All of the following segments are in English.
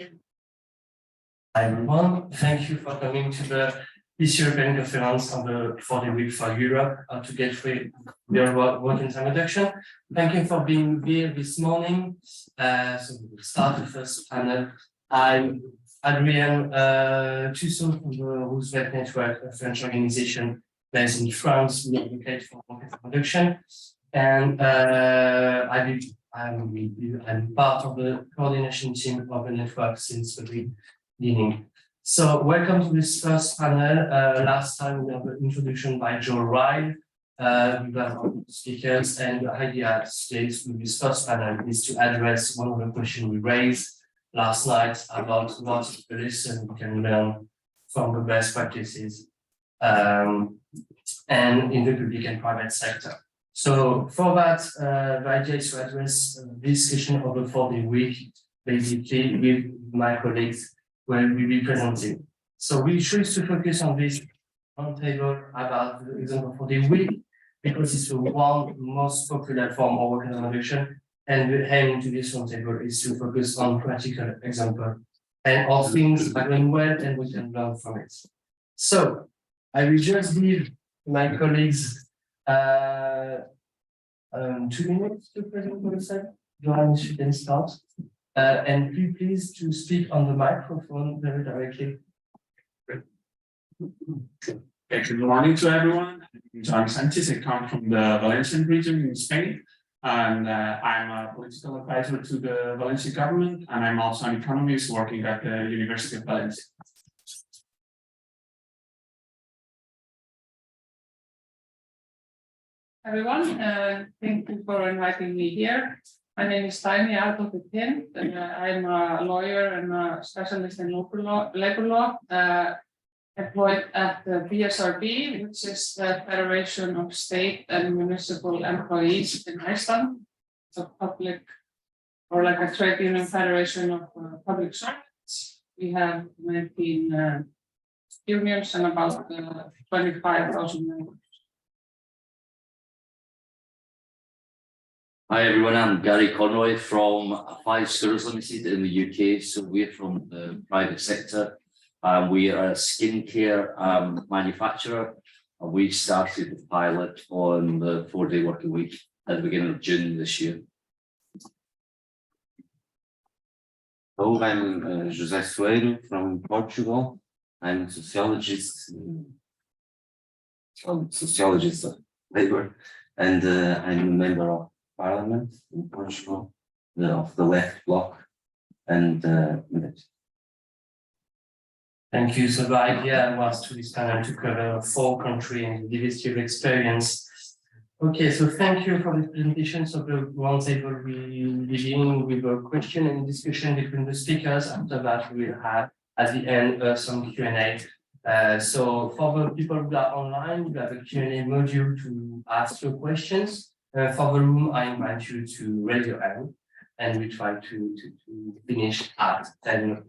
Hi everyone, thank you for coming to this European conference on the 40 week for Europe to get free real work introduction. Thank you for being here this morning. So we'll start the first panel. I'm Adrien Tussaud from the Roosevelt Network, a French organization based in France. We advocate for market production, and I'm part of the coordination team of the network since the beginning. So welcome to this first panel. Last time we had an introduction by Joe Ryle. We have speakers, and the idea today with this first panel is to address one of the questions we raised last night about what the lesson we can learn from the best practices and in the public and private sector. So for that, the idea is to address this question of the 40 week, basically with my colleagues will be presenting. So we choose to focus on this roundtable about the example for the week because it's the one most popular form of work reduction, and the aim to this roundtable is to focus on practical example and all things are going well and we can learn from it. So I will just give my colleagues 2 minutes to present themselves. Johannes, you can start. And please to speak on the microphone very directly. Good morning to everyone. I'm John Sanchez. I come from the Valencian region in Spain, and I'm a political advisor to the Valencian government, and I'm also an economist working at the University of Valencia. Everyone, thank you for inviting me here. My name is Taimi Aalto-Petin. I'm a lawyer and a specialist in labor law, employed at the BSRB, which is the Federation of State and Municipal Employees in Iceland. It's a public, or like a trade union federation of public servants. We have 19 unions and about 25,000 members. Hi everyone, I'm Gary Conroy from Five Stores Limited in the UK. So we're from the private sector. We are a skincare manufacturer. We started the pilot on the 4-day working week at the beginning of June this year. Hello, I'm José Soeiro from Portugal. I'm a sociologist of labor, and I'm a member of Parliament in Portugal, of the left bloc, and Thank you. So the idea was to this panel to cover 4 countries and diversity of experience. Okay, so thank you for the presentation. So the roundtable will begin with a question and discussion between the speakers. After that, we will have at the end some Q&A. So for the people who are online, we have a Q&A module to ask your questions. For the room, I invite you to raise your hand, and we try to finish at 10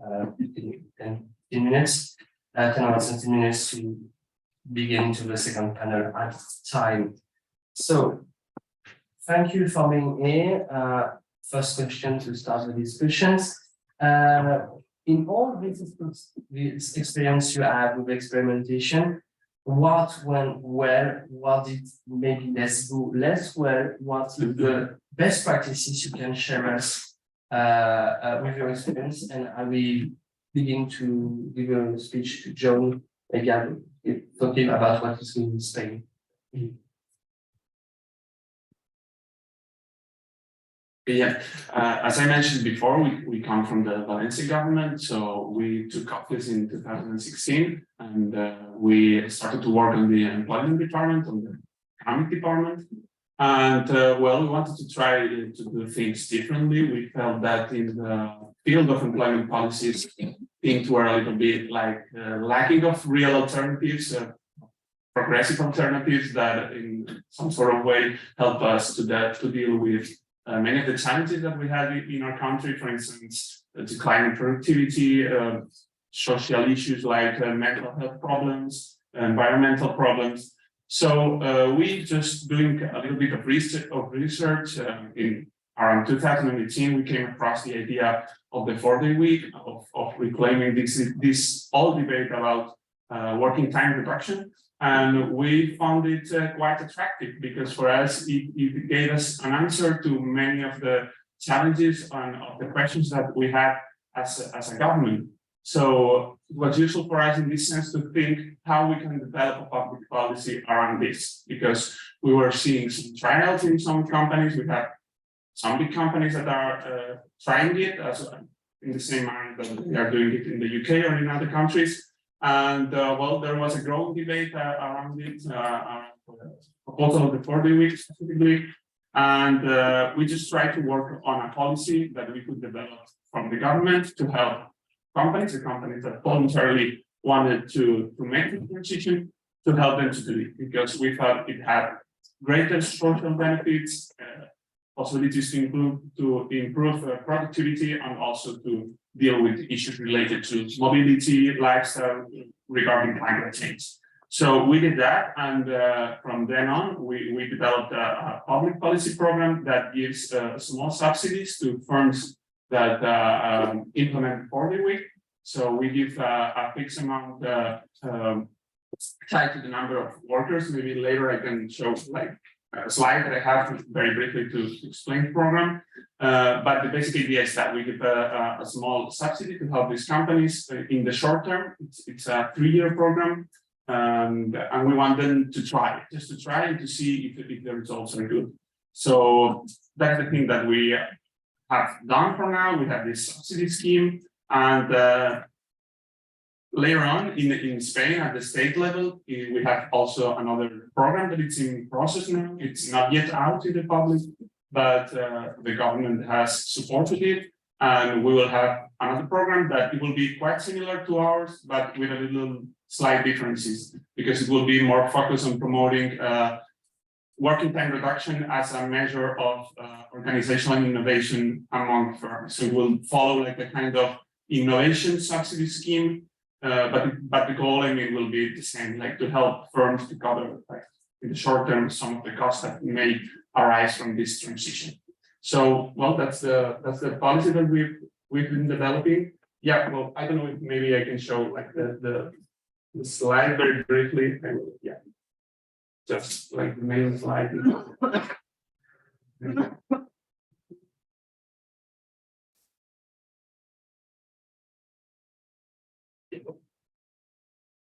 minutes, 10 hours and 10 minutes to begin to the second panel at time. So, thank you for being here. First question to start the discussions. In all this experience you have with experimentation, what went well, what did maybe less well, what is the best practices you can share us with your experience? And I will begin to give a speech to John again, talking about what is going in Spain. Yeah, as I mentioned before, we come from the Valencia government, so we took office in 2016, and we started to work on the employment department, on the economic department, and well, we wanted to try to do things differently. We felt that in the field of employment policies, things were a little bit like lacking of real alternatives, progressive alternatives that in some sort of way help us to deal with many of the challenges that we have in our country, for instance, decline in productivity, social issues like mental health problems, environmental problems. So we just doing a little bit of research in around 2018, we came across the idea of the 4-day week, of reclaiming this old debate about working time reduction. And we found it quite attractive because for us, it gave us an answer to many of the challenges and of the questions that we had as a government. So it was useful for us in this sense to think how we can develop a public policy around this, because we were seeing some trials in some companies. We have some big companies that are trying it as in the same manner that they are doing it in the UK or in other countries. And well, there was a growing debate around it, proposal of the 4-day week specifically. And we just tried to work on a policy that we could develop from the government to help companies, the companies that voluntarily wanted to make the transition, to help them to do it, because we thought it had greater social benefits, possibilities to improve productivity, and also to deal with issues related to mobility, lifestyle, regarding climate change. So we did that, and from then on, we developed a public policy program that gives small subsidies to firms that implement 4-day week. So we give a fixed amount tied to the number of workers. Maybe later I can show like a slide that I have very briefly to explain the program. But the basic idea is that we give a small subsidy to help these companies in the short term. It's a 3-year program. And we want them to try, just to try and to see if the results are good. So that's the thing that we have done for now. We have this subsidy scheme, and later on in Spain at the state level, we have also another program that it's in process now. It's not yet out in the public, but the government has supported it. And we will have another program that it will be quite similar to ours, but with a little slight differences, because it will be more focused on promoting working time reduction as a measure of organizational innovation among firms. So we'll follow like a kind of innovation subsidy scheme, but the goal, I mean, will be the same, like to help firms to cover, like in the short term, some of the costs that may arise from this transition. So, well, that's the policy that we've been developing. Yeah, well, I don't know if maybe I can show like the slide very briefly. Yeah, just like the main slide.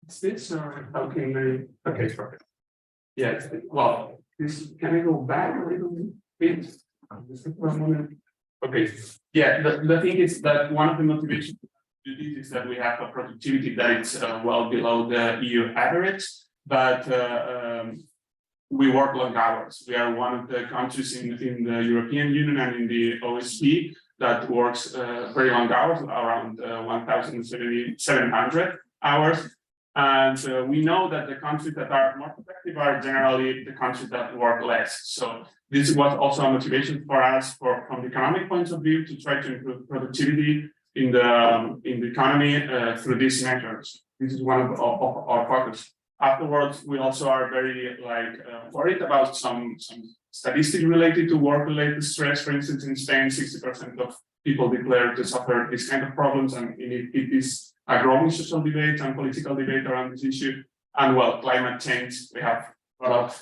Is this or how can I? Okay, perfect. Yeah, well, this can I go back a little bit? Just for a moment. Okay, yeah, the thing is that one of the motivations to do this is that we have a productivity that is well below the EU average, but we work long hours. We are one of the countries in the European Union and in the OSCE that works very long hours, around 1,700 hours. And we know that the countries that are more productive are generally the countries that work less. So this was also a motivation for us from the economic point of view to try to improve productivity in the economy through these measures. This is one of our focus. Afterwards, we also are very worried about some statistics related to work-related stress. For instance, in Spain, 60% of people declare to suffer this kind of problems, and it is a growing social debate and political debate around this issue. And well, climate change, we have a lot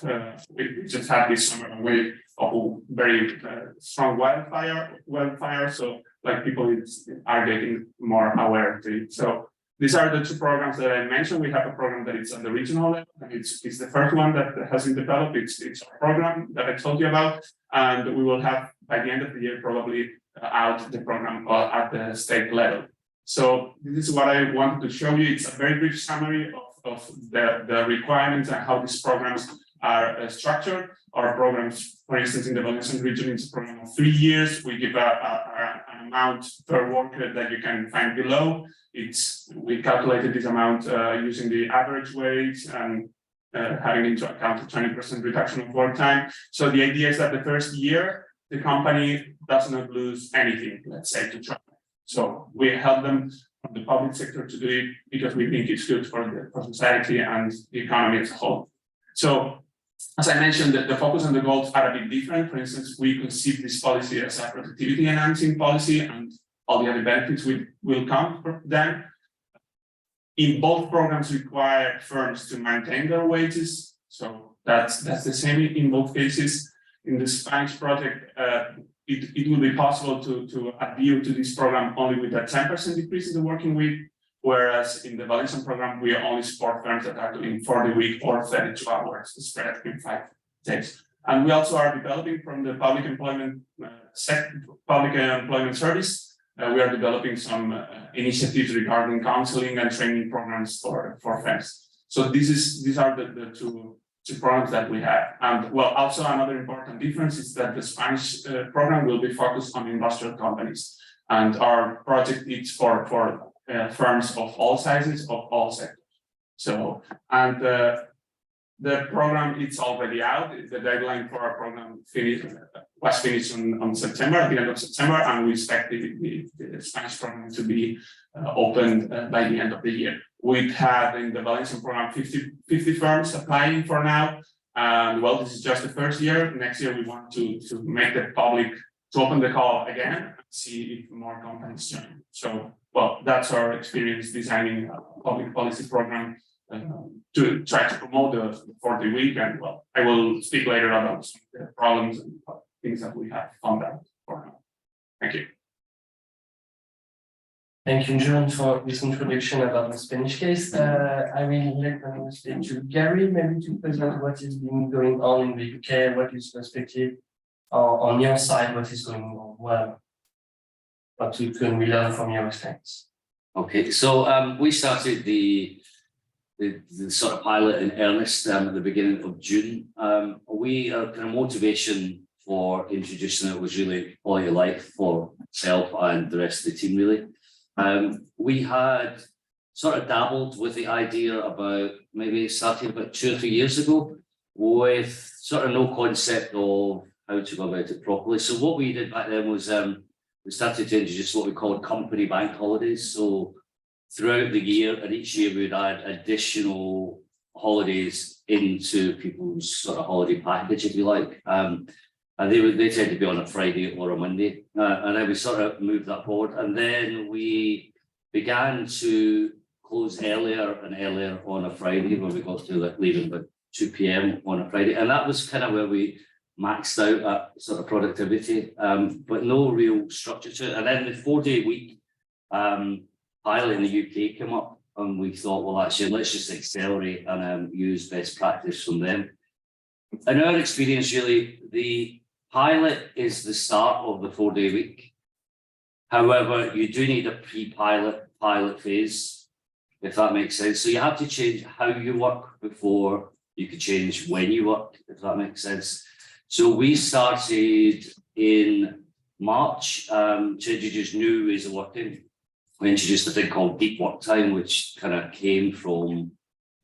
we just had this summer a wave of very strong wildfire. So like people are getting more aware of it. So these are the two programs that I mentioned. We have a program that is at the regional level, and it's the first one that has been developed. It's a program that I told you about, and we will have by the end of the year probably out the program at the state level. So this is what I wanted to show you. It's a very brief summary of the requirements and how these programs are structured. Our programs, for instance, in the Valencian region, it's a program of 3 years. We give an amount per worker that you can find below. We calculated this amount using the average wage and having into account a 20% reduction of work time. So the idea is that the first year, the company does not lose anything, let's say, to try. So we help them from the public sector to do it because we think it's good for society and the economy as a whole. So As I mentioned, the focus and the goals are a bit different. For instance, we conceive this policy as a productivity enhancing policy, and all the other benefits will come from them. In both programs require firms to maintain their wages, so that's the same in both cases. In the Spanish project, it will be possible to adhere to this program only with a 10% decrease in the working week, whereas in the Valencian program, we only support firms that are doing 40 week or 32 hours spread in 5 days. And we also are developing from the public employment service. We are developing some initiatives regarding counseling and training programs for firms. So these are the two programs that we have. And well, also another important difference is that the Spanish program will be focused on industrial companies, and our project is for firms of all sizes, of all sectors. So, and the program is already out. The deadline for our program was finished on September, at the end of September, and we expect the Spanish program to be opened by the end of the year. We've had in the Valencian program 50 firms applying for now. And well, this is just the first year. Next year, we want to make the public, to open the call again, and see if more companies join. So, well, that's our experience designing a public policy program to try to promote the 40 week. And well, I will speak later about some of the problems and things that we have found out for now. Thank you. Thank you, John, for this introduction about the Spanish case. I will let them speak to Gary, maybe to present what is been going on in the UK, what is perspective on your side, what is going on well, what can we learn from your experience. Okay, so we started the sort of pilot in earnest at the beginning of June. Our kind of motivation for introducing it was really quality of life for myself and the rest of the team, really. We had sort of dabbled with the idea about maybe starting about 2 or 3 years ago with sort of no concept of how to go about it properly. So what we did back then was we started to introduce what we called company bank holidays. So throughout the year, and each year we'd add additional holidays into people's sort of holiday package, if you like. And they tend to be on a Friday or a Monday. And then we sort of moved that forward. And then we began to close earlier and earlier on a Friday, when we got to like leaving about 2 p.m. on a Friday. And that was kind of where we maxed out at sort of productivity, but no real structure to it. And then the 4-day week pilot in the UK came up, and we thought, well, actually, let's just accelerate and use best practice from them. In our experience, really, the pilot is the start of the 4-day week. However, you do need a pilot phase, if that makes sense. So you have to change how you work before you can change when you work, if that makes sense. So we started in March to introduce new ways of working. We introduced a thing called deep work time, which kind of came from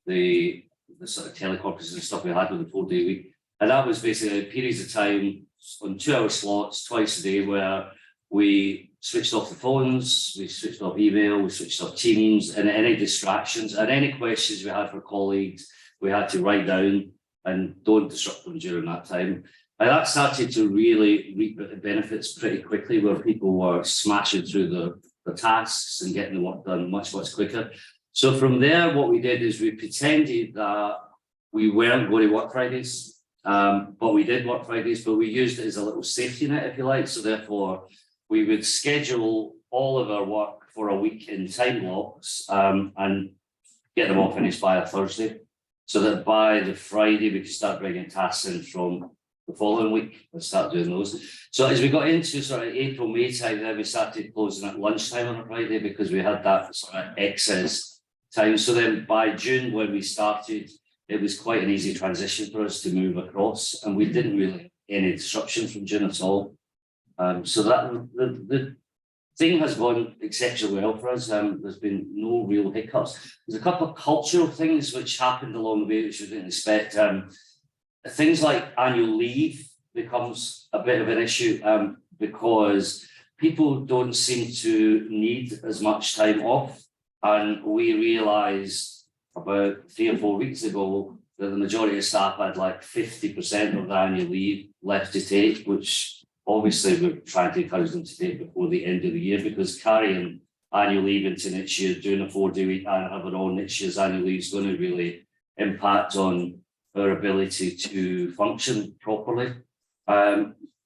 the sort of teleconferences and stuff we had with the 4-day week. And that was basically periods of time on 2-hour slots twice a day, where we switched off the phones, we switched off email, we switched off Teams, and any distractions and any questions we had for colleagues, we had to write down and don't disrupt them during that time. And that started to really reap the benefits pretty quickly, where people were smashing through the tasks and getting the work done much, much quicker. So from there, what we did is we pretended that we weren't going to work Fridays, but we did work Fridays, but we used it as a little safety net, if you like. So therefore, we would schedule all of our work for a week in time blocks and get them all finished by a Thursday, so that by the Friday, we could start bringing tasks in from the following week and start doing those. So as we got into sort of April, May time, then we started closing at lunchtime on a Friday, because we had that sort of excess time. So then by June, when we started, it was quite an easy transition for us to move across, and we didn't really have any disruptions from June at all. So that the thing has gone exceptionally well for us. There's been no real hiccups. There's a couple of cultural things which happened along the way, which we didn't expect. Things like annual leave becomes a bit of an issue, because people don't seem to need as much time off. And we realised about 3 or 4 weeks ago that the majority of staff had like 50% of the annual leave left to take, which obviously we're trying to encourage them to take before the end of the year, because carrying annual leave into next year, doing a 4-day week and having all next year's annual leave is going to really impact on our ability to function properly.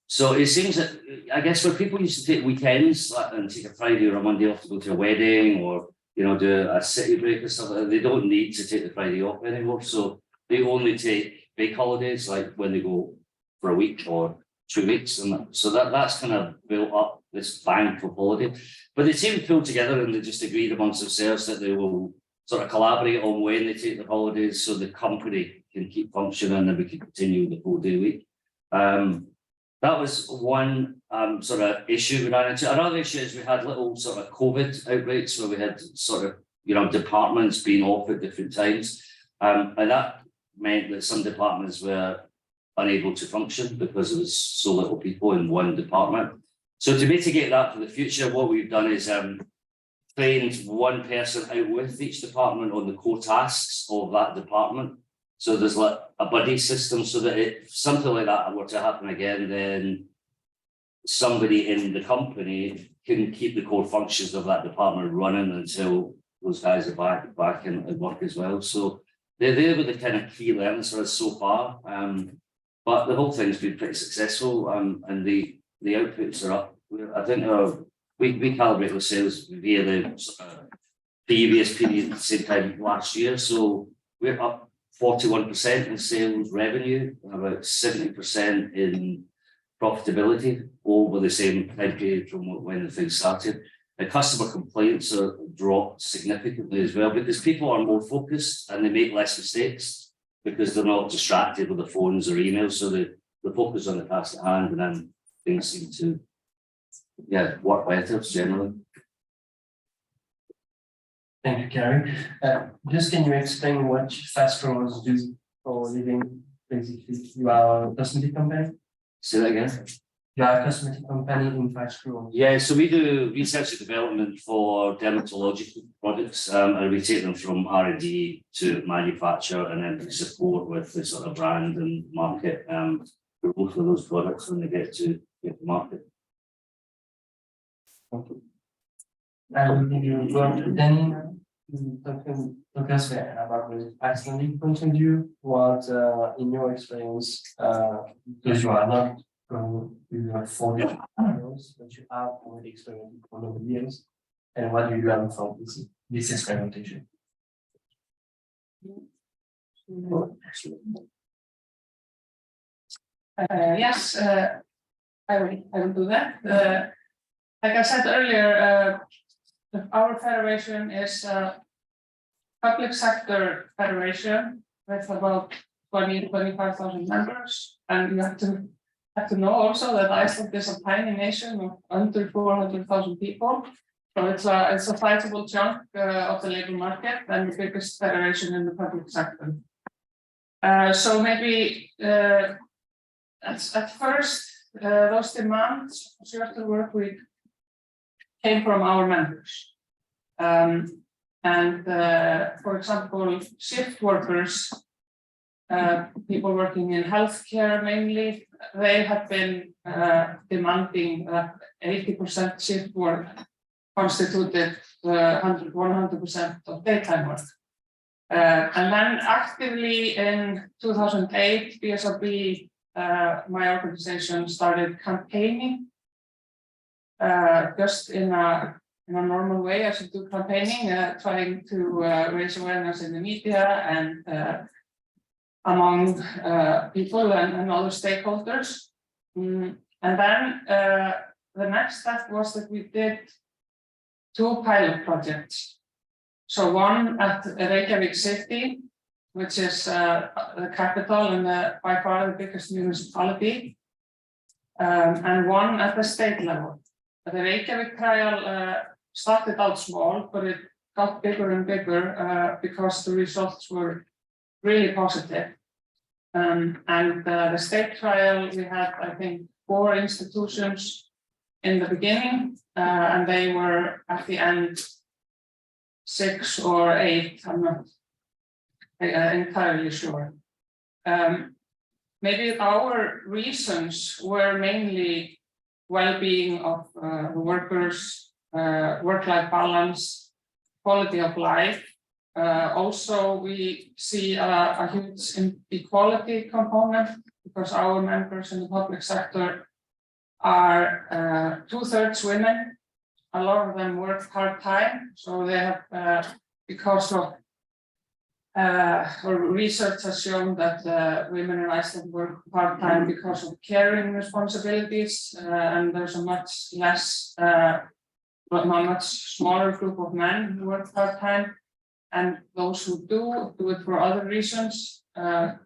So it seems that, I guess, where people used to take weekends and take a Friday or a Monday off to go to a wedding or, you know, do a city break or stuff like that, they don't need to take the Friday off anymore. So they only take big holidays, like when they go for a week or 2 weeks. And so that's kind of built up this bank of holiday. But the team pulled together and they just agreed amongst themselves that they will sort of collaborate on when they take their holidays so the company can keep functioning and we can continue the 4-day week. That was one sort of issue we ran into. Another issue is we had little sort of COVID outbreaks where we had sort of, you know, departments being off at different times. And that meant that some departments were unable to function because there was so little people in one department. So to mitigate that for the future, what we've done is trained one person out with each department on the core tasks of that department. So there's like a buddy system so that if something like that were to happen again, then somebody in the company can keep the core functions of that department running until those guys are back in work as well. So they were the kind of key learnings for us so far. But the whole thing's been pretty successful, and the outputs are up. I think we calibrate the sales via the previous period, same time last year. So we're up 41% in sales revenue, and about 70% in profitability over the same time period from when the thing started. The customer complaints are dropped significantly as well because people are more focused and they make less mistakes because they're not distracted with the phones or emails. So they focus on the task at hand, and then things seem to work better generally. Thank you, Gary. Just can you explain what fast growers do for a living? Basically, you are a cosmetic company. Say that again. You are a cosmetic company in fast growers. Yeah, so we do research and development for dermatological products, and we take them from R&D to manufacture, and then we support with the sort of brand and market for both of those products when they get to market. Okay. And you go to then talk us about the Icelandic point of view. What, in your experience, because you are not going to 40 years, but you have already experimented for over years, and what do you learn from this experimentation? Yes, I will do that. Like I said earlier, our federation is a public sector federation with about 25,000 members, and you have to know also that Iceland is a tiny nation of under 400,000 people. So it's a sizable chunk of the labor market and the biggest federation in the public sector. So maybe at first those demands for shorter work week came from our members. For example, shift workers, people working in healthcare mainly, they have been demanding that 80% shift work constituted 100% of daytime work. And then actively in 2008, BSRB, my organization, started campaigning just in a normal way as you do campaigning, trying to raise awareness in the media and among people and other stakeholders. And then the next step was that we did 2 pilot projects. So one at Reykjavik City, which is the capital and by far the biggest municipality, and one at the state level. The Reykjavik trial started out small, but it got bigger and bigger because the results were really positive. And the state trial, we had, I think, 4 institutions in the beginning, and they were at the end 6 or 8, I'm not entirely sure. maybe our reasons were mainly well-being of the workers, work-life balance, quality of life. Also, we see a huge inequality component because our members in the public sector are 2/3 women. A lot of them work part-time, so they have, because of research has shown that women in Iceland work part-time because of caring responsibilities, and there's a much less, but a much smaller group of men who work part-time, and those who do it for other reasons,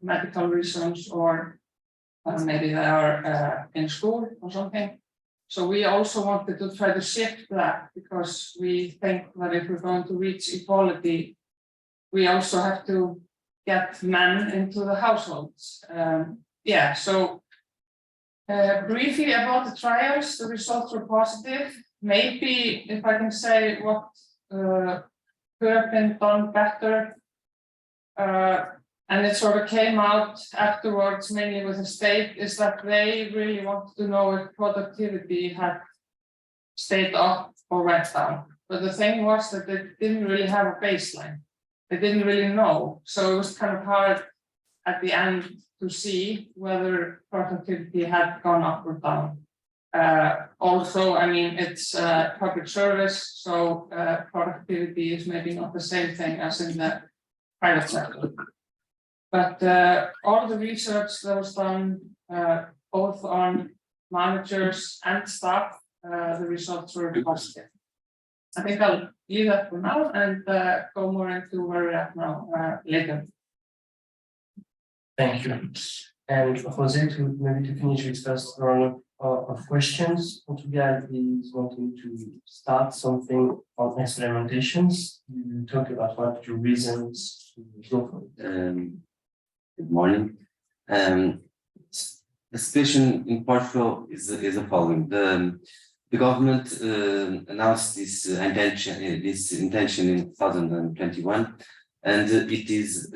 medical reasons, or maybe they are in school or something. So we also wanted to try to shift that because we think that if we're going to reach equality, we also have to get men into the households. Yeah, so briefly about the trials, the results were positive. Maybe if I can say what could have been done better, and it sort of came out afterwards, mainly with the state, is that they really wanted to know if productivity had stayed up or went down. But the thing was that they didn't really have a baseline. They didn't really know. So it was kind of hard at the end to see whether productivity had gone up or down. Also, I mean, it's public service, so productivity is maybe not the same thing as in the private sector. But all the research that was done, both on managers and staff, the results were positive. I think I'll leave that for now and go more into where we're at now later. Thank you. And Jose, maybe to finish with first round of questions, Portugal is wanting to start something on experimentations. You talk about what your reasons to go for it. Good morning. The situation in Portugal is the following. The government announced this intention in 2021, and it is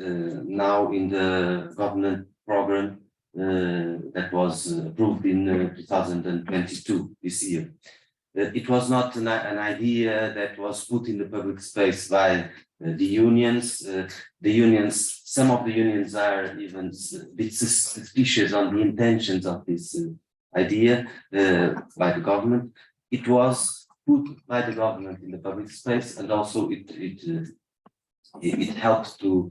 now in the government program that was approved in 2022 this year. It was not an idea that was put in the public space by the unions. Some of the unions are even a bit suspicious on the intentions of this idea by the government. It was put by the government in the public space, and also it helped to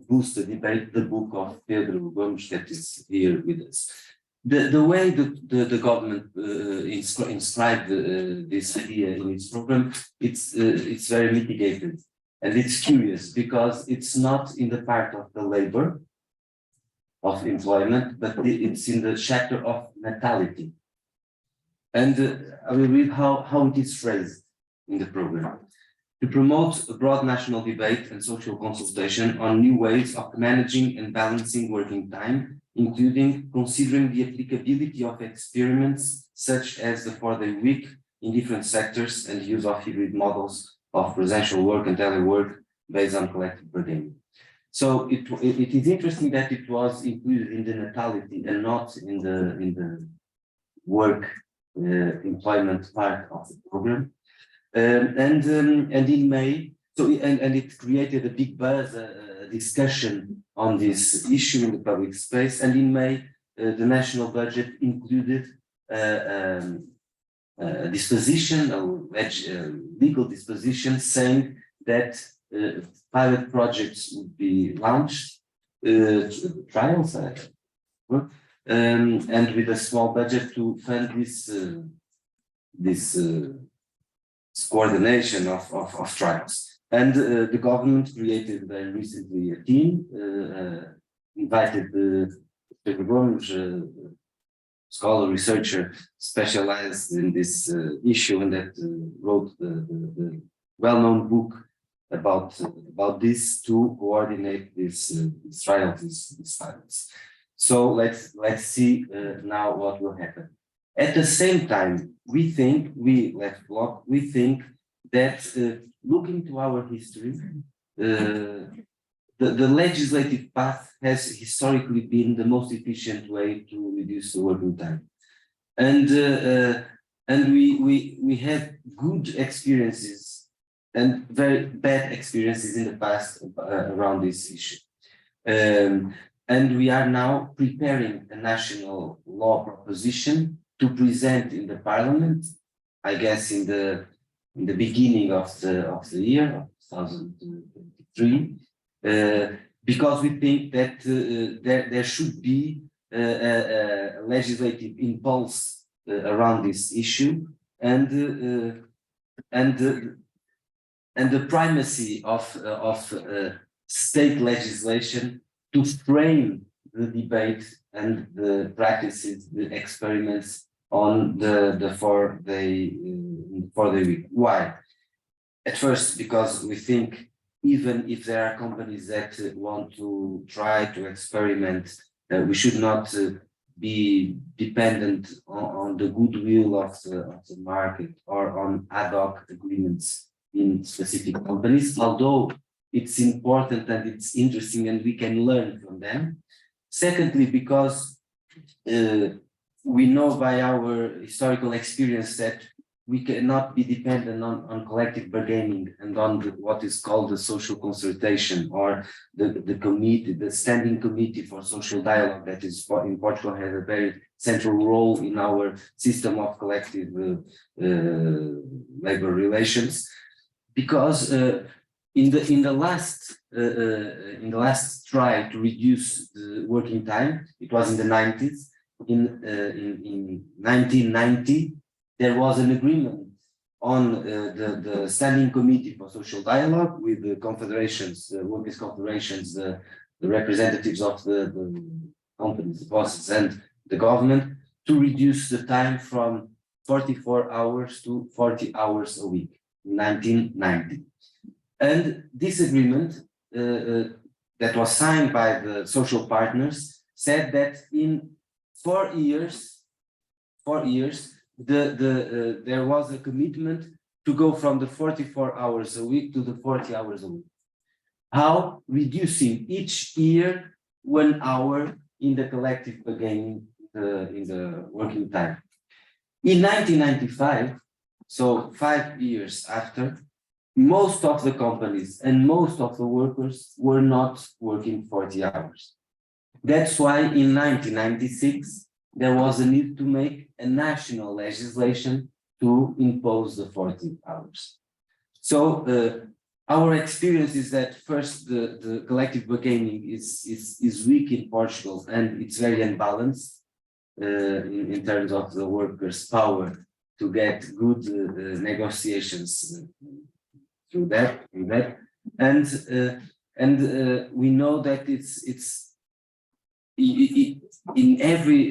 boost the debate. The book of Pedro Gomes that is here with us. The way the government inscribed this idea in its program, it's very mitigated, and it's curious because it's not in the part of the labor of employment, but it's in the chapter of natality. And I will read how it is phrased in the program. To promote a broad national debate and social consultation on new ways of managing and balancing working time, including considering the applicability of experiments such as the 4-day week in different sectors and the use of hybrid models of presential work and telework based on collective bargaining. So it is interesting that it was included in the natality and not in the work employment part of the program. And in May, and it created a big buzz, discussion on this issue in the public space. And in May, the national budget included a disposition, a legal disposition saying that pilot projects would be launched, trials, and with a small budget to fund this coordination of trials. And the government created very recently a team, invited Pedro Gomes, scholar, researcher, specialized in this issue, and that wrote the well-known book about this to coordinate this trial, these pilots. So let's see now what will happen. At the same time, we think that looking to our history, the the legislative path has historically been the most efficient way to reduce the working time. And we had good experiences and very bad experiences in the past around this issue. And we are now preparing a national law proposition to present in the parliament, I guess in the beginning of the year of 2023, because we think that there should be a legislative impulse around this issue, and the primacy of state legislation to frame the debate and the practices, the experiments on the 4-day week. Why? At first, because we think even if there are companies that want to try to experiment, we should not be dependent on the goodwill of the market or on ad hoc agreements in specific companies, although it's important and it's interesting and we can learn from them. Secondly, because we know by our historical experience that we cannot be dependent on collective bargaining and on what is called the social consultation, or the committee, the standing committee for social dialogue that is in Portugal has a very central role in our system of collective labor relations. Because in the last try to reduce the working time, it was in the 90s. In 1990, there was an agreement on the standing committee for social dialogue with the confederations, the workers' confederations, the representatives of the companies, the bosses, and the government, to reduce the time from 44 hours to 40 hours a week in 1990. And this agreement that was signed by the social partners said that in 4 years, there was a commitment to go from the 44 hours a week to the 40 hours a week. How? Reducing each year 1 hour in the collective bargaining in the working time. In 1995, so 5 years after, most of the companies and most of the workers were not working 40 hours. That's why in 1996, there was a need to make a national legislation to impose the 40 hours. So our experience is that first, the collective bargaining is weak in Portugal, and it's very unbalanced in terms of the workers' power to get good negotiations through that. And we know that it's in every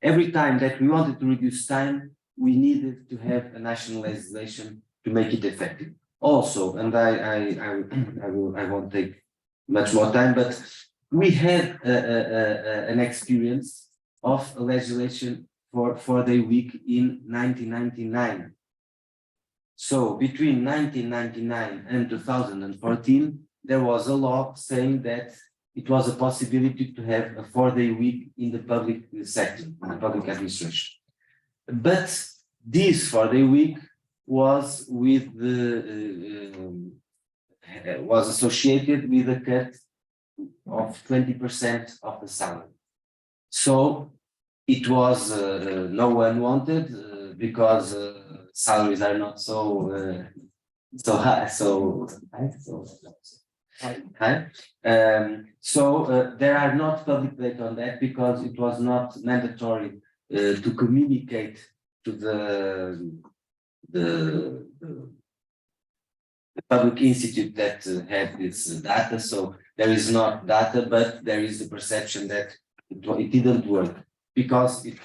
every time that we wanted to reduce time, we needed to have a national legislation to make it effective. Also, and I won't take much more time, but we had an experience of a legislation for 4-day week in 1999. So between 1999 and 2014, there was a law saying that it was a possibility to have a 4-day week in the public sector, in the public administration. But this 4-day week was with was associated with a cut of 20% of the salary. So it was no one wanted because salaries are not so high. There are not public data on that because it was not mandatory to communicate to the public institute that had this data. So there is not data, but there is the perception that it didn't work because it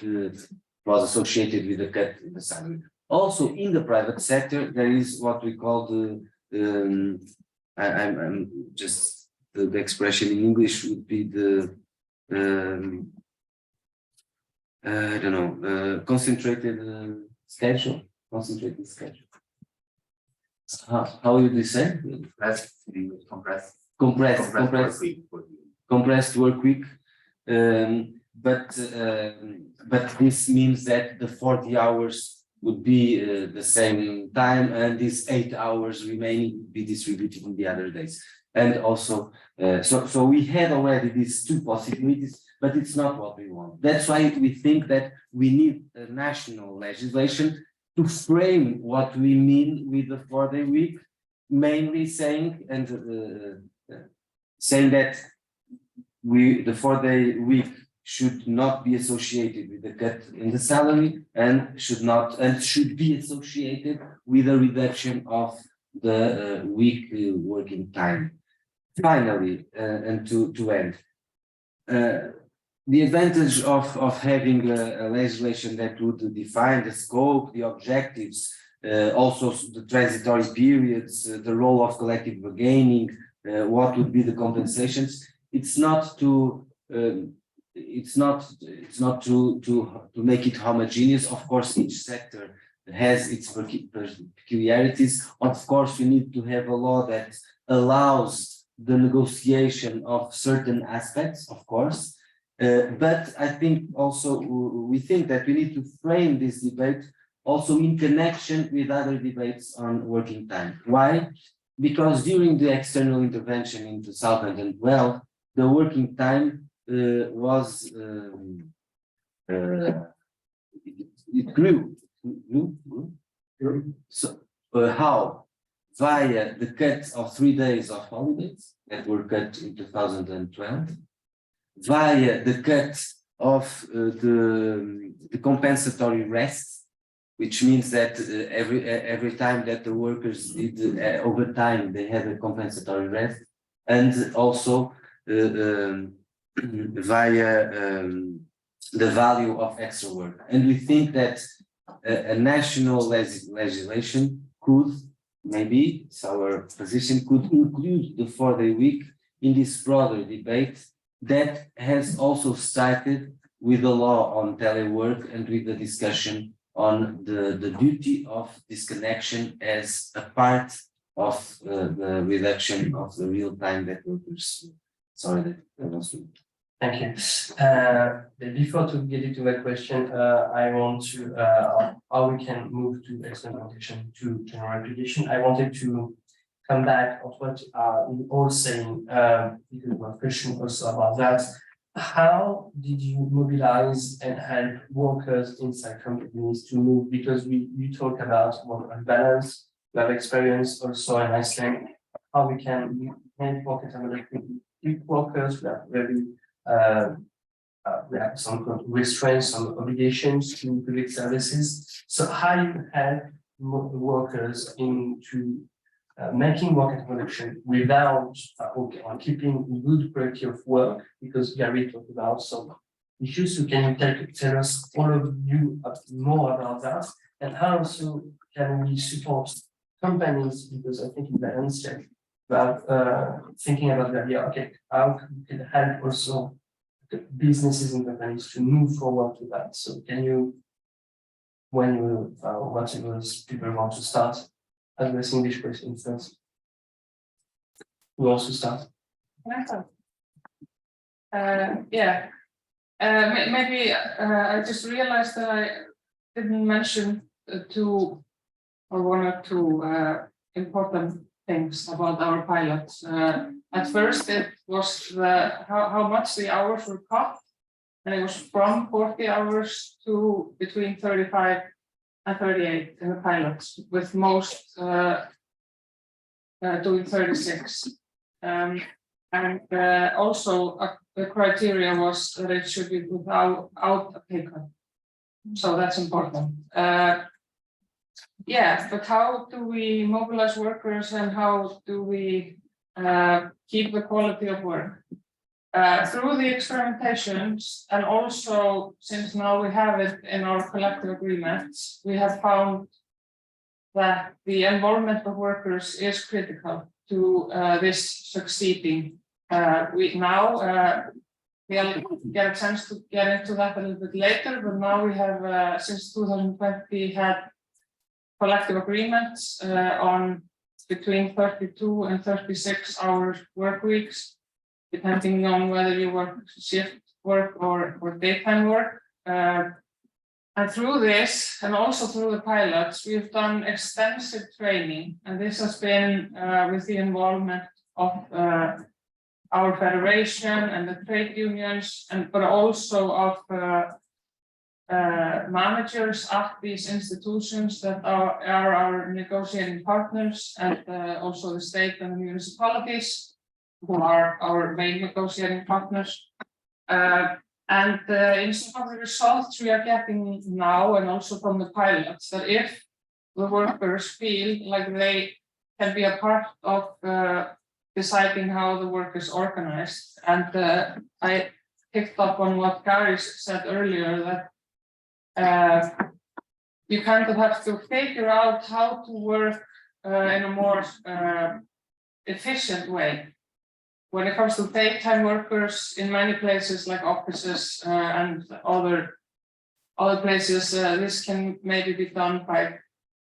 was associated with a cut in the salary. Also, in the private sector, there is what we call the I'm just the expression in English would be the I don't know, concentrated schedule. how would you say? Compressed work week. But this means that the 40 hours would be the same time, and these 8 hours remaining would be distributed in the other days. And also, so we had already these two possibilities, but it's not what we want. That's why we think that we need a national legislation to frame what we mean with the 4-day week, mainly saying that the 4-day week should not be associated with the cut in the salary and should be associated with a reduction of the week working time. Finally, and to end, the advantage of having a legislation that would define the scope, the objectives, also the transitory periods, the role of collective bargaining, what would be the compensations. It's not to make it homogeneous. Of course, each sector has its peculiarities. Of course, we need to have a law that allows the negotiation of certain aspects, of course. But I think also we think that we need to frame this debate also in connection with other debates on working time. Why? Because during the external intervention in 2012, the working time was it grew. So how? Via the cut of 3 days of holidays that were cut in 2012, via the cut of the compensatory rest, which means that every time that the workers did overtime, they had a compensatory rest, and also via the value of extra work. And we think that a national legislation could, maybe it's our position, could include the 4-day week in this broader debate that has also started with the law on telework and with the discussion on the duty of disconnection as a part of the reduction of the real time that workers. Sorry, that was. Thank you. Before to get into that question, I want to how we can move to experimentation to general application. I wanted to come back on what you all saying, because my question also about that. How did you mobilize and help workers inside companies to move? Because you talk about work-life balance, you have experience also in Iceland, how we can help workers we have very we have some restraints, some obligations to public services. So how you help workers into making work accommodation without keeping good quality of work, because Gary talked about some issues. So can you tell us all of you more about that, and how also can we support companies, because I think in the answer about thinking about the idea, okay, how we can help also businesses and companies to move forward to that. So can you, when you whatever people want to start addressing this question first, we also start. Maybe I just realized that I didn't mention one or two important things about our pilots. At first, it was how much the hours were cut, and it was from 40 hours to between 35 and 38 in the pilots, with most doing 36. Also the criteria was that it should be without a pay cut. So that's important. But how do we mobilize workers, and how do we keep the quality of work? Through the experimentations, and also since now we have it in our collective agreements, we have found that the involvement of workers is critical to this succeeding. We'll get a chance to get into that a little bit later, but now we have since 2020 had collective agreements on between 32 and 36 hours work weeks, depending on whether you work shift work or daytime work. And through this, and also through the pilots, we've done extensive training, and this has been with the involvement of our federation and the trade unions, but also of managers at these institutions that are our negotiating partners, and also the state and municipalities, who are our main negotiating partners. And in some of the results we are getting now, and also from the pilots, that if the workers feel like they can be a part of deciding how the work is organized, and I picked up on what Gary said earlier, that you kind of have to figure out how to work in a more efficient way. When it comes to daytime workers, in many places like offices and other places, this can maybe be done by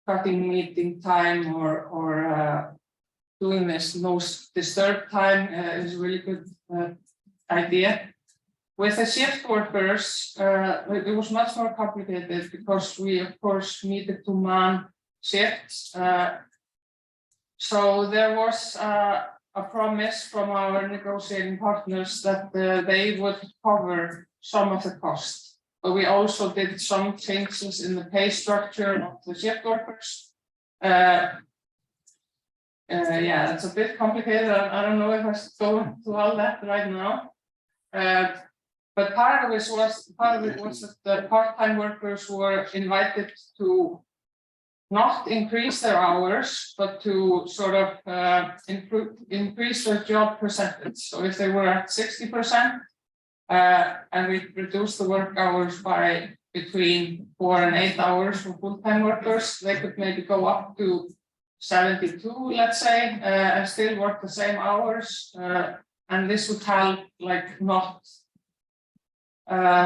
cutting meeting time or doing this most disturbed time is a really good idea. With the shift workers, it was much more complicated because we, of course, needed to man shifts. So there was a promise from our negotiating partners that they would cover some of the cost. But we also did some changes in the pay structure of the shift workers. Yeah, it's a bit complicated. I don't know if I should go into all that right now. But part of it was that the part-time workers were invited to not increase their hours, but to sort of increase their job percentage. So if they were at 60%, and we reduced the work hours by between 4 and 8 hours for full-time workers, they could maybe go up to 72, let's say, and still work the same hours. And this would help, like, not.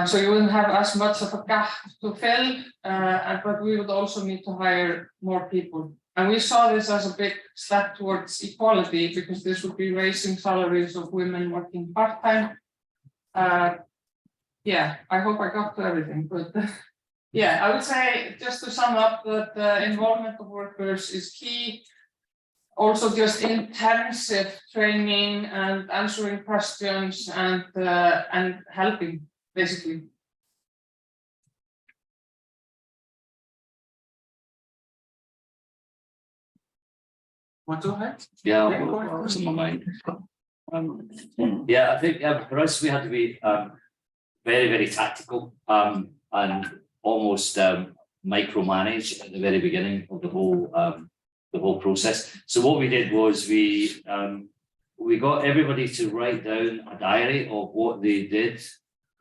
So you wouldn't have as much of a gap to fill, but we would also need to hire more people. And we saw this as a big step towards equality, because this would be raising salaries of women working part-time. Yeah, I hope I got to everything, but yeah, I would say, just to sum up, that the involvement of workers is key. Also, just intensive training and answering questions and helping, basically. Want to add? Yeah, Yeah, go ahead. what's on my mind? Yeah, I think for us, we had to be very, very tactical and almost micromanage at the very beginning of the whole process. So what we did was we got everybody to write down a diary of what they did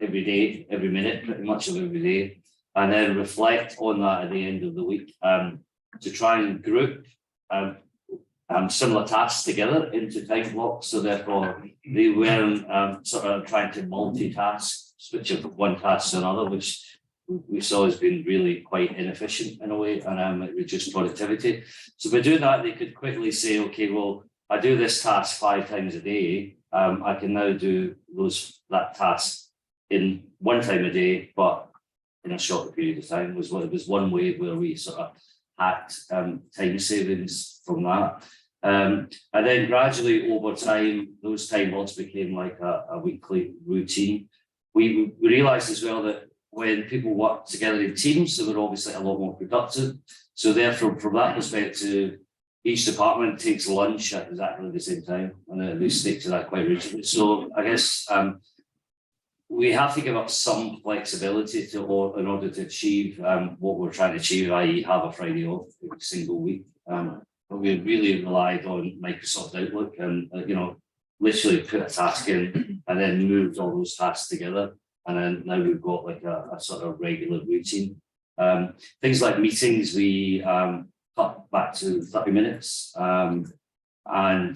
every day, every minute, pretty much of every day, and then reflect on that at the end of the week to try and group similar tasks together into time blocks. So therefore they weren't sort of trying to multitask, switch from one task to another, which we saw has been really quite inefficient in a way, and it reduced productivity. So by doing that, they could quickly say, okay, well, I do this task 5 times a day. I can now do that task in one time a day, but in a shorter period of time. It was one way where we sort of had time savings from that. And then gradually over time, those time blocks became like a weekly routine. We realized as well that when people work together in teams, they were obviously a lot more productive. So therefore, from that perspective, each department takes lunch at exactly the same time, and they stick to that quite rigidly. So I guess we have to give up some flexibility in order to achieve what we're trying to achieve, i.e. have a Friday off every single week. But we really relied on Microsoft Outlook and, literally put a task in and then moved all those tasks together. And then now we've got like a sort of regular routine. Things like meetings, we cut back to 30 minutes. And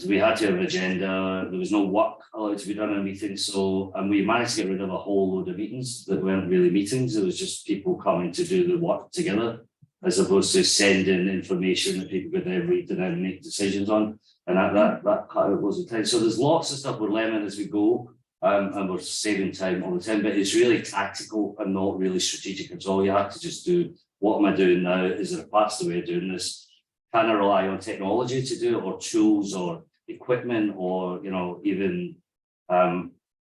we had to have an agenda. There was no work allowed to be done in a meeting. So, and we managed to get rid of a whole load of meetings that weren't really meetings. It was just people coming to do the work together. as opposed to sending information that people could then read and then make decisions on. And that cut out loads of time. So there's lots of stuff we're learning as we go, and we're saving time all the time, but it's really tactical and not really strategic at all. You have to just do, what am I doing now? Is there a faster way of doing this? Can I rely on technology to do it, or tools or equipment, or, you know, even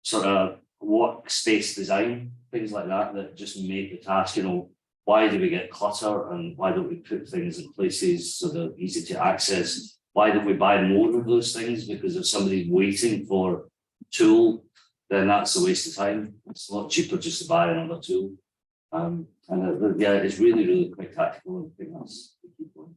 sort of workspace design, things like that, that just make the task, you know, why do we get clutter and why don't we put things in places so they're easy to access? Why don't we buy more of those things? Because if somebody's waiting for a tool, then that's a waste of time. It's a lot cheaper just to buy another tool. Yeah, it's really, really quite tactical. I think that's the key point.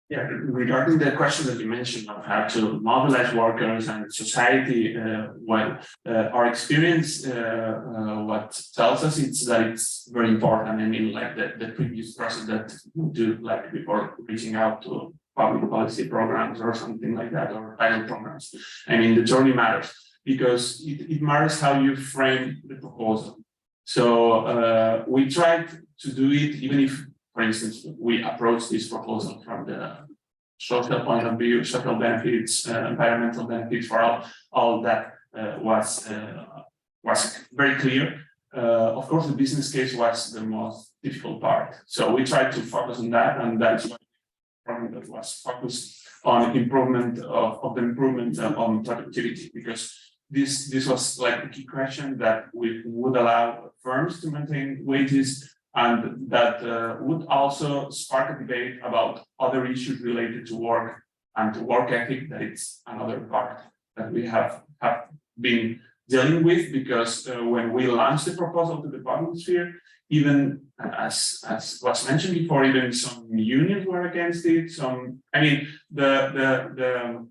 Yeah, regarding the question that you mentioned of how to mobilize workers and society, our experience, what tells us it's that it's very important. I mean, like the previous process that you do, like before reaching out to public policy programs or something like that, or pilot programs. I mean, the journey matters because it matters how you frame the proposal. So we tried to do it, even if, for instance, we approach this proposal from the social point of view, social benefits, environmental benefits for all that was very clear. Of course, the business case was the most difficult part. So we tried to focus on that, and that's why the program that was focused on improvement of the improvement on productivity, because this was like the key question that we would allow firms to maintain wages, and that would also spark a debate about other issues related to work and to work ethic. That it's another part that we have been dealing with, because when we launched the proposal to the public sphere, even as was mentioned before, even some unions were against it. I mean, the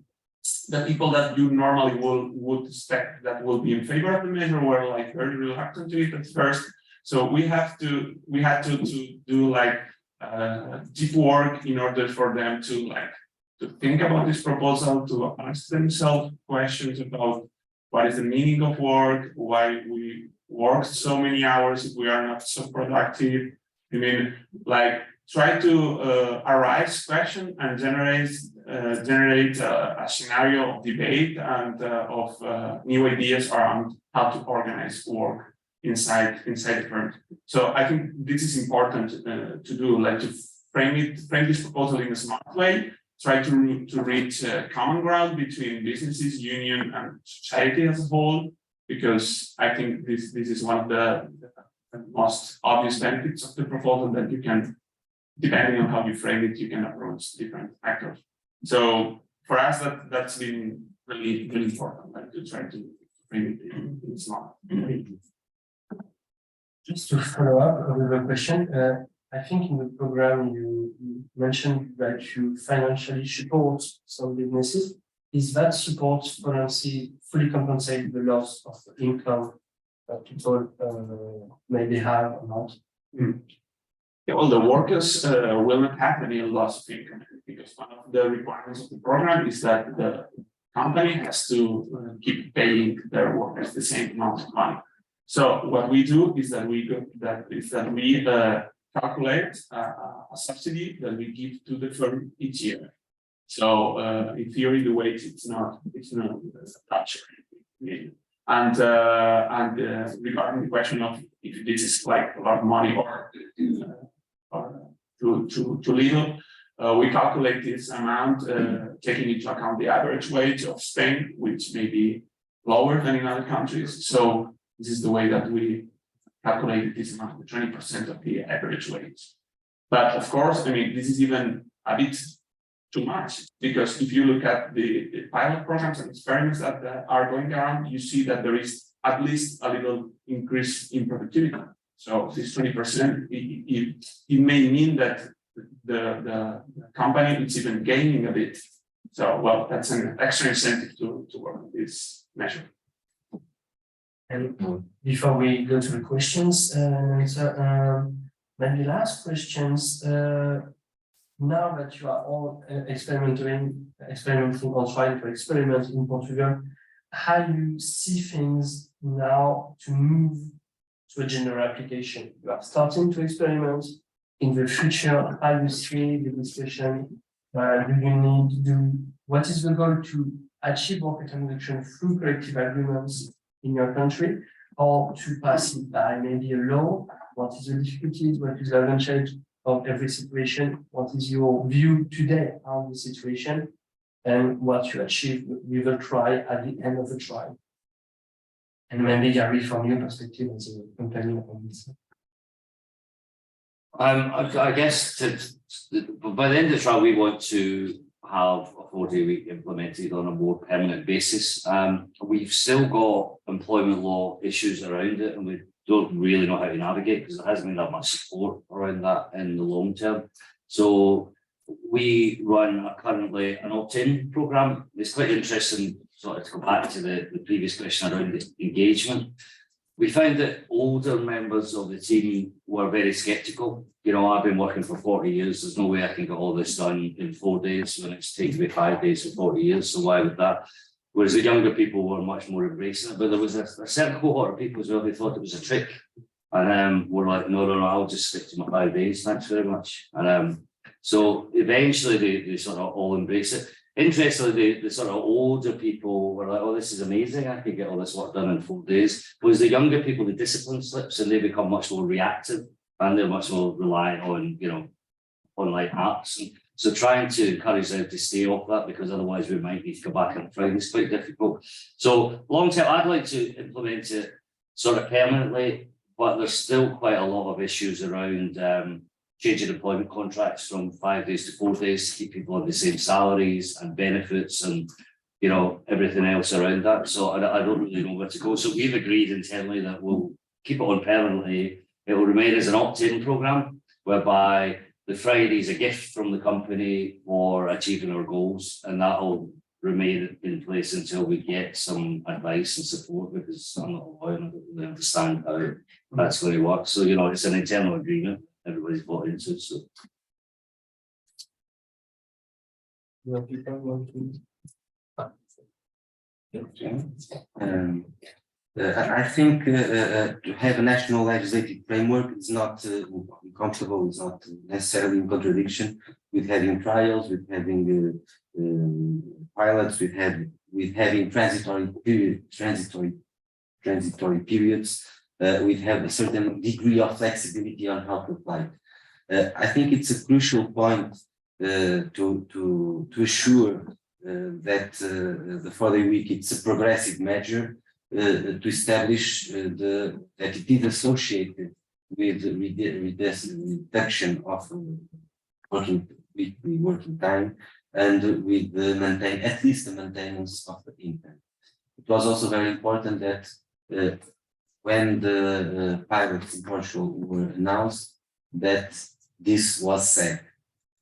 people that you normally would expect that will be in favor of the measure were like very reluctant to it at first. So we had to do like deep work in order for them to think about this proposal, to ask themselves questions about what is the meaning of work, why we work so many hours if we are not so productive. I mean, like try to arise question and generate a scenario of debate and of new ideas around how to organize work inside the firm. So I think this is important to do, like to frame this proposal in a smart way, try to reach common ground between businesses, union, and society as a whole, because I think this is one of the most obvious benefits of the proposal, that you can, depending on how you frame it, you can approach different actors. So for us, that's been really, really important, like to try to frame it in smart way. Just to follow up with a question, I think in the program you mentioned that you financially support some businesses. Is that support fully compensate the loss of income that people maybe have or not? Yeah, well, the workers will not have any loss of income, because one of the requirements of the program is that the company has to keep paying their workers the same amount of money. So what we do is that we calculate a subsidy that we give to the firm each year. So in theory, the wage it's not touched. And regarding the question of if this is like a lot of money or too little, we calculate this amount taking into account the average wage of Spain, which may be lower than in other countries. So this is the way that we calculate this amount, the 20% of the average wage. But of course, I mean, this is even a bit too much, because if you look at the pilot programs and experiments that are going around, you see that there is at least a little increase in productivity. So this 20%, it may mean that the company is even gaining a bit. So, well, that's an extra incentive to work with this measure. And before we go to the questions, maybe last questions. Now that you are all experimenting or trying to experiment in Portugal, how you see things now to move to a general application. You are starting to experiment in the future, how you see the discussion, do you need to do, what is the goal to achieve market reduction through collective agreements in your country, or to pass it by maybe a law? What is the difficulties, what is the advantage of every situation? What is your view today on the situation? And what you achieve with a try at the end of the trial. And maybe Gary, from your perspective as a company on this. I guess by the end of the trial, we want to have a 4-day week implemented on a more permanent basis. We've still got employment law issues around it, and we don't really know how to navigate because there hasn't been that much support around that in the long term. So we run currently an opt-in program. It's quite interesting, sort of to go back to the previous question around the engagement. We found that older members of the team were very skeptical. You know, I've been working for 40 years. There's no way I can get all this done in 4 days when it's taken me 5 days for 40 years. So why would that? Whereas the younger people were much more embracing it. But there was a certain cohort of people as well, they thought it was a trick. And we're like, no, I'll just stick to my 5 days. Thanks very much. And so eventually they sort of all embrace it. Interestingly, the sort of older people were like, oh, this is amazing. I can get all this work done in 4 days. Whereas the younger people, the discipline slips and they become much more reactive and they're much more reliant on, you know, online apps. And so trying to encourage them to stay off that, because otherwise we might need to go back on Friday. It's quite difficult. So long term, I'd like to implement it sort of permanently, but there's still quite a lot of issues around changing employment contracts from 5 days to 4 days to keep people on the same salaries and benefits and, you know, everything else around that. So I don't really know where to go. So we've agreed internally that we'll keep it on permanently. It will remain as an opt-in program, whereby the Friday is a gift from the company for achieving our goals, and that will remain in place until we get some advice and support, because I'm not a lawyer and I don't really understand how that's going to work. So, you know, it's an internal agreement everybody's bought into. So I think to have a national legislative framework is not uncomfortable, it's not necessarily in contradiction with having trials, with having pilots, with having transitory periods, we have a certain degree of flexibility on how to apply. I think it's a crucial point to assure that the 4-day week, it's a progressive measure to establish that it is associated with this reduction of weekly working time and with at least the maintenance of the income. It was also very important that when the pilots in Portugal were announced, that this was said,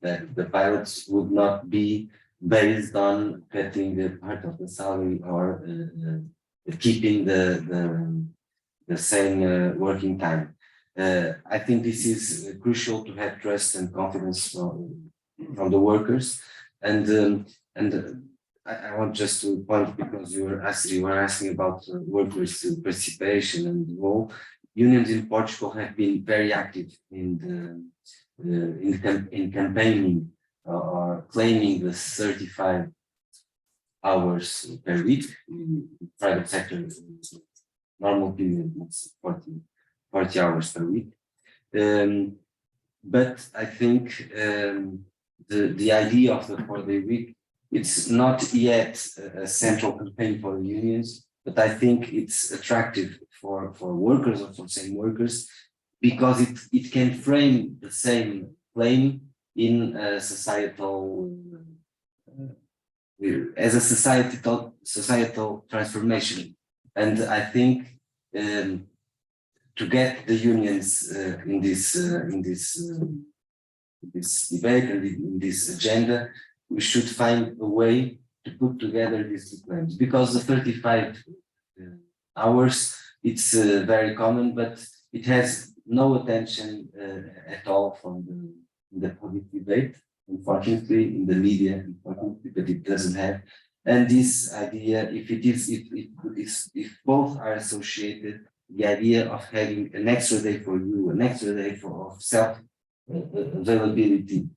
that the pilots would not be based on cutting the part of the salary or keeping the same working time. I think this is crucial to have trust and confidence from the workers, and I want just to point, because you were asking about workers' participation and role. Unions in Portugal have been very active in campaigning or claiming the 35 hours per week. In private sector, normal period is 40 hours per week. But I think the idea of the 4-day week, it's not yet a central campaign for the unions, but I think it's attractive for workers or for same workers, because it can frame the same claim in a societal as a societal transformation. And I think to get the unions in this debate and in this agenda, we should find a way to put together these two claims, because the 35 hours, it's very common, but it has no attention at all from the public debate, unfortunately, in the media, unfortunately, but it doesn't have And this idea, if both are associated, the idea of having an extra day for you, an extra day of self availability,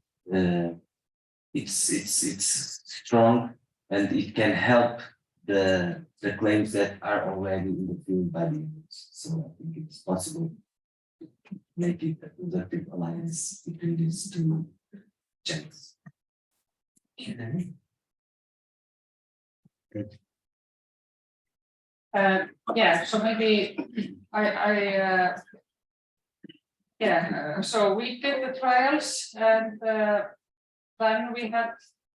it's strong, and it can help the claims that are already in the field by the unions. So I think it's possible to make it a productive alliance between these two channels. Yeah, so maybe so we did the trials, and then we had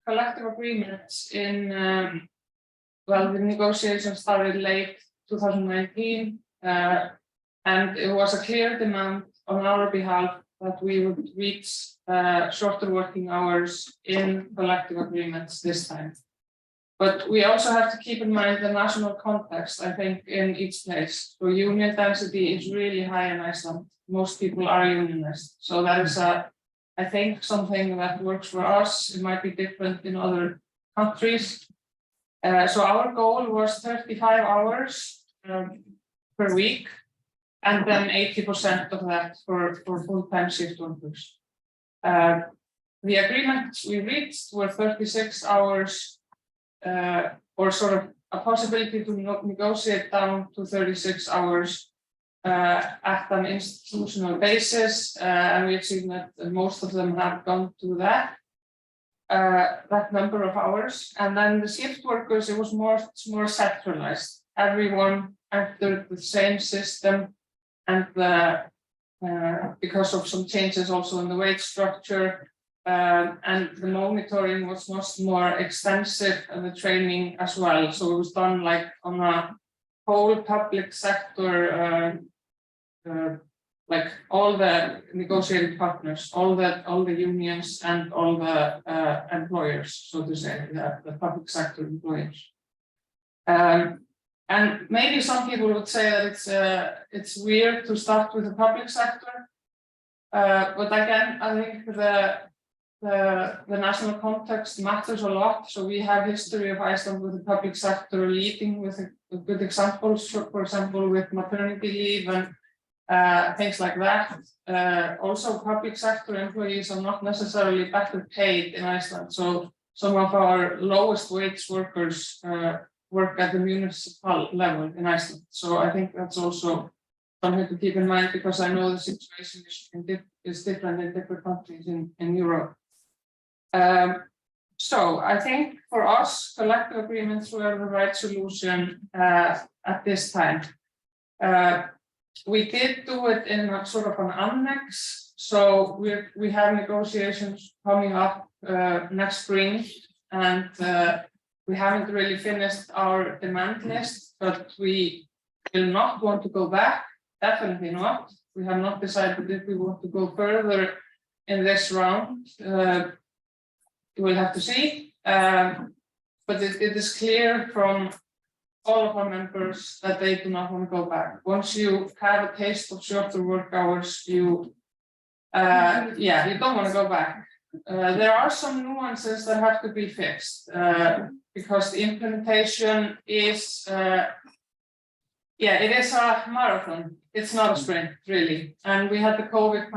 collective agreements in well, the negotiations started late 2019, and it was a clear demand on our behalf that we would reach shorter working hours in collective agreements this time. But we also have to keep in mind the national context, I think, in each place. So union density is really high in Iceland. Most people are unionized. So that is, I think, something that works for us. It might be different in other countries. So our goal was 35 hours per week, and then 80% of that for full-time shift workers. The agreements we reached were 36 hours, or sort of a possibility to negotiate down to 36 hours at an institutional basis, and we've seen that most of them have gone to that number of hours. And then the shift workers, it was more centralized. Everyone entered the same system, and because of some changes also in the wage structure, and the monitoring was much more extensive, and the training as well. So it was done like on a whole public sector, like all the negotiating partners, all the unions and all the employers, so to say, the public sector employers. And maybe some people would say that it's weird to start with the public sector, but again, I think the national context matters a lot. So we have history of Iceland with the public sector leading with good examples, for example, with maternity leave and things like that. Also, public sector employees are not necessarily better paid in Iceland. So some of our lowest wage workers work at the municipal level in Iceland. So I think that's also something to keep in mind, because I know the situation is different in different countries in Europe. So I think for us, collective agreements were the right solution at this time. We did do it in a sort of an annex. So we have negotiations coming up next spring, and we haven't really finished our demand list, but we will not want to go back. Definitely not. We have not decided if we want to go further in this round. We'll have to see. But it is clear from all of our members that they do not want to go back. Once you have a taste of shorter work hours, you don't want to go back. There are some nuances that have to be fixed, because the implementation is, it is a marathon. It's not a sprint, really. And we had the COVID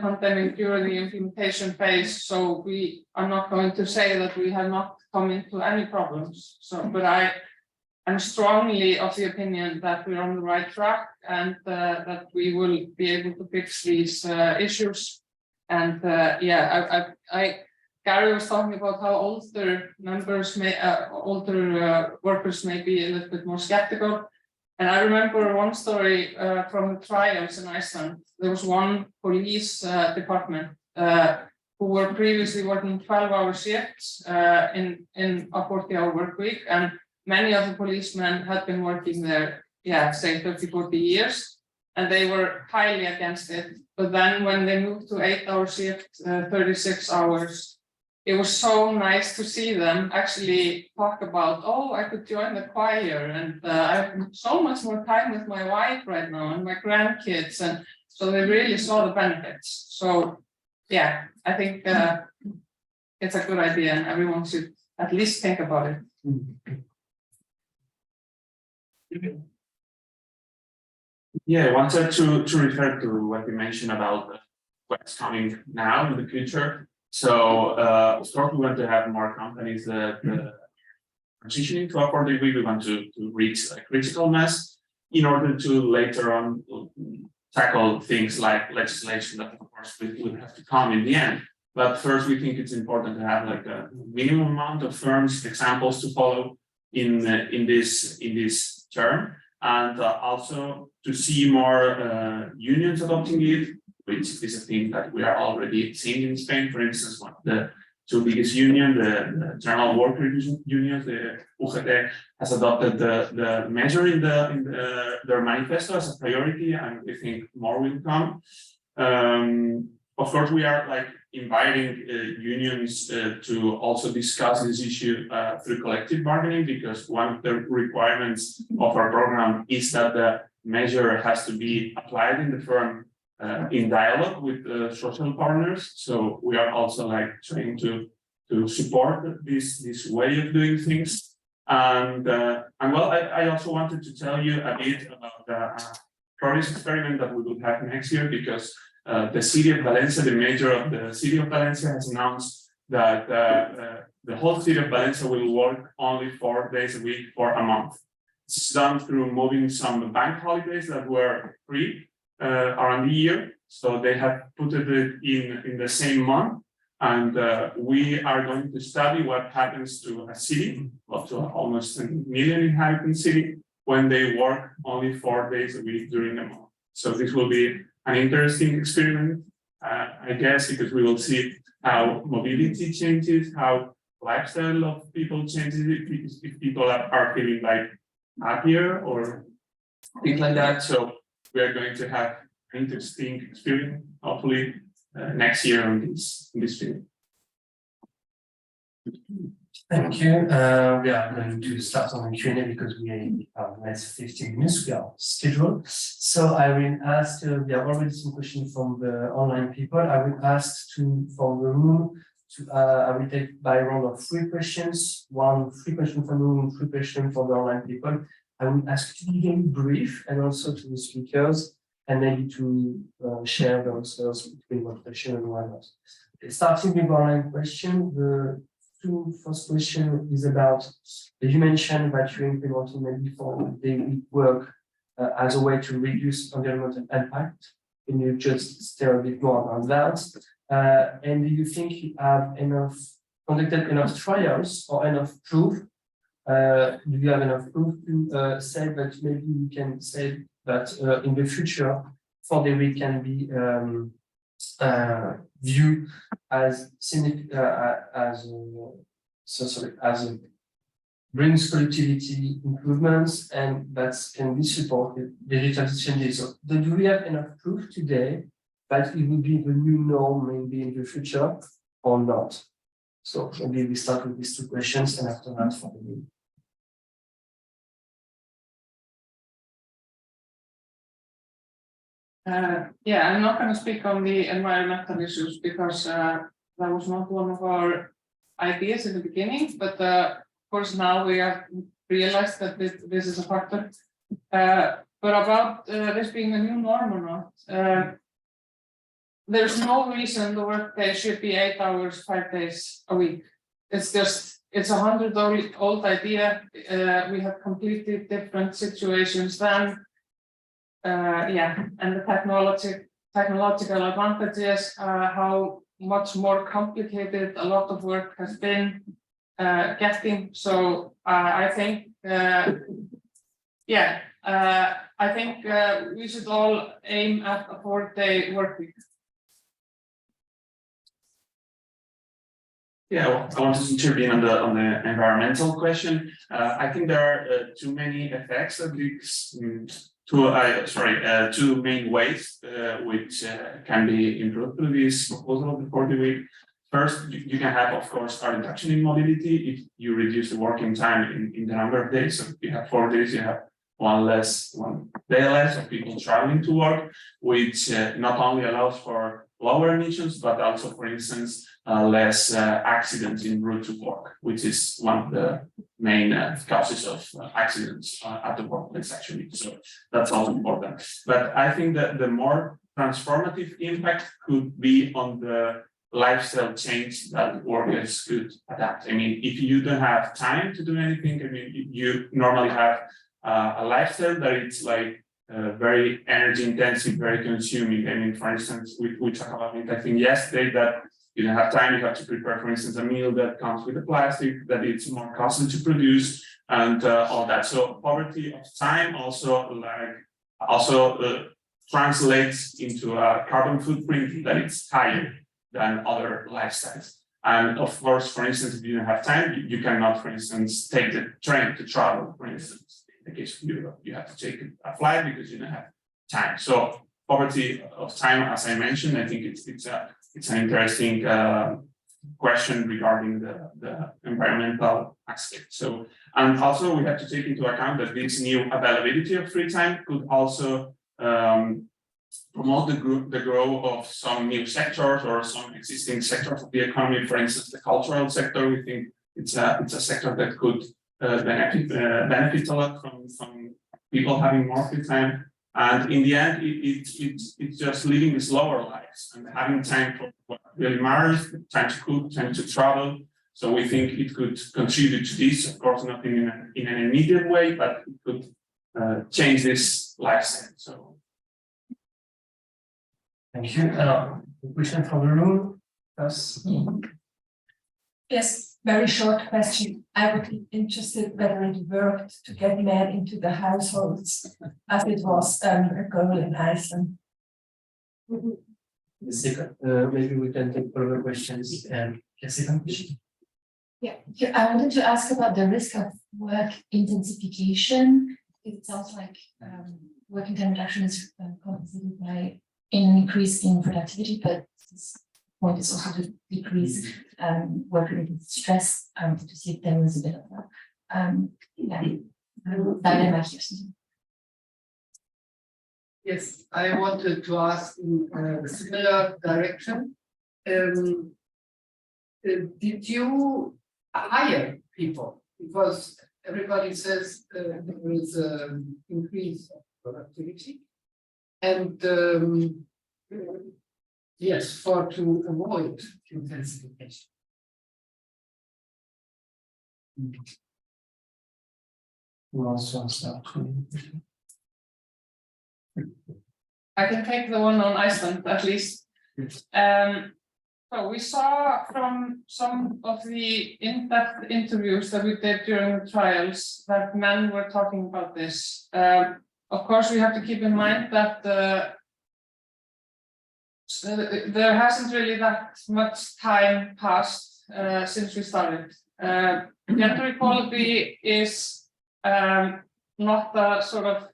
pandemic during the implementation phase, so we are not going to say that we have not come into any problems. So, but I'm strongly of the opinion that we're on the right track, and that we will be able to fix these issues. And Gary was talking about how older workers may be a little bit more skeptical. And I remember one story from the trials in Iceland. There was one police department who were previously working 12-hour shifts in a 40-hour work week, and many of the policemen had been working there, say 30, 40 years, and they were highly against it. But then when they moved to 8-hour shift, 36 hours, it was so nice to see them actually talk about, oh, I could join the choir, and I have so much more time with my wife right now and my grandkids. And so they really saw the benefits. So I think it's a good idea, and everyone should at least think about it. Yeah, I wanted to refer to what we mentioned about what's coming now in the future. So, of course, we want to have more companies that transitioning to a 4-day week. We want to reach a critical mass in order to later on tackle things like legislation that, of course, will have to come in the end. But first, we think it's important to have like a minimum amount of firms, examples to follow in this term, and also to see more unions adopting it, which is a thing that we are already seeing in Spain. For instance, one of the two biggest unions, the General Worker Unions, the UGT, has adopted the measure in their manifesto as a priority, and we think more will come. Of course, we are like inviting unions to also discuss this issue through collective bargaining, because one of the requirements of our program is that the measure has to be applied in the firm in dialogue with the social partners. So we are also like trying to support this way of doing things. And well, I also wanted to tell you a bit about the progress experiment that we will have next year, because the city of Valencia, the mayor of the city of Valencia, has announced that the whole city of Valencia will work only 4 days a week for a month. It's done through moving some bank holidays that were free around the year. So they have put it in the same month. And we are going to study what happens to a city, up to almost 1 million inhabitant city, when they work only 4 days a week during the month. So this will be an interesting experiment, I guess, because we will see how mobility changes, how lifestyle of people changes, if people are feeling like happier or things like that. So we are going to have an interesting experience, hopefully next year on this field. Thank you. We are going to start on the Q&A because we have less 15 minutes. We are scheduled. So I will ask, we have already some questions from the online people. I will ask from the room I will take by round of 3 questions. 3 questions from the room, 3 questions from the online people. I will ask to be very brief, and also to the speakers, and maybe to share the answers between one question and one else. Starting with online question, the first question is about, you mentioned that you're implementing maybe 4-day week work as a way to reduce environmental impact. Can you just tell a bit more about that? And do you think you have conducted enough trials or enough proof? Do you have enough proof to say that maybe you can say that in the future 4-day week can be viewed as brings productivity improvements, and that can be supported digital changes. So do we have enough proof today that it will be the new norm maybe in the future or not? So maybe we start with these 2 questions, and after that for the Yeah, I'm not going to speak on the environmental issues because that was not one of our ideas in the beginning, but of course now we have realized that this is a factor. But about this being a new norm or not, there's no reason the workday should be 8 hours, 5 days a week. It's a 100-year-old idea. We have completely different situations then. And the technological advantages, how much more complicated a lot of work has been getting. So I think, we should all aim at a 4-day work week. Yeah, well, I wanted to intervene on the environmental question. I think there are too many effects of these. Two main ways which can be improved through this proposal of the 4-day week. First, you can have, of course, a reduction in mobility if you reduce the working time in the number of days. So if you have 4 days, you have one day less of people traveling to work, which not only allows for lower emissions, but also, for instance, less accidents en route to work, which is one of the main causes of accidents at the workplace, actually. So that's also important. But I think that the more transformative impact could be on the lifestyle change that workers could adapt. I mean, if you don't have time to do anything, I mean, you normally have a lifestyle that it's like very energy intensive, very consuming. I mean, for instance, we talked about it, I think yesterday, that you don't have time, you have to prepare, for instance, a meal that comes with a plastic, that it's more costly to produce, and all that. So poverty of time also translates into a carbon footprint that is higher than other lifestyles. And of course, for instance, if you don't have time, you cannot, for instance, take the train to travel, for instance. In the case of Europe, you have to take a flight because you don't have time. So poverty of time, as I mentioned, I think it's an interesting question regarding the environmental aspect. So, and also we have to take into account that this new availability of free time could also promote the growth of some new sectors or some existing sectors of the economy. For instance, the cultural sector, we think it's a sector that could benefit a lot from people having more free time. And in the end, it's just living slower lives and having time for what really matters, time to cook, time to travel. So we think it could contribute to this, of course, not in an immediate way, but it could change this lifestyle. So. Thank you. Question from the room. Yes. Yes, very short question. I would be interested whether it worked to get men into the households as it was a goal in Iceland. Maybe we can take further questions. Jessica? Yeah, I wanted to ask about the risk of work intensification. It sounds like working time reduction is compensated by an increase in productivity, but this point is also to decrease work-related stress, to see if there was a bit of a dilemma here. Yes, I wanted to ask in a similar direction. Did you hire people? Because everybody says there is an increase of productivity. And yes, to avoid intensification. Who else wants to I can take the one on Iceland at least. So we saw from some of the in-depth interviews that we did during the trials that men were talking about this. Of course, we have to keep in mind that there hasn't really that much time passed since we started. Gender equality is not a sort of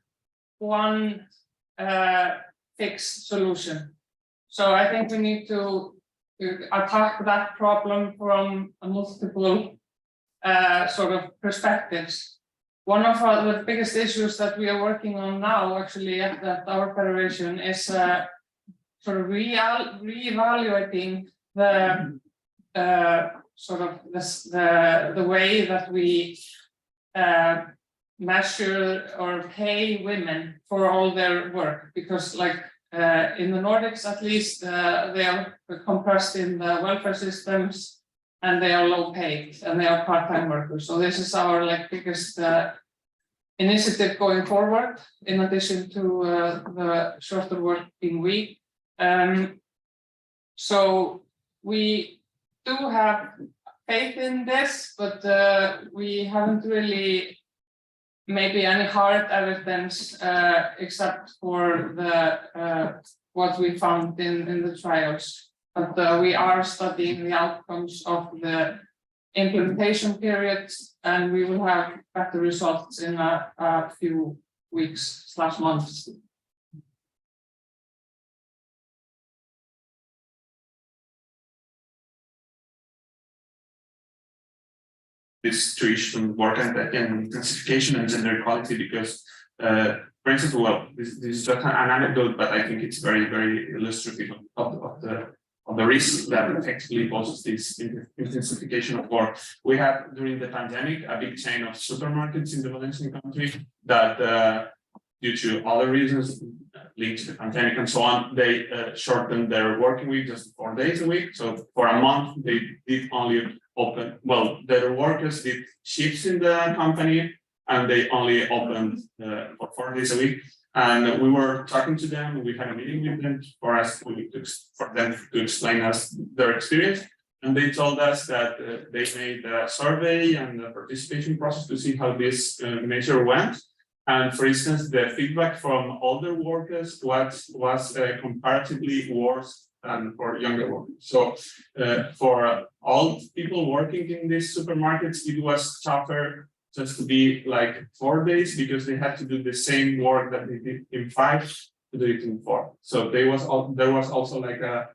one fixed solution. So I think we need to attack that problem from multiple sort of perspectives. One of the biggest issues that we are working on now, actually, at our federation, is sort of reevaluating the sort of the way that we measure or pay women for all their work, because like in the Nordics, at least, they are compressed in the welfare systems, and they are low paid, and they are part-time workers. So this is our like biggest initiative going forward, in addition to the shorter working week. So we do have faith in this, but we haven't really maybe any hard evidence except for the what we found in the trials. But we are studying the outcomes of the implementation periods, and we will have better results in a few weeks / months. This two issues on work and intensification and gender equality, because for instance, well, this is just an anecdote, but I think it's very, very illustrative of the risk that effectively poses this intensification of work. We had during the pandemic a big chain of supermarkets in the Valencian country that, due to other reasons linked to the pandemic and so on, they shortened their working week just 4 days a week. So for a month, they did only open, well, their workers did shifts in the company and they only opened for 4 days a week. And we were talking to them, we had a meeting with them for them to explain us their experience. And they told us that they made a survey and a participation process to see how this measure went. And for instance, the feedback from older workers was comparatively worse than for younger workers. So for old people working in these supermarkets, it was tougher just to be like 4 days because they had to do the same work that they did in 5 to do it in 4. So there was also like a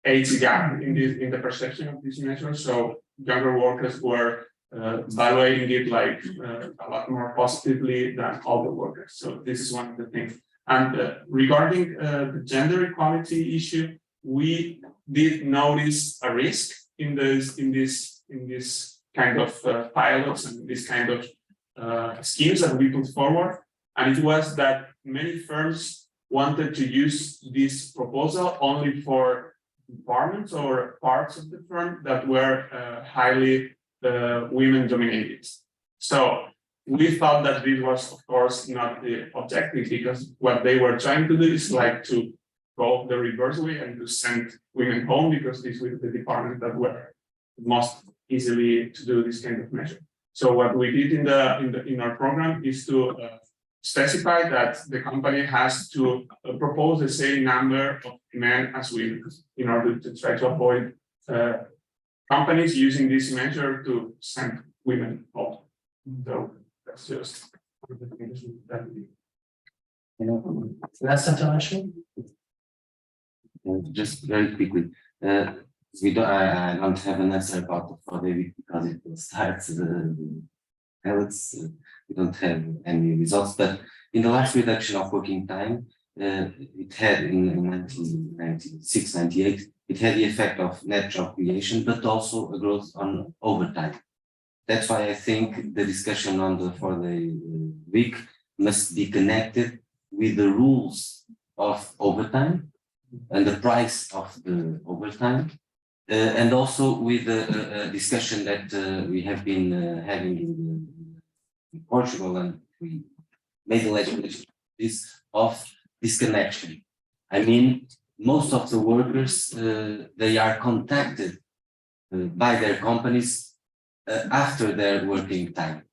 age gap in the perception of this measure. So younger workers were evaluating it like a lot more positively than older workers. So this is one of the things. And regarding the gender equality issue, we did notice a risk in this kind of pilots and this kind of schemes that we put forward. And it was that many firms wanted to use this proposal only for departments or parts of the firm that were highly women dominated. So we thought that this was, of course, not the objective, because what they were trying to do is like to go the reverse way and to send women home, because these were the departments that were most easily to do this kind of measure. So what we did in our program is to specify that the company has to propose the same number of men as women in order to try to avoid companies using this measure to send women home. So that's just one of the things that we do. Last intervention. Just very quickly, I don't have an answer about the 4 day week because it starts the pilots. We don't have any results, but in the last reduction of working time, it had in 1996, 98, it had the effect of net job creation, but also a growth on overtime. That's why I think the discussion on the 4 day week must be connected with the rules of overtime and the price of the overtime, and also with the discussion that we have been having in Portugal, and we made the legislation of disconnection. I mean, most of the workers, they are contacted by their companies after their working time.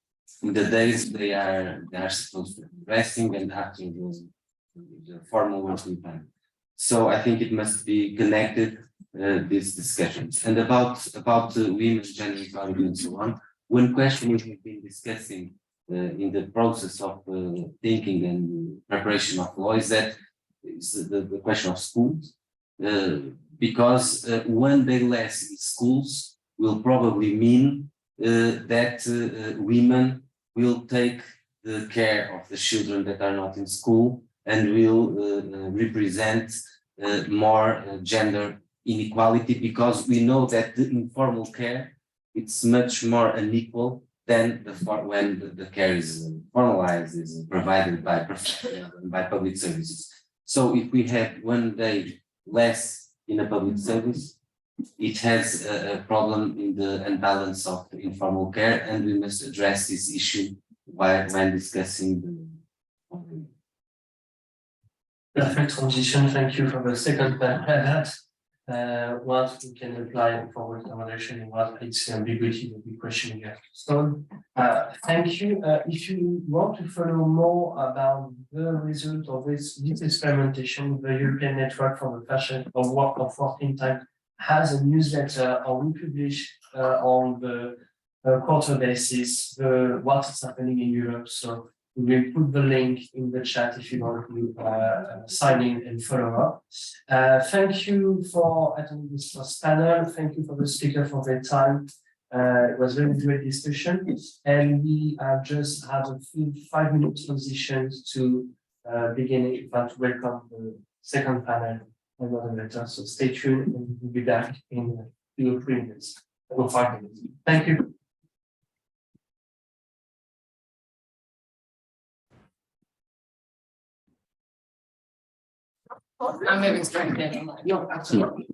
In the days they are supposed to be resting, and after the formal working time. So I think it must be connected, these discussions. And about women's gender equality and so on, one question we have been discussing in the process of thinking and preparation of law is that the question of schools, because 1 day less in schools will probably mean that women will take the care of the children that are not in school and will represent more gender inequality, because we know that the informal care, it's much more unequal than when the care is formalized, is provided by public services. So if we have 1 day less in a public service, it has a problem in the imbalance of informal care, and we must address this issue when discussing the. Perfect transition. Thank you for the second part. What we can apply for recommendation and what its ambiguity will be question here. So thank you. If you want to follow more about the result of this experimentation, the European Network for the Fashion of Working Time has a newsletter, or we publish on the quarter basis what is happening in Europe. So we will put the link in the chat if you want to sign in and follow up. Thank you for attending this first panel. Thank you for the speaker for their time. It was a very great discussion. And we just have a few 5-minute transitions to beginning, but welcome the second panel and moderator. So stay tuned and we'll be back in 2 or 3 minutes, or 5 minutes. Thank you. I'm moving straight in. No, absolutely.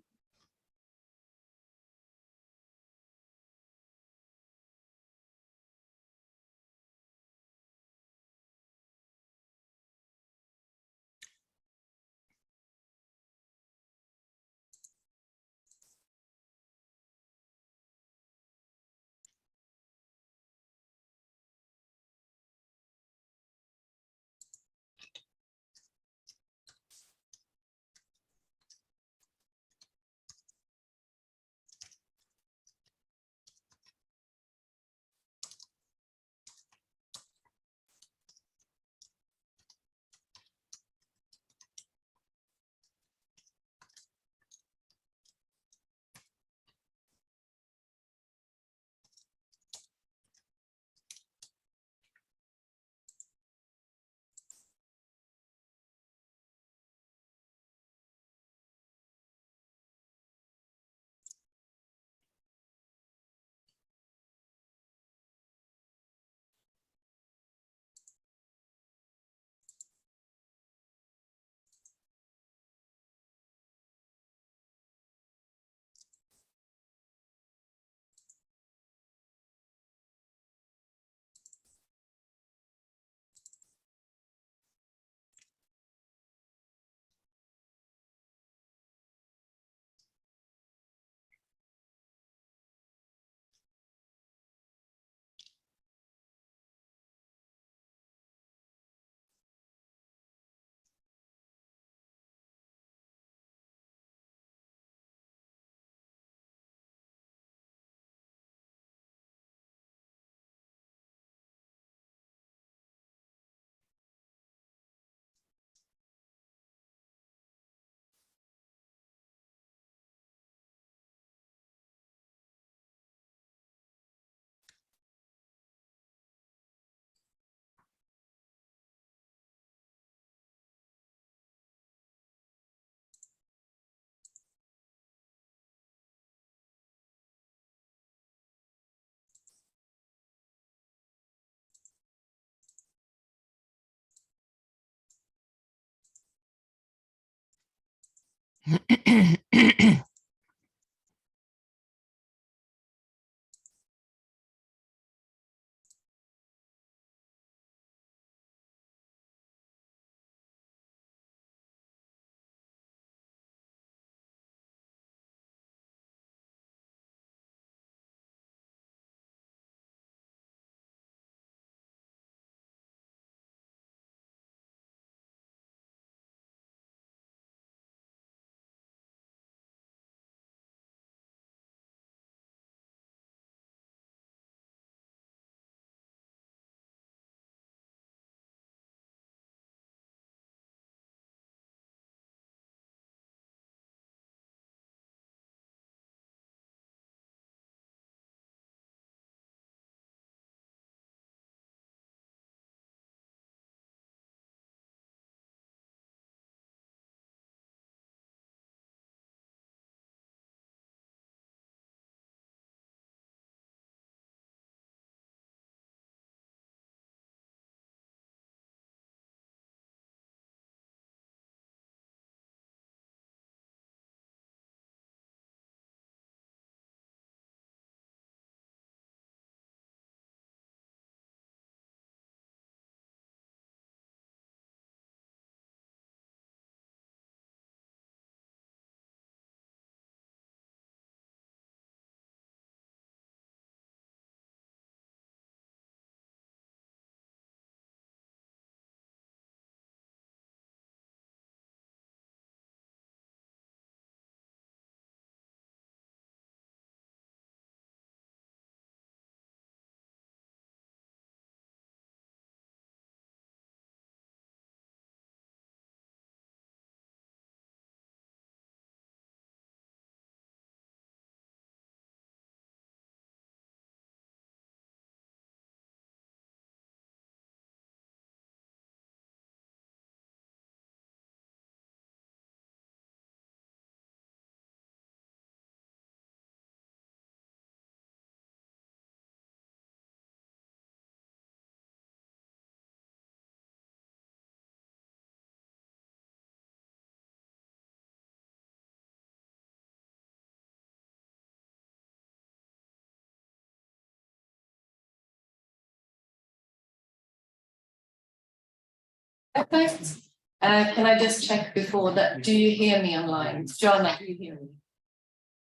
Perfect. Can I just check before that? Do you hear me online? Joanna, do you hear me?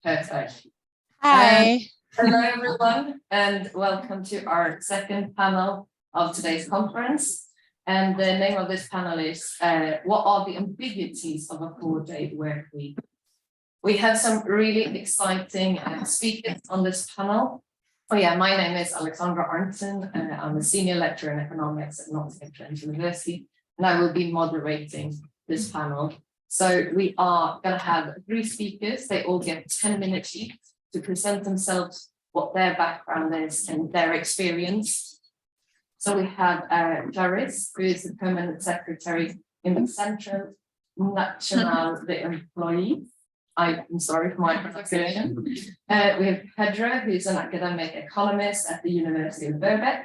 Perfect. Hi. Hello, everyone, and welcome to our second panel of today's conference. And the name of this panel is what are the ambiguities of a 4-day work week? We have some really exciting speakers on this panel. Oh yeah, my name is Alexandra Arntzen. I'm a senior lecturer in economics at Nottingham Trent University, and I will be moderating this panel. So we are going to have 3 speakers. They all get 10 minutes each to present themselves, what their background is and their experience. So we have Jaris, who is the permanent secretary in the Central National de Employee. I'm sorry for my pronunciation. We have Pedro, who's an academic economist at the University of Birkbeck.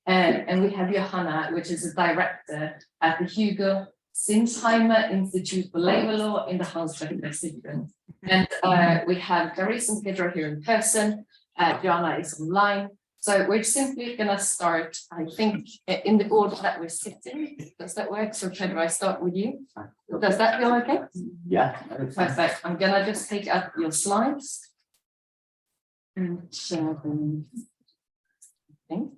And we have Johanna, which is a director at the Hugo Sinsheimer Institute for Labour Law in the Hansbeck District. And we have Jaris and Pedro here in person. Johanna is online. So we're simply going to start, I think, in the order that we're sitting. Does that work? So Pedro, I start with you. Does that feel okay? Yeah. Perfect. I'm going to just take up your slides and share them.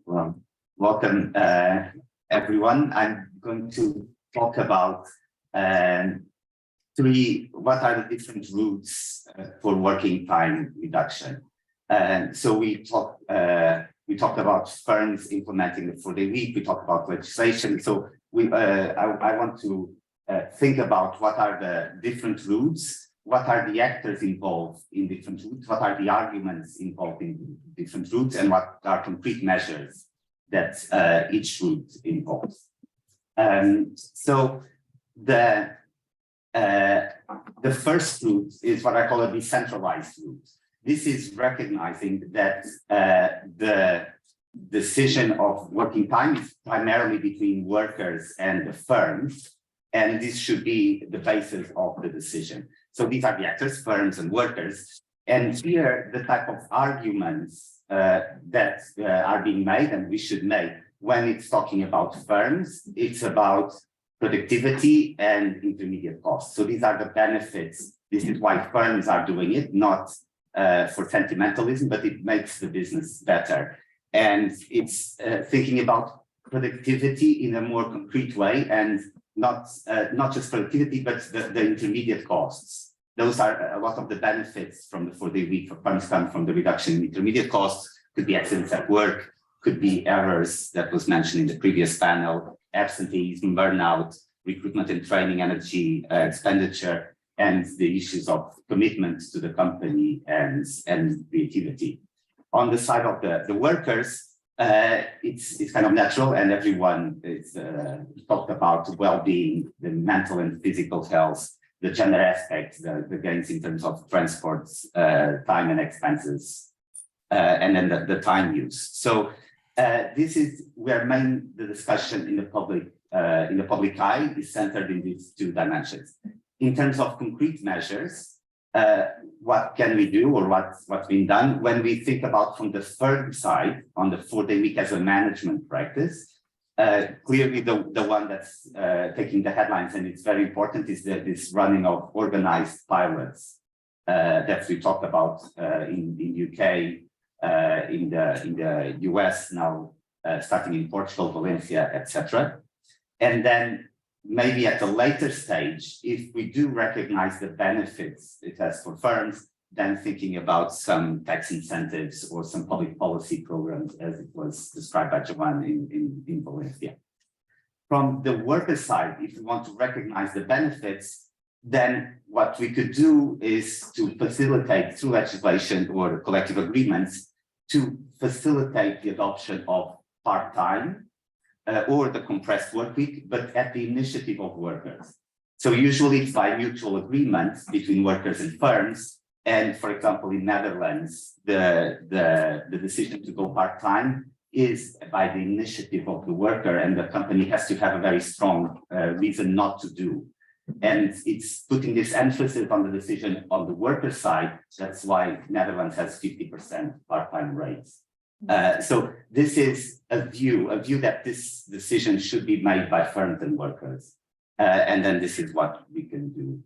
Well, welcome, everyone. I'm going to talk about what are the different routes for working time reduction. So we talked about firms implementing the 4-day week. We talked about legislation. So I want to think about what are the different routes, what are the actors involved in different routes, what are the arguments involved in different routes, and what are concrete measures that each route involves. So the first route is what I call a decentralized route. This is recognizing that the decision of working time is primarily between workers and the firms, and this should be the basis of the decision. So these are the actors, firms and workers. And here, the type of arguments that are being made, and we should make, when it's talking about firms, it's about productivity and intermediate costs. So these are the benefits. This is why firms are doing it, not for sentimentalism, but it makes the business better. And it's thinking about productivity in a more concrete way, and not just productivity, but the intermediate costs. Those are a lot of the benefits from the 4-day week for firms come from the reduction in intermediate costs. Could be accidents at work, could be errors that was mentioned in the previous panel, absenteeism, burnout, recruitment and training, energy expenditure, and the issues of commitment to the company and creativity. On the side of the workers, it's kind of natural, and everyone is talked about well-being, the mental and physical health, the gender aspect, the gains in terms of transports, time and expenses, and then the time use. So this is where the discussion in the public eye is centered in these 2 dimensions. In terms of concrete measures, what can we do, or what's been done when we think about from the firm side on the 4-day week as a management practice? Clearly, the one that's taking the headlines, and it's very important, is this running of organized pilots that we talked about in UK, in the US now, starting in Portugal, Valencia, etc. And then maybe at a later stage, if we do recognize the benefits it has for firms, then thinking about some tax incentives or some public policy programs, as it was described by Joanne in Valencia. From the worker side, if we want to recognize the benefits, then what we could do is to facilitate through legislation or collective agreements to facilitate the adoption of part-time or the compressed work week, but at the initiative of workers. So usually it's by mutual agreement between workers and firms. And for example, in Netherlands, the decision to go part-time is by the initiative of the worker, and the company has to have a very strong reason not to do. And it's putting this emphasis on the decision on the worker side. That's why Netherlands has 50% part-time rates. So this is a view that this decision should be made by firms and workers. And then this is what we can do.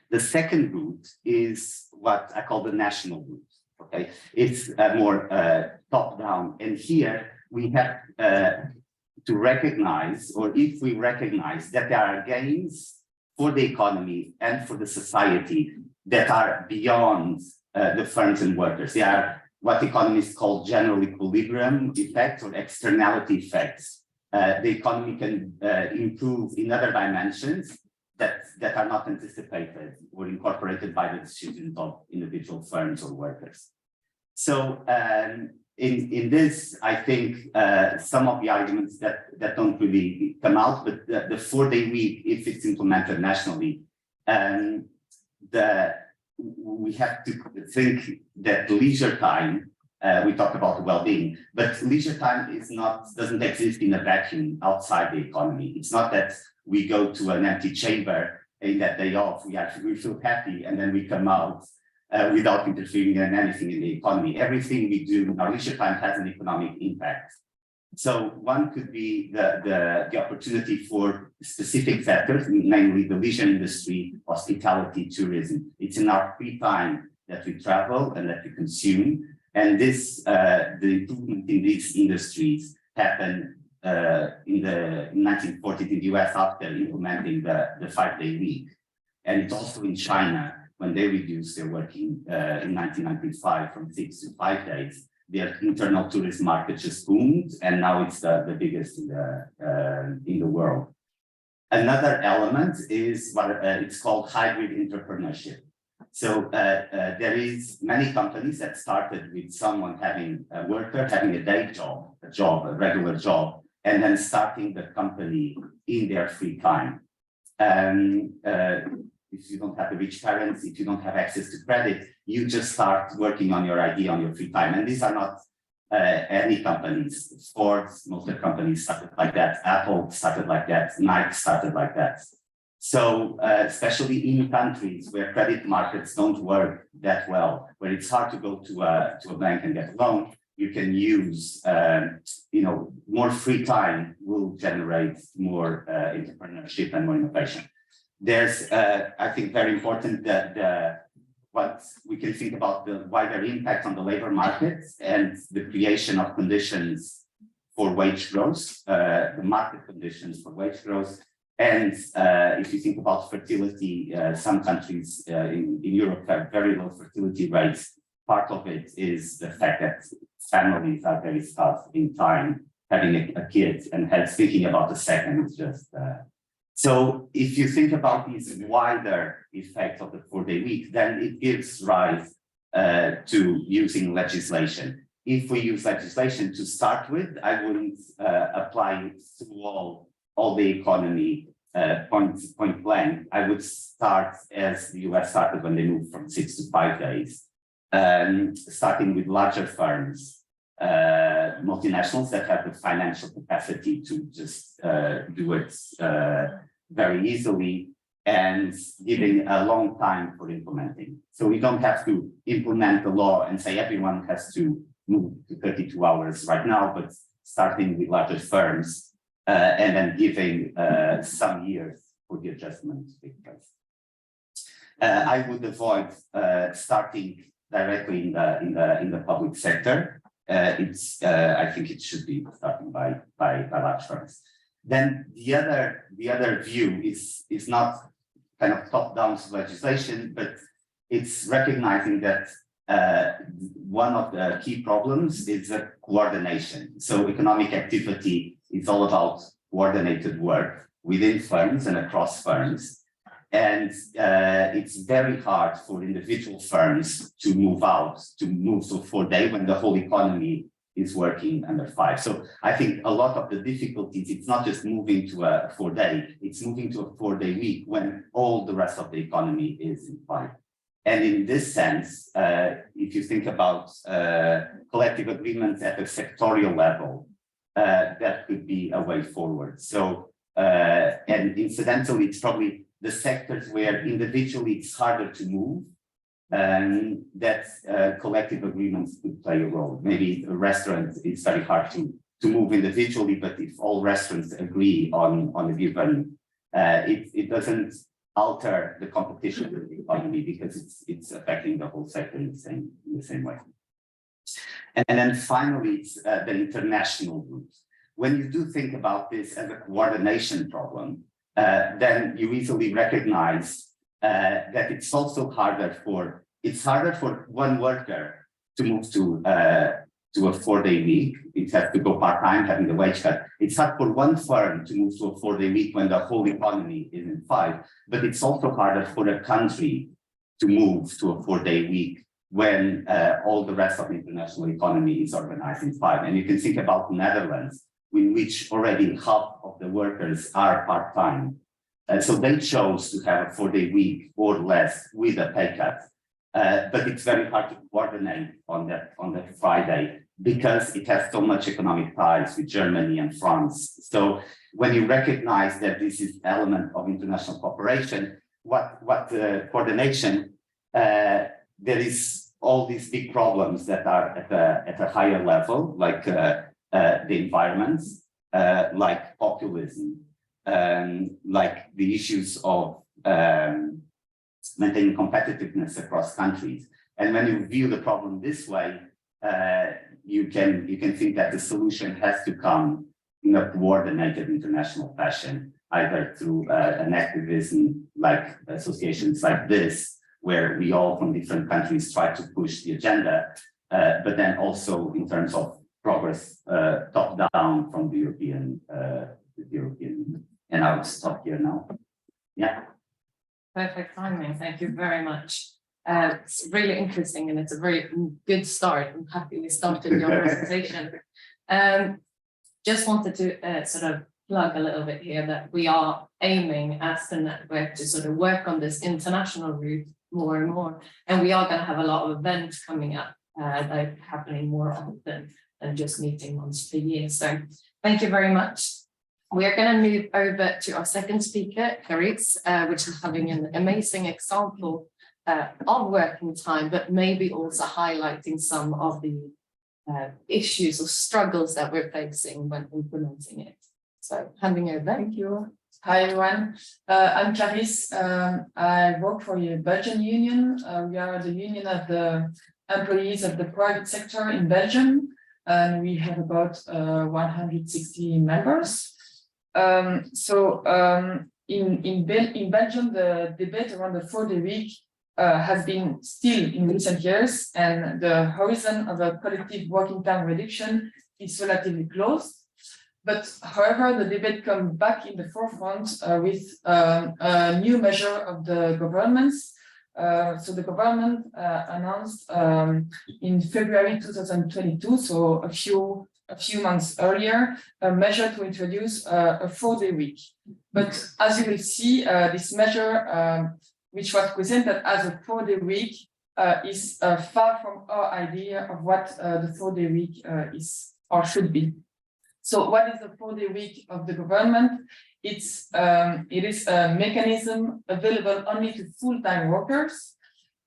The second route is what I call the national route. Okay, it's more top-down, and here we have to recognize, or if we recognize that there are gains for the economy and for the society that are beyond the firms and workers. They are what economists call general equilibrium effects or externality effects. The economy can improve in other dimensions that are not anticipated or incorporated by the decisions of individual firms or workers. So in this, I think some of the arguments that don't really come out, but the 4-day week, if it's implemented nationally, we have to think that leisure time, we talk about the well-being, but leisure time doesn't exist in a vacuum outside the economy. It's not that we go to an empty chamber in that day off, we feel happy, and then we come out without interfering in anything in the economy. Everything we do in our leisure time has an economic impact. So one could be the opportunity for specific sectors, namely the leisure industry, hospitality, tourism. It's in our free time that we travel and that we consume. And this, the improvement in these industries happened in the 1940s in the US after implementing the 5-day week. And it's also in China, when they reduced their working in 1995 from 6 to 5 days, their internal tourism market just boomed, and now it's the biggest in the world. Another element is what it's called hybrid entrepreneurship. So there is many companies that started with someone having a worker, having a day job, a regular job, and then starting the company in their free time. If you don't have the rich parents, if you don't have access to credit, you just start working on your idea on your free time. And these are not any companies. Ford, most of the companies started like that. Apple started like that. Nike started like that. So especially in countries where credit markets don't work that well, where it's hard to go to a bank and get a loan, you can use, more free time will generate more entrepreneurship and more innovation. There's, I think, very important that what we can think about the wider impact on the labor market and the creation of conditions for wage growth, the market conditions for wage growth. And if you think about fertility, some countries in Europe have very low fertility rates. Part of it is the fact that families are very stuck in time having a kid, and thinking about the second is just. So if you think about these wider effects of the 4-day week, then it gives rise to using legislation. If we use legislation to start with, I wouldn't apply it to all the economy point blank. I would start as the US started when they moved from 6 to 5 days, starting with larger firms, multinationals that have the financial capacity to just do it very easily, and giving a long time for implementing. So we don't have to implement the law and say everyone has to move to 32 hours right now, but starting with larger firms and then giving some years for the adjustment to take place. I would avoid starting directly in the public sector. I think it should be starting by large firms. Then the other view is not kind of top-down legislation, but it's recognizing that one of the key problems is the coordination. So economic activity is all about coordinated work within firms and across firms. And it's very hard for individual firms to move to 4-day when the whole economy is working under 5. So I think a lot of the difficulties, it's not just moving to a 4-day, it's moving to a 4-day week when all the rest of the economy is in 5. And in this sense, if you think about collective agreements at the sectorial level, that could be a way forward. So, and incidentally, it's probably the sectors where individually it's harder to move, that collective agreements could play a role. Maybe a restaurant, it's very hard to move individually, but if all restaurants agree on a given, it doesn't alter the competition with the economy because it's affecting the whole sector in the same way. And then finally, it's the international route. When you do think about this as a coordination problem, then you easily recognize that it's also harder for one worker to move to a 4-day week. It has to go part-time, having the wage cut. It's hard for one firm to move to a 4-day week when the whole economy is in 5, but it's also harder for a country to move to a 4-day week when all the rest of the international economy is organized in 5. And you can think about the Netherlands, in which already half of the workers are part-time. So they chose to have a 4-day week or less with a pay cut. But it's very hard to coordinate on that Friday because it has so much economic ties with Germany and France. So when you recognize that this is element of international cooperation, what coordination, there is all these big problems that are at a higher level, like the environment, like populism, like the issues of maintaining competitiveness across countries. And when you view the problem this way, you can think that the solution has to come in a coordinated international fashion, either through an activism like associations like this, where we all from different countries try to push the agenda, but then also in terms of progress top down from the European Union. And I'll stop here now. Yeah. Perfect timing. Thank you very much. It's really interesting and it's a very good start. I'm happy we started your presentation. Just wanted to sort of plug a little bit here that we are aiming as the network to sort of work on this international route more and more. And we are going to have a lot of events coming up that are happening more often than just meeting once per year. So thank you very much. We are going to move over to our second speaker, Carice, which is having an amazing example of working time, but maybe also highlighting some of the issues or struggles that we're facing when implementing it. So handing over. Thank you. Hi, everyone. I'm Carice. I work for the Belgian union. We are the union of the employees of the private sector in Belgium, and we have about 160 members. In Belgium, the debate around the 4-day week has been still in recent years, and the horizon of a collective working time reduction is relatively close. But however, the debate comes back in the forefront with a new measure of the governments. So the government announced in February 2022, so a few months earlier, a measure to introduce a 4-day week. But as you will see, this measure, which was presented as a 4-day week, is far from our idea of what the 4-day week is or should be. So what is the 4-day week of the government? It is a mechanism available only to full-time workers,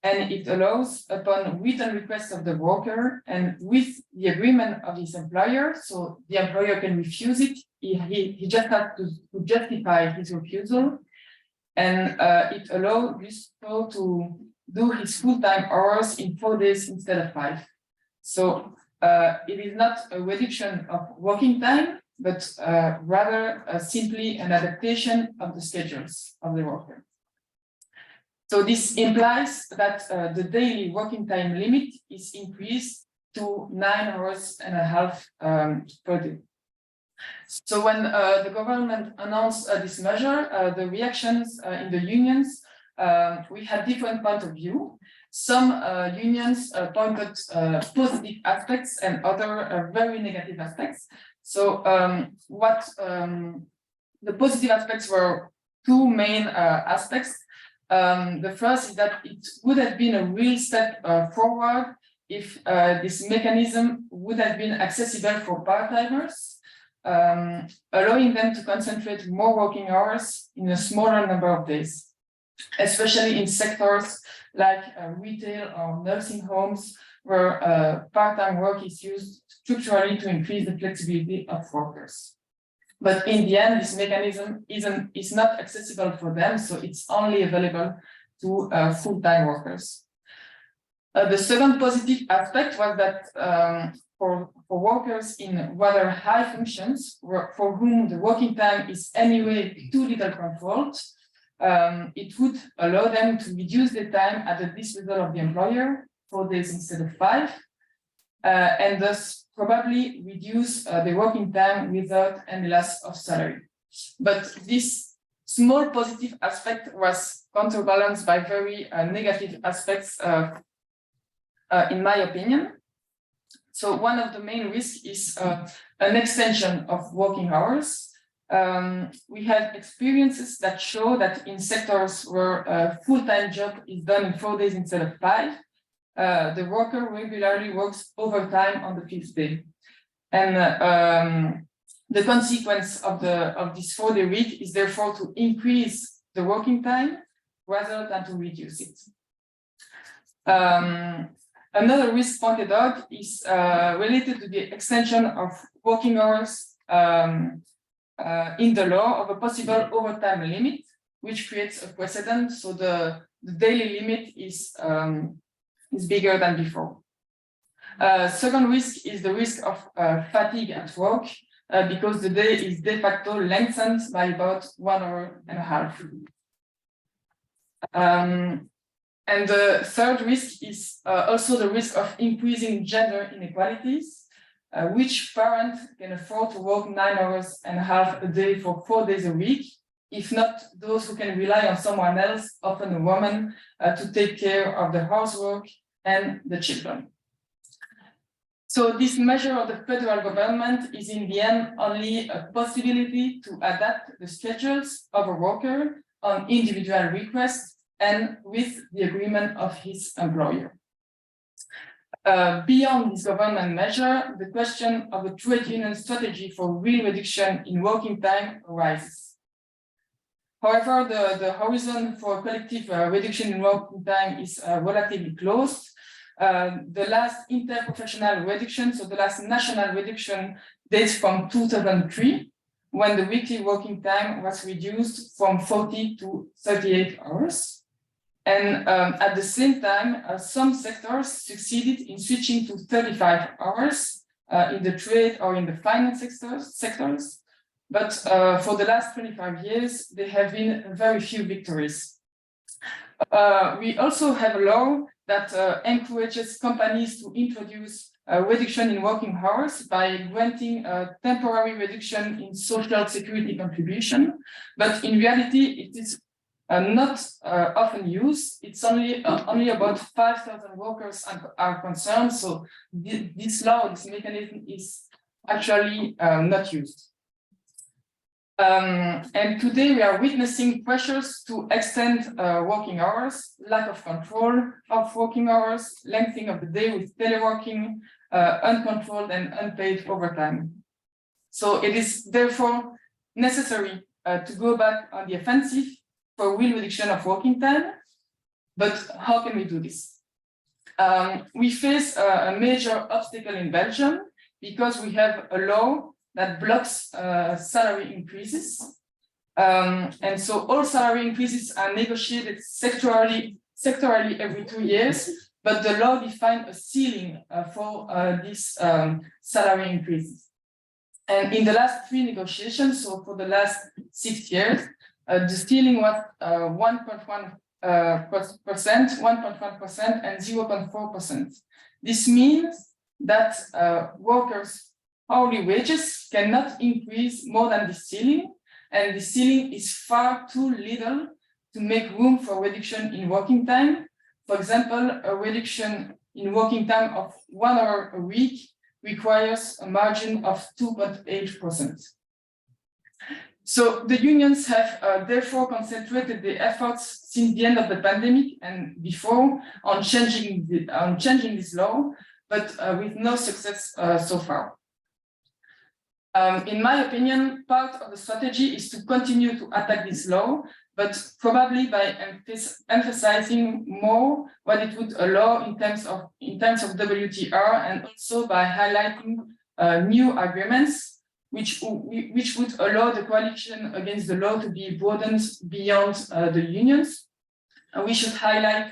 and it allows, upon written request of the worker and with the agreement of his employer, so the employer can refuse it, he just has to justify his refusal, and it allows this person to do his full-time hours in 4 days instead of 5. So it is not a reduction of working time, but rather simply an adaptation of the schedules of the worker. So this implies that the daily working time limit is increased to 9.5 hours per day. So when the government announced this measure, the reactions in the unions, we had different points of view. Some unions pointed positive aspects and other very negative aspects. So the positive aspects were two main aspects. The first is that it would have been a real step forward if this mechanism would have been accessible for part-timers, allowing them to concentrate more working hours in a smaller number of days, especially in sectors like retail or nursing homes, where part-time work is used structurally to increase the flexibility of workers. But in the end, this mechanism is not accessible for them, so it's only available to full-time workers. The second positive aspect was that for workers in rather high functions, for whom the working time is anyway too little controlled, it would allow them to reduce the time at the disposal of the employer, 4 days instead of 5, and thus probably reduce the working time without any loss of salary. But this small positive aspect was counterbalanced by very negative aspects, in my opinion. So one of the main risks is an extension of working hours. We have experiences that show that in sectors where a full-time job is done in 4 days instead of 5, the worker regularly works overtime on the 5th day. And the consequence of this 4-day week is therefore to increase the working time rather than to reduce it. Another risk pointed out is related to the extension of working hours in the law of a possible overtime limit, which creates a precedent. So the daily limit is bigger than before. Second risk is the risk of fatigue at work, because the day is de facto lengthened by about 1.5 hours. And the third risk is also the risk of increasing gender inequalities. Which parent can afford to work 9.5 hours a day for 4 days a week, if not those who can rely on someone else, often a woman, to take care of the housework and the children. So this measure of the federal government is in the end only a possibility to adapt the schedules of a worker on individual request and with the agreement of his employer. Beyond this government measure, the question of a trade union strategy for real reduction in working time arises. However, the horizon for collective reduction in working time is relatively closed. The last interprofessional reduction, so the last national reduction, dates from 2003, when the weekly working time was reduced from 40 to 38 hours. And at the same time, some sectors succeeded in switching to 35 hours in the trade or in the finance sectors. But for the last 25 years, there have been very few victories. We also have a law that encourages companies to introduce a reduction in working hours by granting a temporary reduction in social security contribution. But in reality, it is not often used. It's only about 5,000 workers are concerned. So this law, this mechanism is actually not used. And today we are witnessing pressures to extend working hours, lack of control of working hours, lengthening of the day with teleworking, uncontrolled and unpaid overtime. So it is therefore necessary to go back on the offensive for real reduction of working time. But how can we do this? We face a major obstacle in Belgium because we have a law that blocks salary increases. And so all salary increases are negotiated sectorally every 2 years, but the law defines a ceiling for these salary increases. And in the last 3 negotiations, so for the last 6 years, the ceiling was 1.1%, 1.1% and 0.4%. This means that workers' hourly wages cannot increase more than the ceiling, and the ceiling is far too little to make room for reduction in working time. For example, a reduction in working time of 1 hour a week requires a margin of 2.8%. So the unions have therefore concentrated their efforts since the end of the pandemic and before on changing this law, but with no success so far. In my opinion, part of the strategy is to continue to attack this law, but probably by emphasizing more what it would allow in terms of WTR, and also by highlighting new agreements which would allow the coalition against the law to be broadened beyond the unions. We should highlight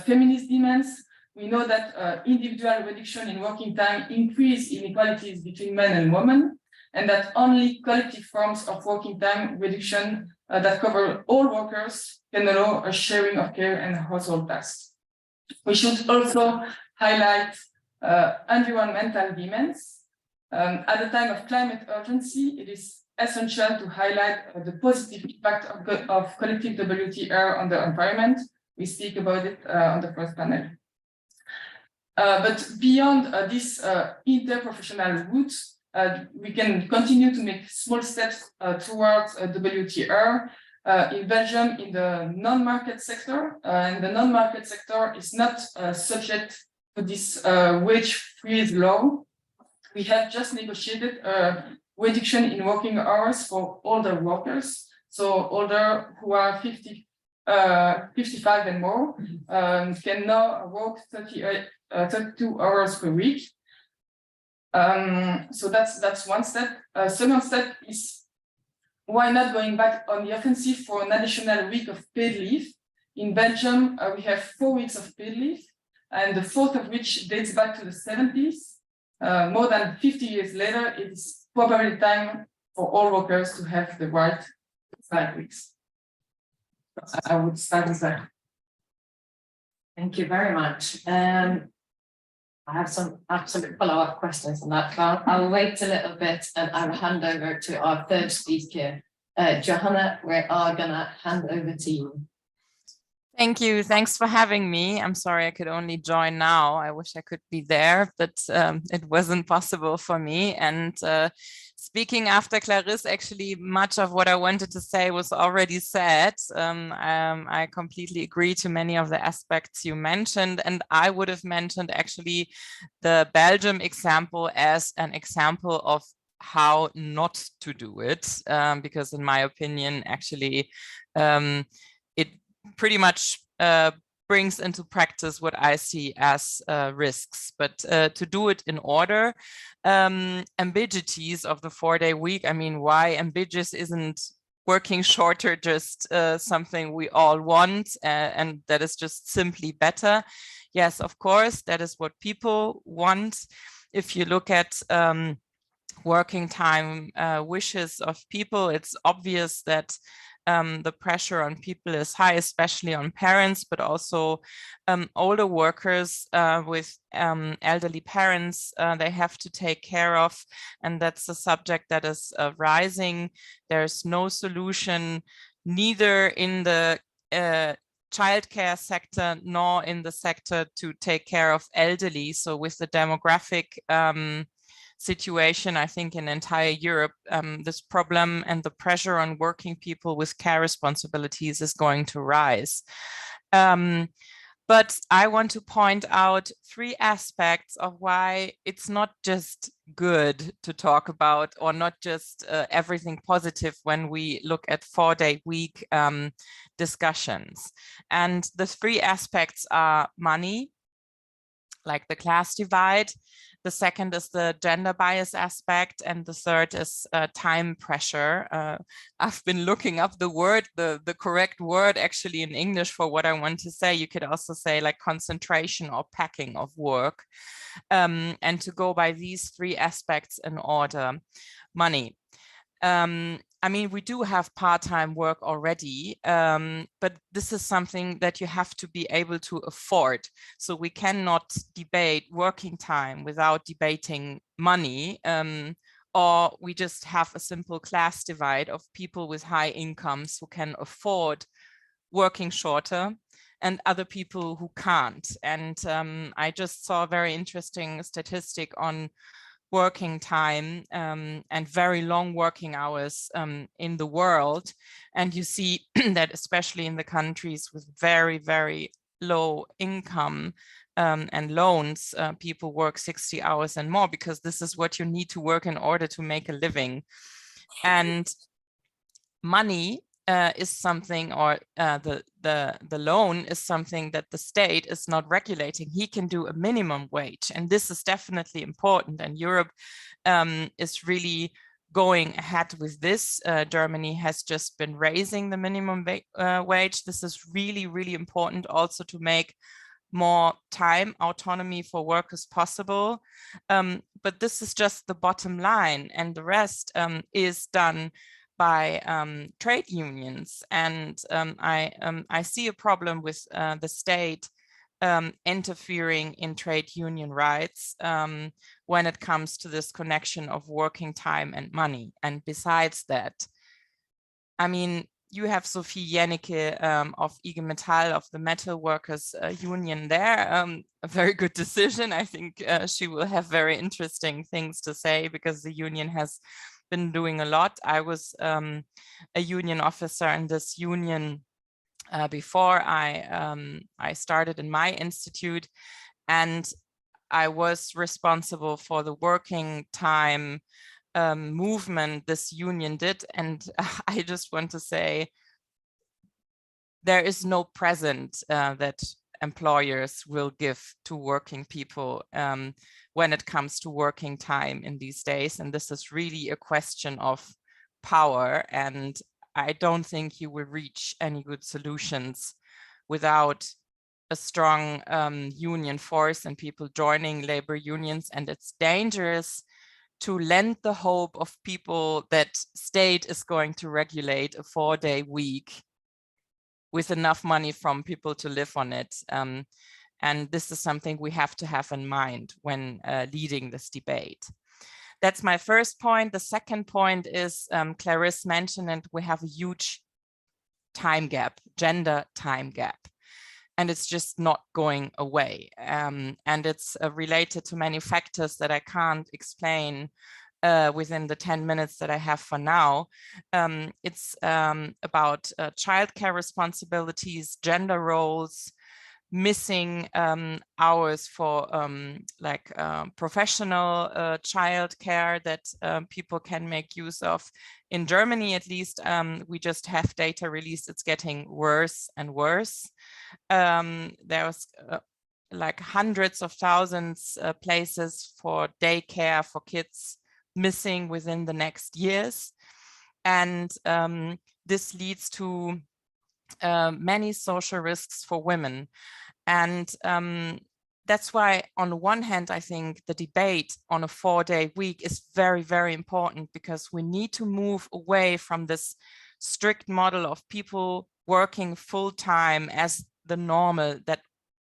feminist demands. We know that individual reduction in working time increase inequalities between men and women, and that only collective forms of working time reduction that cover all workers can allow a sharing of care and household tasks. We should also highlight environmental demands. At the time of climate urgency, it is essential to highlight the positive impact of collective WTR on the environment. We speak about it on the first panel. But beyond this interprofessional route, we can continue to make small steps towards WTR. In Belgium, in the non-market sector, and the non-market sector is not subject to this wage freeze law. We have just negotiated a reduction in working hours for older workers, so older who are 55 and more can now work 32 hours per week. So that's one step. Second step is, why not going back on the offensive for an additional week of paid leave? In Belgium, we have 4 weeks of paid leave, and the fourth of which dates back to the 70s. More than 50 years later, it is probably time for all workers to have the right 5 weeks. I would start with that. Thank you very much. I have some absolute follow-up questions on that, but I'll wait a little bit and I'll hand over to our third speaker. Johanna, we are gonna hand over to you. Thank you. Thanks for having me. I'm sorry I could only join now. I wish I could be there, but it wasn't possible for me. And speaking after Clarisse, actually, much of what I wanted to say was already said. I completely agree to many of the aspects you mentioned, and I would have mentioned actually the Belgium example as an example of how not to do it, because in my opinion, actually, it pretty much brings into practice what I see as risks. But to do it in order, ambiguities of the 4-day week, I mean, why ambiguous isn't working shorter just something we all want, and that is just simply better? Yes, of course, that is what people want. If you look at working time wishes of people, it's obvious that the pressure on people is high, especially on parents, but also older workers with elderly parents they have to take care of. And that's a subject that is rising. There's no solution, neither in the childcare sector nor in the sector to take care of elderly. So with the demographic situation, I think in entire Europe, this problem and the pressure on working people with care responsibilities is going to rise. But I want to point out 3 aspects of why it's not just good to talk about, or not just everything positive when we look at 4-day week discussions. And the 3 aspects are money, like the class divide. The second is the gender bias aspect, and the third is time pressure. I've been looking up the correct word actually in English for what I want to say. You could also say like concentration or packing of work. And to go by these 3 aspects in order. Money. I mean, we do have part-time work already, but this is something that you have to be able to afford. So we cannot debate working time without debating money, or we just have a simple class divide of people with high incomes who can afford working shorter and other people who can't. And I just saw a very interesting statistic on working time and very long working hours in the world. And you see that especially in the countries with very, very low income and loans, people work 60 hours and more, because this is what you need to work in order to make a living. And money is something, or the loan is something that the state is not regulating. He can do a minimum wage, and this is definitely important. And Europe is really going ahead with this. Germany has just been raising the minimum wage. This is really, really important also to make more time autonomy for workers possible. But this is just the bottom line, and the rest is done by trade unions. And I see a problem with the state interfering in trade union rights when it comes to this connection of working time and money. And besides that, I mean, you have Sophie Jennecke of IG Metall, of the metal workers union there. A very good decision. I think she will have very interesting things to say, because the union has been doing a lot. I was a union officer in this union before I started in my institute, and I was responsible for the working time movement this union did. And I just want to say, there is no present that employers will give to working people when it comes to working time in these days. And this is really a question of power. And I don't think you will reach any good solutions without a strong union force and people joining labor unions. And it's dangerous to lend the hope of people that state is going to regulate a 4-day week with enough money from people to live on it. And this is something we have to have in mind when leading this debate. That's my first point. The second point is, Clarisse mentioned it, we have a huge time gap, gender time gap. And it's just not going away. And it's related to many factors that I can't explain within the 10 minutes that I have for now. It's about childcare responsibilities, gender roles, missing hours for professional childcare that people can make use of. In Germany, at least, we just have data released. It's getting worse and worse. There's like hundreds of thousands places for daycare for kids missing within the next years. And this leads to many social risks for women. And that's why, on the one hand, I think the debate on a 4-day week is very, very important, because we need to move away from this strict model of people working full time as the normal, that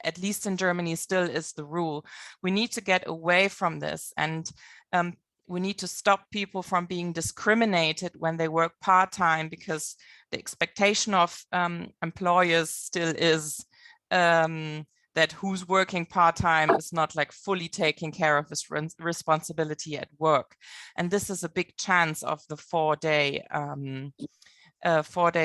at least in Germany still is the rule. We need to get away from this, and we need to stop people from being discriminated when they work part-time, because the expectation of employers still is that who's working part-time is not like fully taking care of his responsibility at work. And this is a big chance of the 4-day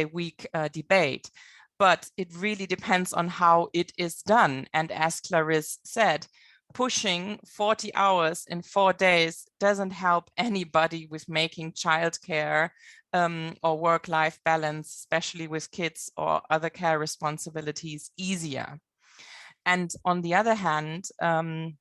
week debate. But it really depends on how it is done. And as Clarisse said, pushing 40 hours in 4 days doesn't help anybody with making childcare or work-life balance, especially with kids or other care responsibilities, easier. And on the other hand, a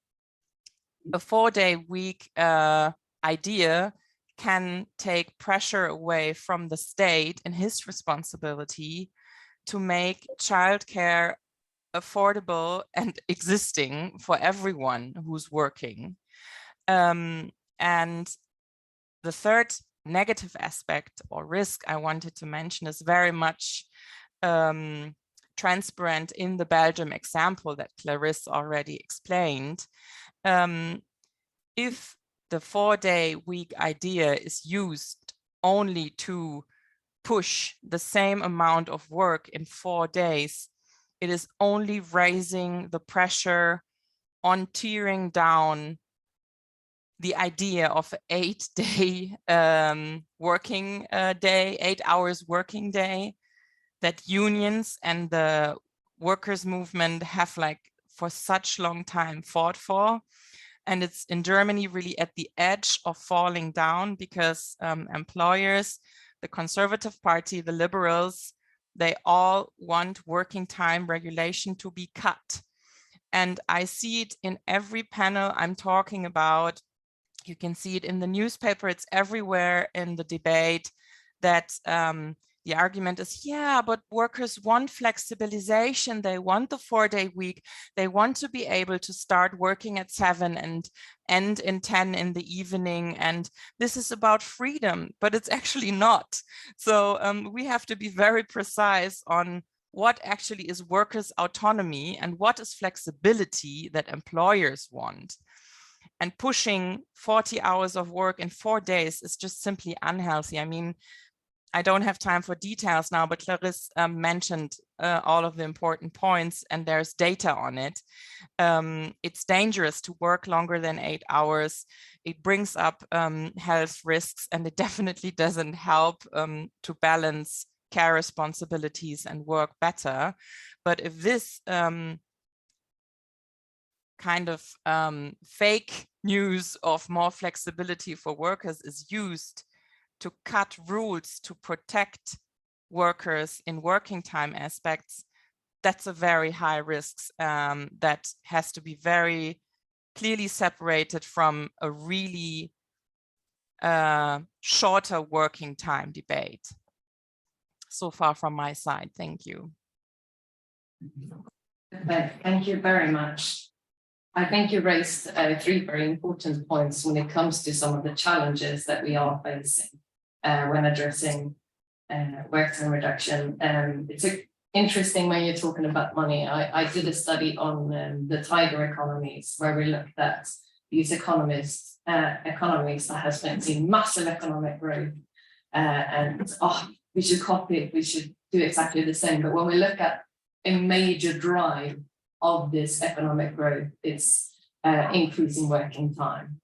4-day week idea can take pressure away from the state and his responsibility to make childcare affordable and existing for everyone who's working. And the third negative aspect or risk I wanted to mention is very much transparent in the Belgium example that Clarisse already explained. If the 4-day week idea is used only to push the same amount of work in 4 days, it is only raising the pressure on tearing down the idea of an 8-day working day, 8 hours working day, that unions and the workers' movement have like for such long time fought for. And it's in Germany really at the edge of falling down, because employers, the Conservative Party, the Liberals, they all want working time regulation to be cut. And I see it in every panel I'm talking about. You can see it in the newspaper, it's everywhere in the debate that the argument is, yeah, but workers want flexibilization. They want the 4-day week. They want to be able to start working at 7 and end in 10 in the evening. And this is about freedom, but it's actually not. So we have to be very precise on what actually is workers' autonomy and what is flexibility that employers want. And pushing 40 hours of work in 4 days is just simply unhealthy. I mean, I don't have time for details now, but Clarisse mentioned all of the important points, and there's data on it. It's dangerous to work longer than 8 hours. It brings up health risks, and it definitely doesn't help to balance care responsibilities and work better. But if this kind of fake news of more flexibility for workers is used to cut rules to protect workers in working time aspects, that's a very high risk that has to be very clearly separated from a really shorter working time debate. So far from my side, thank you. Thank you very much. I think you raised 3 very important points when it comes to some of the challenges that we are facing when addressing work time reduction. It's interesting when you're talking about money. I did a study on the tiger economies, where we looked at these economies that has been seeing massive economic growth, and we should copy it, we should do exactly the same. But when we look at a major drive of this economic growth, it's increasing working time.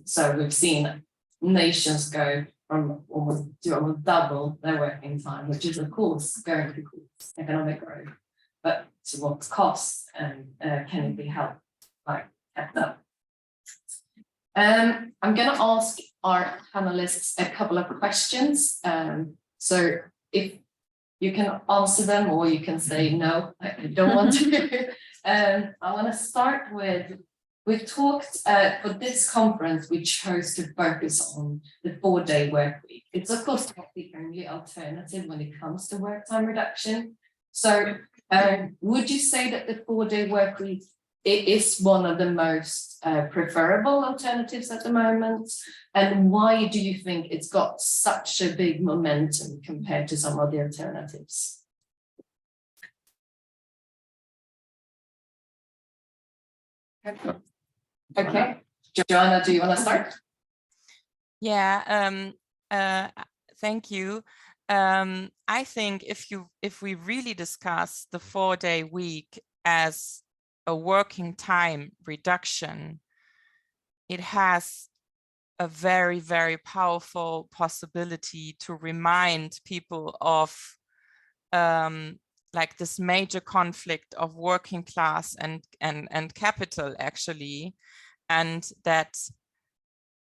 So we've seen nations go from almost double their working time, which is of course going to cause economic growth. But to what cost, and can it be helped, kept up? I'm going to ask our panelists a couple of questions. So if you can answer them, or you can say, no, I don't want to. I want to start with, we've talked, for this conference, we chose to focus on the 4-day work week. It's of course not the only alternative when it comes to work time reduction. So would you say that the 4-day work week is one of the most preferable alternatives at the moment? And why do you think it's got such a big momentum compared to some of the alternatives? Okay, Joanna, do you want to start? Yeah, thank you. I think if we really discuss the 4-day week as a working time reduction, it has a very, very powerful possibility to remind people of like this major conflict of working class and capital, actually, and that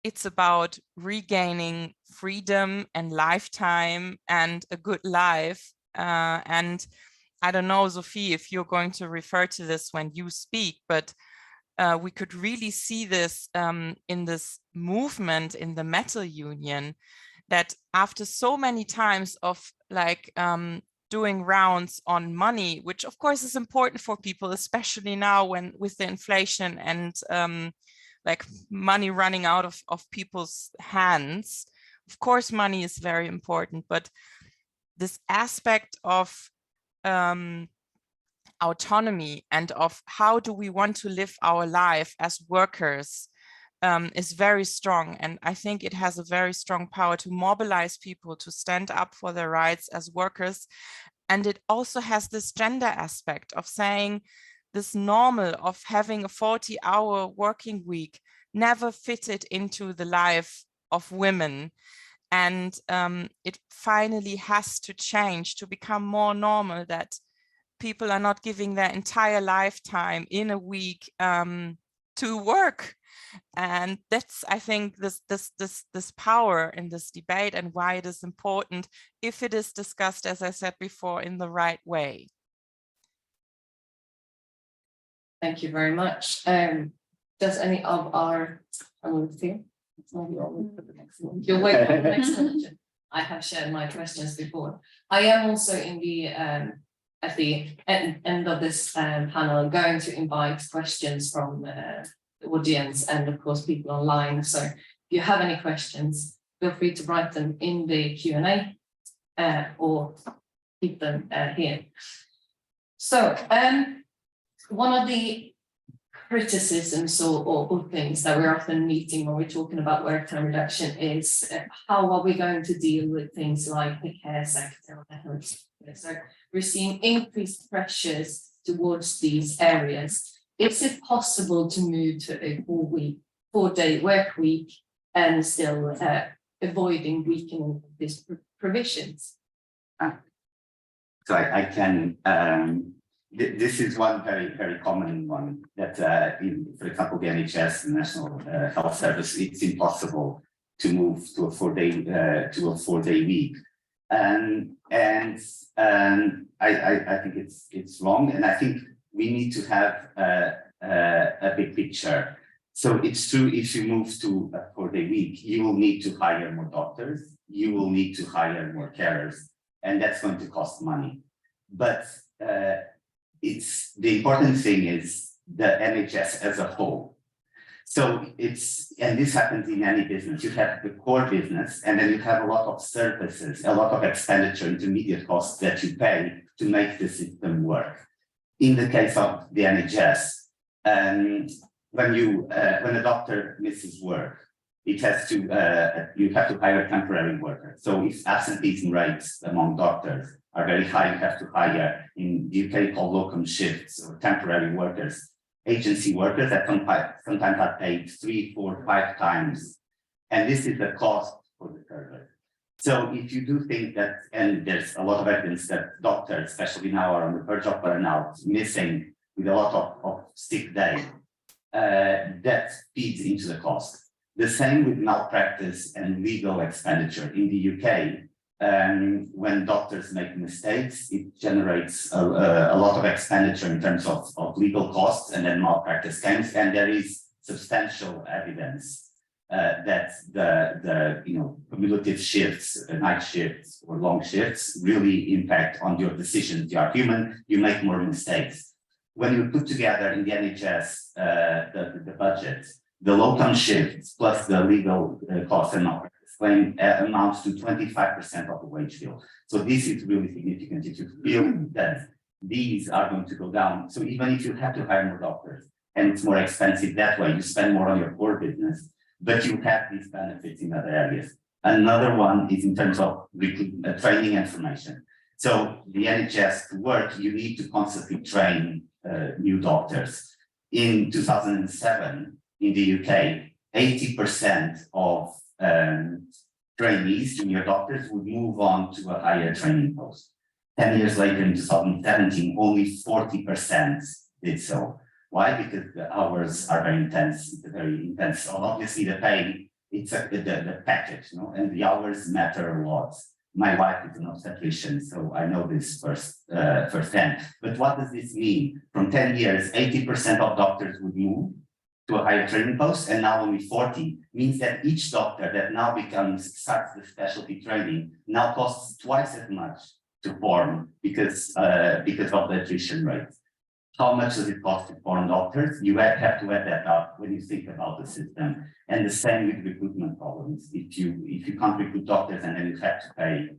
it's about regaining freedom and lifetime and a good life. And I don't know, Sophie, if you're going to refer to this when you speak, but we could really see this in this movement in the metal union, that after so many times of doing rounds on money, which of course is important for people, especially now when with the inflation and like money running out of people's hands. Of course, money is very important, but this aspect of autonomy and of how do we want to live our life as workers is very strong. And I think it has a very strong power to mobilize people to stand up for their rights as workers. And it also has this gender aspect of saying this normal of having a 40-hour working week never fitted into the life of women. And it finally has to change to become more normal, that people are not giving their entire lifetime in a week to work. And that's, I think, this power in this debate, and why it is important if it is discussed, as I said before, in the right way. Thank you very much. Does any of our, you're waiting for the next question. I have shared my questions before. I am also in the at the end of this panel going to invite questions from the audience and of course people online. So if you have any questions, feel free to write them in the Q&A or keep them here. So one of the criticisms or things that we're often meeting when we're talking about work time reduction is how are we going to deal with things like the care sector or the health sector? So we're seeing increased pressures towards these areas. Is it possible to move to a 4-day work week and still avoiding weakening these provisions? So I can, this is one very common one that, for example, the NHS, the National Health Service, it's impossible to move to a 4-day week. I think it's wrong, and I think we need to have a big picture. So it's true, if you move to a 4-day week, you will need to hire more doctors, you will need to hire more carers, and that's going to cost money. But it's the important thing is the NHS as a whole. So and this happens in any business. You have the core business, and then you have a lot of services, a lot of expenditure, intermediate costs that you pay to make the system work. In the case of the NHS, when a doctor misses work, you have to hire a temporary worker. So if absenteeism rates among doctors are very high, you have to hire, in the UK called locum shifts or temporary workers, agency workers that sometimes are paid 3, 4, 5 times. And this is the cost for the service. So if you do think that, and there's a lot of evidence that doctors, especially now, are on the verge of burnout, missing with a lot of sick days, that feeds into the cost. The same with malpractice and legal expenditure. In the UK, when doctors make mistakes, it generates a lot of expenditure in terms of legal costs and then malpractice claims, and there is substantial evidence that the cumulative shifts, night shifts or long shifts really impact on your decisions. You are human, you make more mistakes. When you put together in the NHS the budget, the locum shifts plus the legal costs and malpractice claim amounts to 25% of the wage bill. So this is really significant. If you feel that these are going to go down, so even if you have to hire more doctors and it's more expensive that way, you spend more on your core business, but you have these benefits in other areas. Another one is in terms of training and formation. So the NHS to work, you need to constantly train new doctors. In 2007, in the UK, 80% of trainees, junior doctors, would move on to a higher training post. 10 years later, in 2017, only 40% did so. Why? Because the hours are very intense. It's very intense. So obviously, the pay, it's the package, and the hours matter a lot. My wife is an obstetrician, so I know this firsthand. But what does this mean? From 10 years, 80% of doctors would move to a higher training post, and now only 40, means that each doctor that now starts the specialty training now costs twice as much to form because of the attrition rate. How much does it cost to form doctors? You have to add that up when you think about the system. And the same with recruitment problems. If you can't recruit doctors and then you have to pay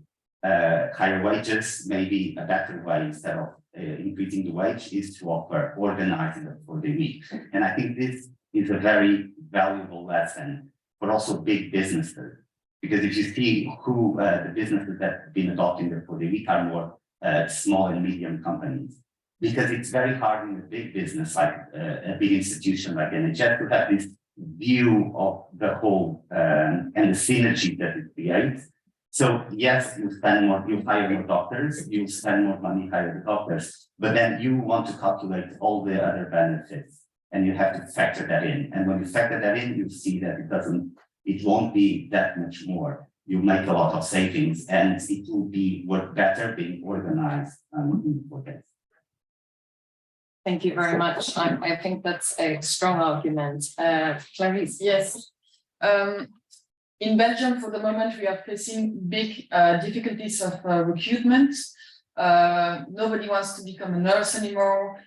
higher wages, maybe a better way instead of increasing the wage is to offer organizing it for the week. And I think this is a very valuable lesson for also big businesses. Because if you see who the businesses that have been adopting the for the week are more small and medium companies. Because it's very hard in a big business like a big institution like NHS to have this view of the whole and the synergy that it creates. So yes, you spend more, you hire more doctors, you spend more money hiring doctors, but then you want to calculate all the other benefits and you have to factor that in. And when you factor that in, you see that it won't be that much more. You make a lot of savings, and it will work better being organized for that. Thank you very much. I think that's a strong argument. Clarice? Yes. In Belgium, for the moment, we are facing big difficulties of recruitment. Nobody wants to become a nurse anymore.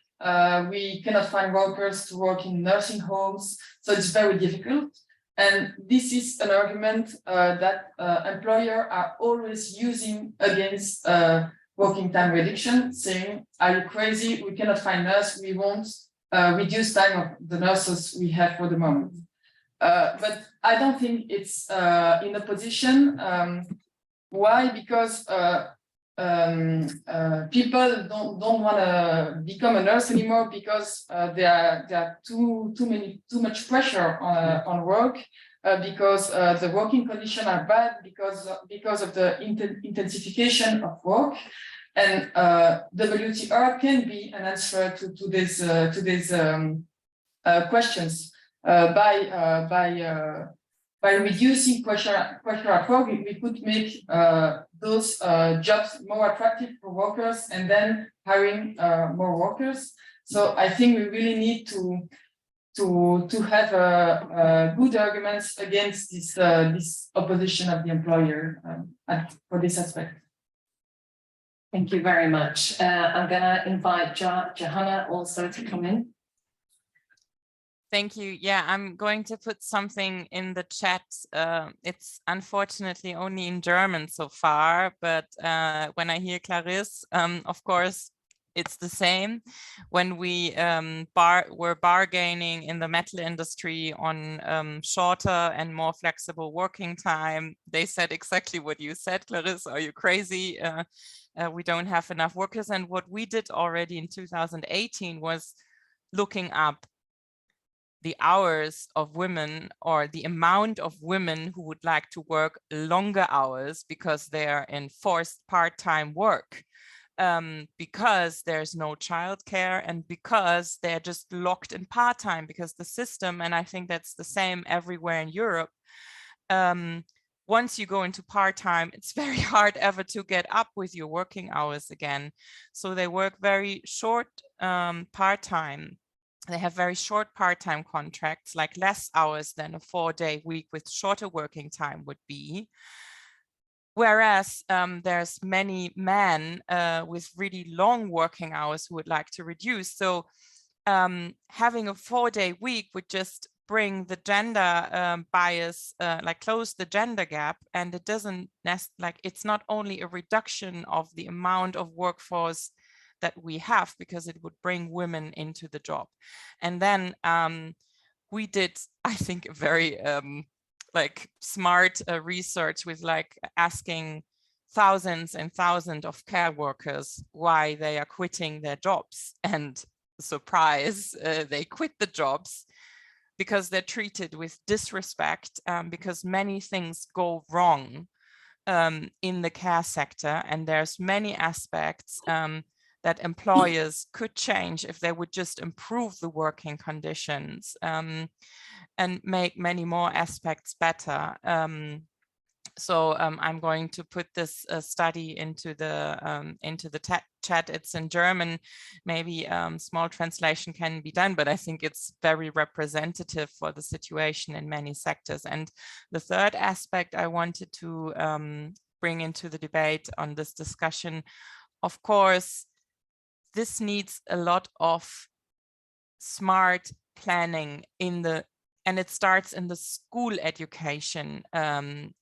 We cannot find workers to work in nursing homes, so it's very difficult. And this is an argument that employers are always using against working time reduction, saying, are you crazy? We cannot find nurses. We won't reduce time of the nurses we have for the moment. But I don't think it's in a position. Why? Because people don't want to become a nurse anymore because there are too much pressure on work, because the working conditions are bad because of the intensification of work, and WTR can be an answer to these questions by reducing pressure at work. We could make those jobs more attractive for workers and then hiring more workers. So I think we really need to have good arguments against this opposition of the employer for this aspect. Thank you very much. I'm gonna invite Johanna also to come in. Thank you. Yeah, I'm going to put something in the chat. It's unfortunately only in German so far, but when I hear Clarice, of course, it's the same. When we were bargaining in the metal industry on shorter and more flexible working time, they said exactly what you said, Clarice. Are you crazy? We don't have enough workers. And what we did already in 2018 was looking up the hours of women, or the amount of women who would like to work longer hours because they are in forced part-time work, because there's no childcare and because they're just locked in part-time, because the system, and I think that's the same everywhere in Europe, once you go into part-time, it's very hard ever to get up with your working hours again. So they work very short part-time. They have very short part-time contracts, like less hours than a 4-day week with shorter working time would be. Whereas there's many men with really long working hours who would like to reduce. So having a 4-day week would just bring the gender bias, like close the gender gap, and it doesn't like, it's not only a reduction of the amount of workforce that we have, because it would bring women into the job. And then we did, I think, a very like smart research with like asking thousands and thousands of care workers why they are quitting their jobs, and surprise, they quit the jobs because they're treated with disrespect, because many things go wrong in the care sector, and there's many aspects that employers could change if they would just improve the working conditions and make many more aspects better. So I'm going to put this study into the chat. It's in German. Maybe small translation can be done, but I think it's very representative for the situation in many sectors. And the third aspect I wanted to bring into the debate on this discussion, of course, this needs a lot of smart planning and it starts in the school education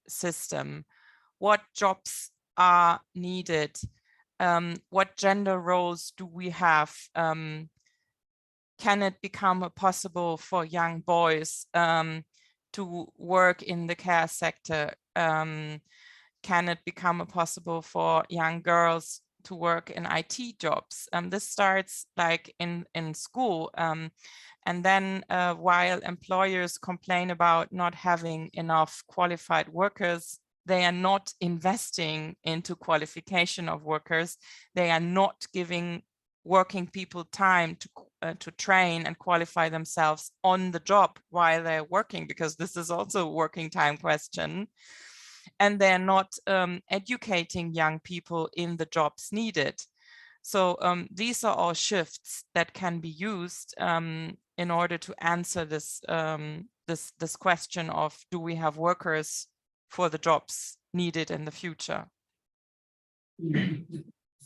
system. What jobs are needed? What gender roles do we have? Can it become possible for young boys to work in the care sector? Can it become possible for young girls to work in IT jobs? This starts like in school. And then while employers complain about not having enough qualified workers, they are not investing into qualification of workers. They are not giving working people time to train and qualify themselves on the job while they're working, because this is also a working time question. And they're not educating young people in the jobs needed. So these are all shifts that can be used in order to answer this this question of, do we have workers for the jobs needed in the future?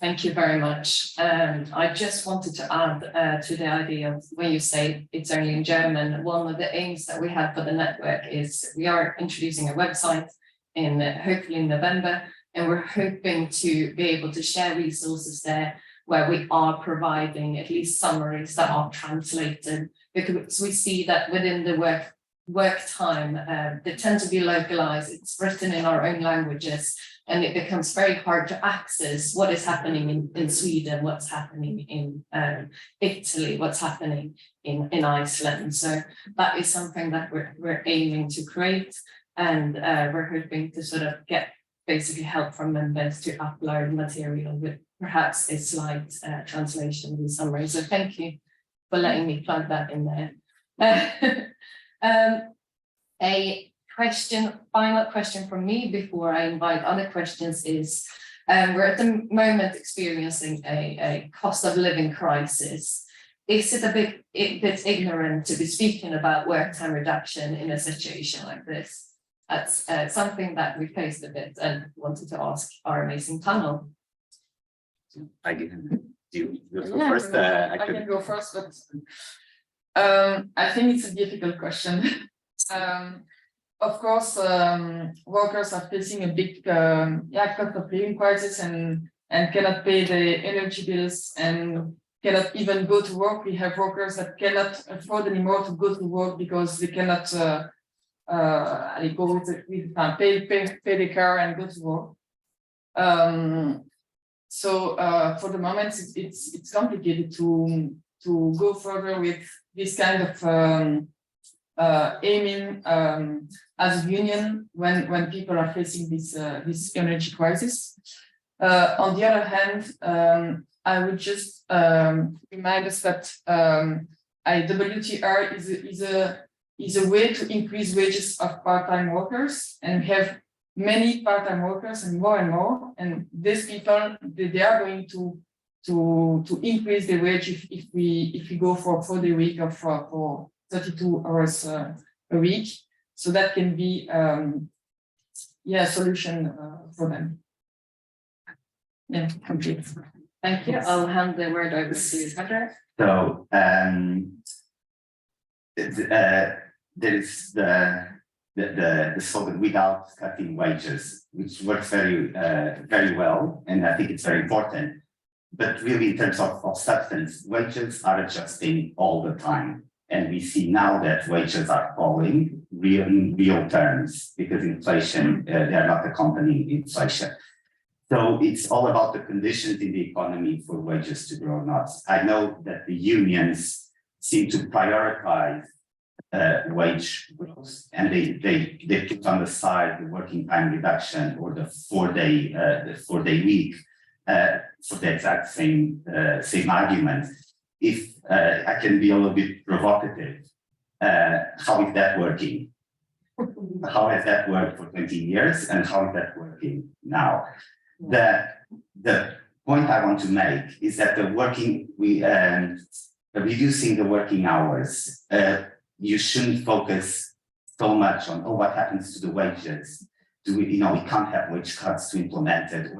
Thank you very much. I just wanted to add to the idea of when you say it's only in German, one of the aims that we have for the network is we are introducing a website in hopefully in November, and we're hoping to be able to share resources there where we are providing at least summaries that are translated, because we see that within the work time, they tend to be localized, it's written in our own languages, and it becomes very hard to access what is happening in Sweden, what's happening in Italy, what's happening in Iceland. So that is something that we're aiming to create, and we're hoping to sort of get basically help from members to upload material with perhaps a slight translation and summary. So thank you for letting me plug that in there. A final question from me before I invite other questions is, we're at the moment experiencing a cost of living crisis. Is it a bit ignorant to be speaking about work time reduction in a situation like this? That's something that we faced a bit and wanted to ask our amazing panel. I can do you go Yeah, first. I can go first, but I think it's a difficult question. Of course, workers are facing a big cost of living crisis and cannot pay the energy bills and cannot even go to work. We have workers that cannot afford anymore to go to work because they cannot pay the car and go to work. So for the moment, it's complicated to go further with this kind of aiming as a union when people are facing this energy crisis. On the other hand, I would just remind us that IWTR is a way to increase wages of part-time workers, and we have many part-time workers and more, and these people they are going to increase the wage if we go for 4-day week or for 32 hours a week. So that can be a solution for them. Yeah, complete. Thank you. I'll hand the word over to Heather. So there is the slogan without cutting wages, which works very well, and I think it's very important. But really, in terms of substance, wages are adjusting all the time, and we see now that wages are falling in real terms because inflation they are not accompanying inflation. So it's all about the conditions in the economy for wages to grow or not. I know that the unions seem to prioritize wage growth, and they put on the side the working time reduction or the 4-day week for the exact same argument. If I can be a little bit provocative, how is that working? How has that worked for 20 years, and how is that working now? The point I want to make is that reducing the working hours, you shouldn't focus so much on what happens to the wages. We can't have wage cuts to implement it.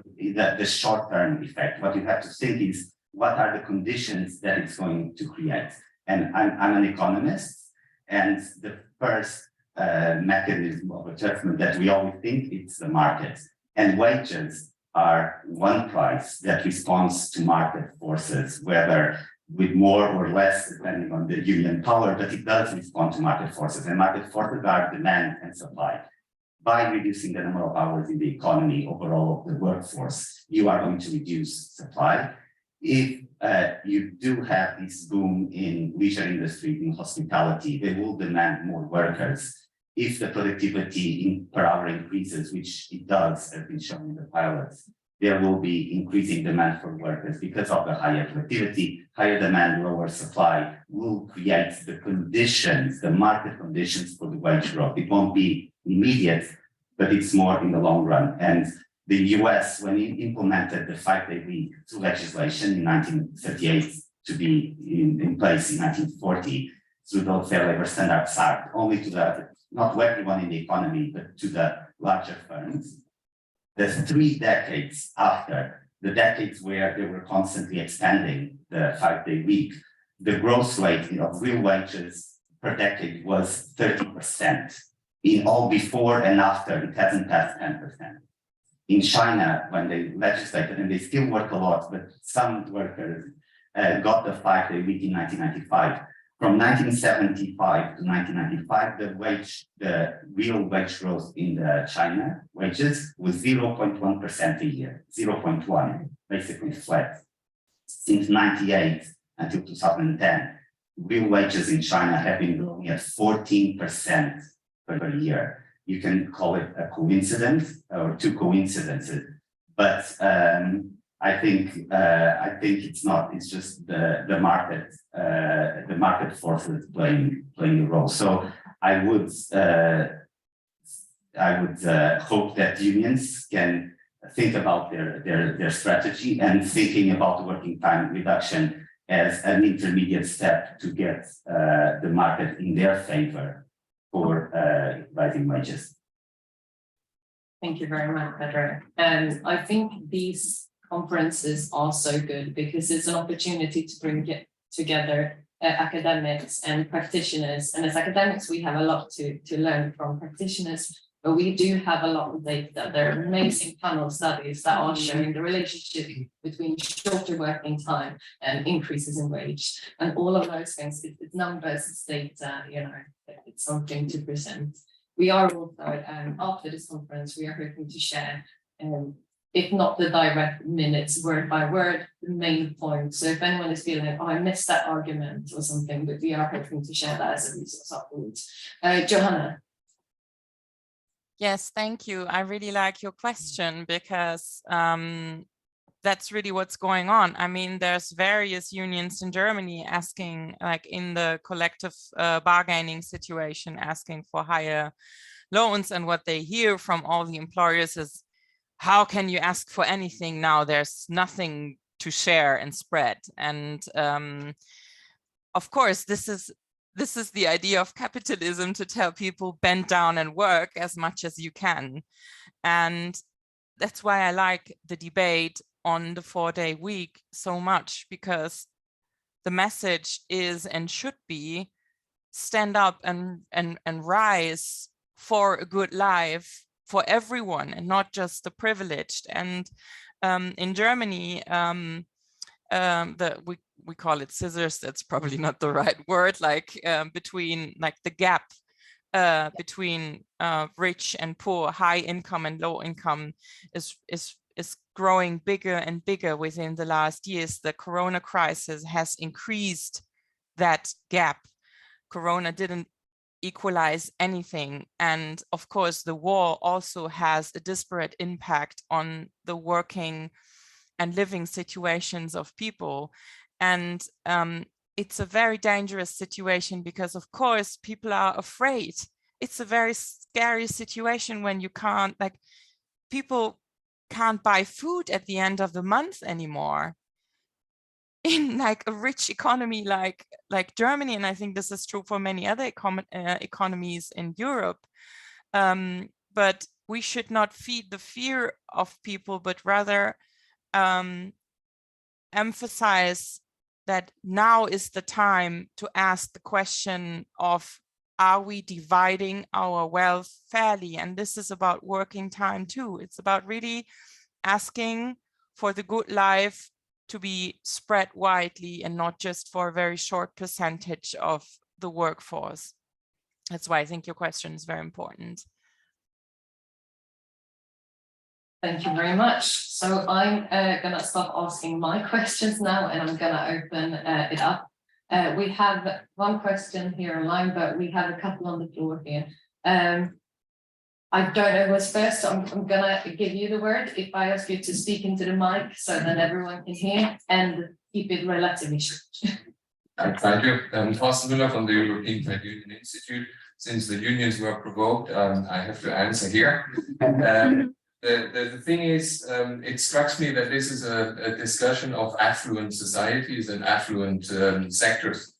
The short-term effect. What you have to think is, what are the conditions that it's going to create? And I'm an economist, and the first mechanism of adjustment that we always think it's the market, and wages are one price that responds to market forces, whether with more or less, depending on the union power, but it does respond to market forces, and market forces are demand and supply. By reducing the number of hours in the economy overall of the workforce, you are going to reduce supply. If you do have this boom in leisure industry, in hospitality, they will demand more workers. If the productivity per hour increases, which it does, as been shown in the pilots, there will be increasing demand for workers because of the higher productivity, higher demand, lower supply will create the conditions, the market conditions for the wage growth. It won't be immediate, but it's more in the long run. And the US, when it implemented the 5-day week through legislation in 1938 to be in place in 1940, through the Fair Labor Standards Act, only to the, not to everyone in the economy, but to the larger firms. The 3 decades after, the decades where they were constantly expanding the 5-day week, the growth rate of real wages per decade was 30%. In all before and after, it hasn't passed 10%. In China, when they legislated, and they still work a lot, but some workers got the 5-day week in 1995. From 1975 to 1995, the real wage growth in the China wages was 0.1% a year, 0.1, basically flat. Since 98 until 2010, real wages in China have been growing at 14% per year. You can call it a coincidence or two coincidences, but I think it's not. It's just the market forces playing a role. So I would hope that unions can think about their strategy and thinking about working time reduction as an intermediate step to get the market in their favor for rising wages. Thank you very much, Pedro. And I think these conferences are so good because it's an opportunity to bring together academics and practitioners. And as academics, we have a lot to learn from practitioners, but we do have a lot of data. There are amazing panel studies that are showing the relationship between shorter working time and increases in wage. And all of those things, it's numbers, it's data, you know, it's something to present. We are also, after this conference, we are hoping to share if not the direct minutes word by word, the main point. So if anyone is feeling, oh, I missed that argument or something, but we are hoping to share that as a resource afterwards. Johanna. Yes, thank you. I really like your question because that's really what's going on. I mean, there's various unions in Germany asking, like in the collective bargaining situation, asking for higher loans, and what they hear from all the employers is, how can you ask for anything now? There's nothing to share and spread. And of course, this is the idea of capitalism, to tell people bend down and work as much as you can. And that's why I like the debate on the 4-day week so much, because the message is and should be stand up and rise for a good life for everyone and not just the privileged. And in Germany, we call it scissors. That's probably not the right word. Like between like the gap between rich and poor, high income and low income is growing bigger and bigger within the last years. The Corona crisis has increased that gap. Corona didn't equalize anything. And of course, the war also has a disparate impact on the working and living situations of people. And it's a very dangerous situation because, of course, people are afraid. It's a very scary situation when you can't, like, people can't buy food at the end of the month anymore. In like a rich economy like Germany, and I think this is true for many other economies in Europe. But we should not feed the fear of people, but rather emphasize that now is the time to ask the question of, are we dividing our wealth fairly? And this is about working time too. It's about really asking for the good life to be spread widely and not just for a very short percentage of the workforce. That's why I think your question is very important. Thank you very much. So I'm going to stop asking my questions now, and I'm going to open it up. We have one question here online, but we have a couple on the floor here. I don't know what's first. I'm gonna give you the word if I ask you to speak into the mic so that everyone can hear and keep it relatively short. Thank you. Thorsten Müller from the European Trade Union Institute. Since the unions were provoked, I have to answer here. The thing is, it strikes me that this is a discussion of affluent societies and affluent sectors.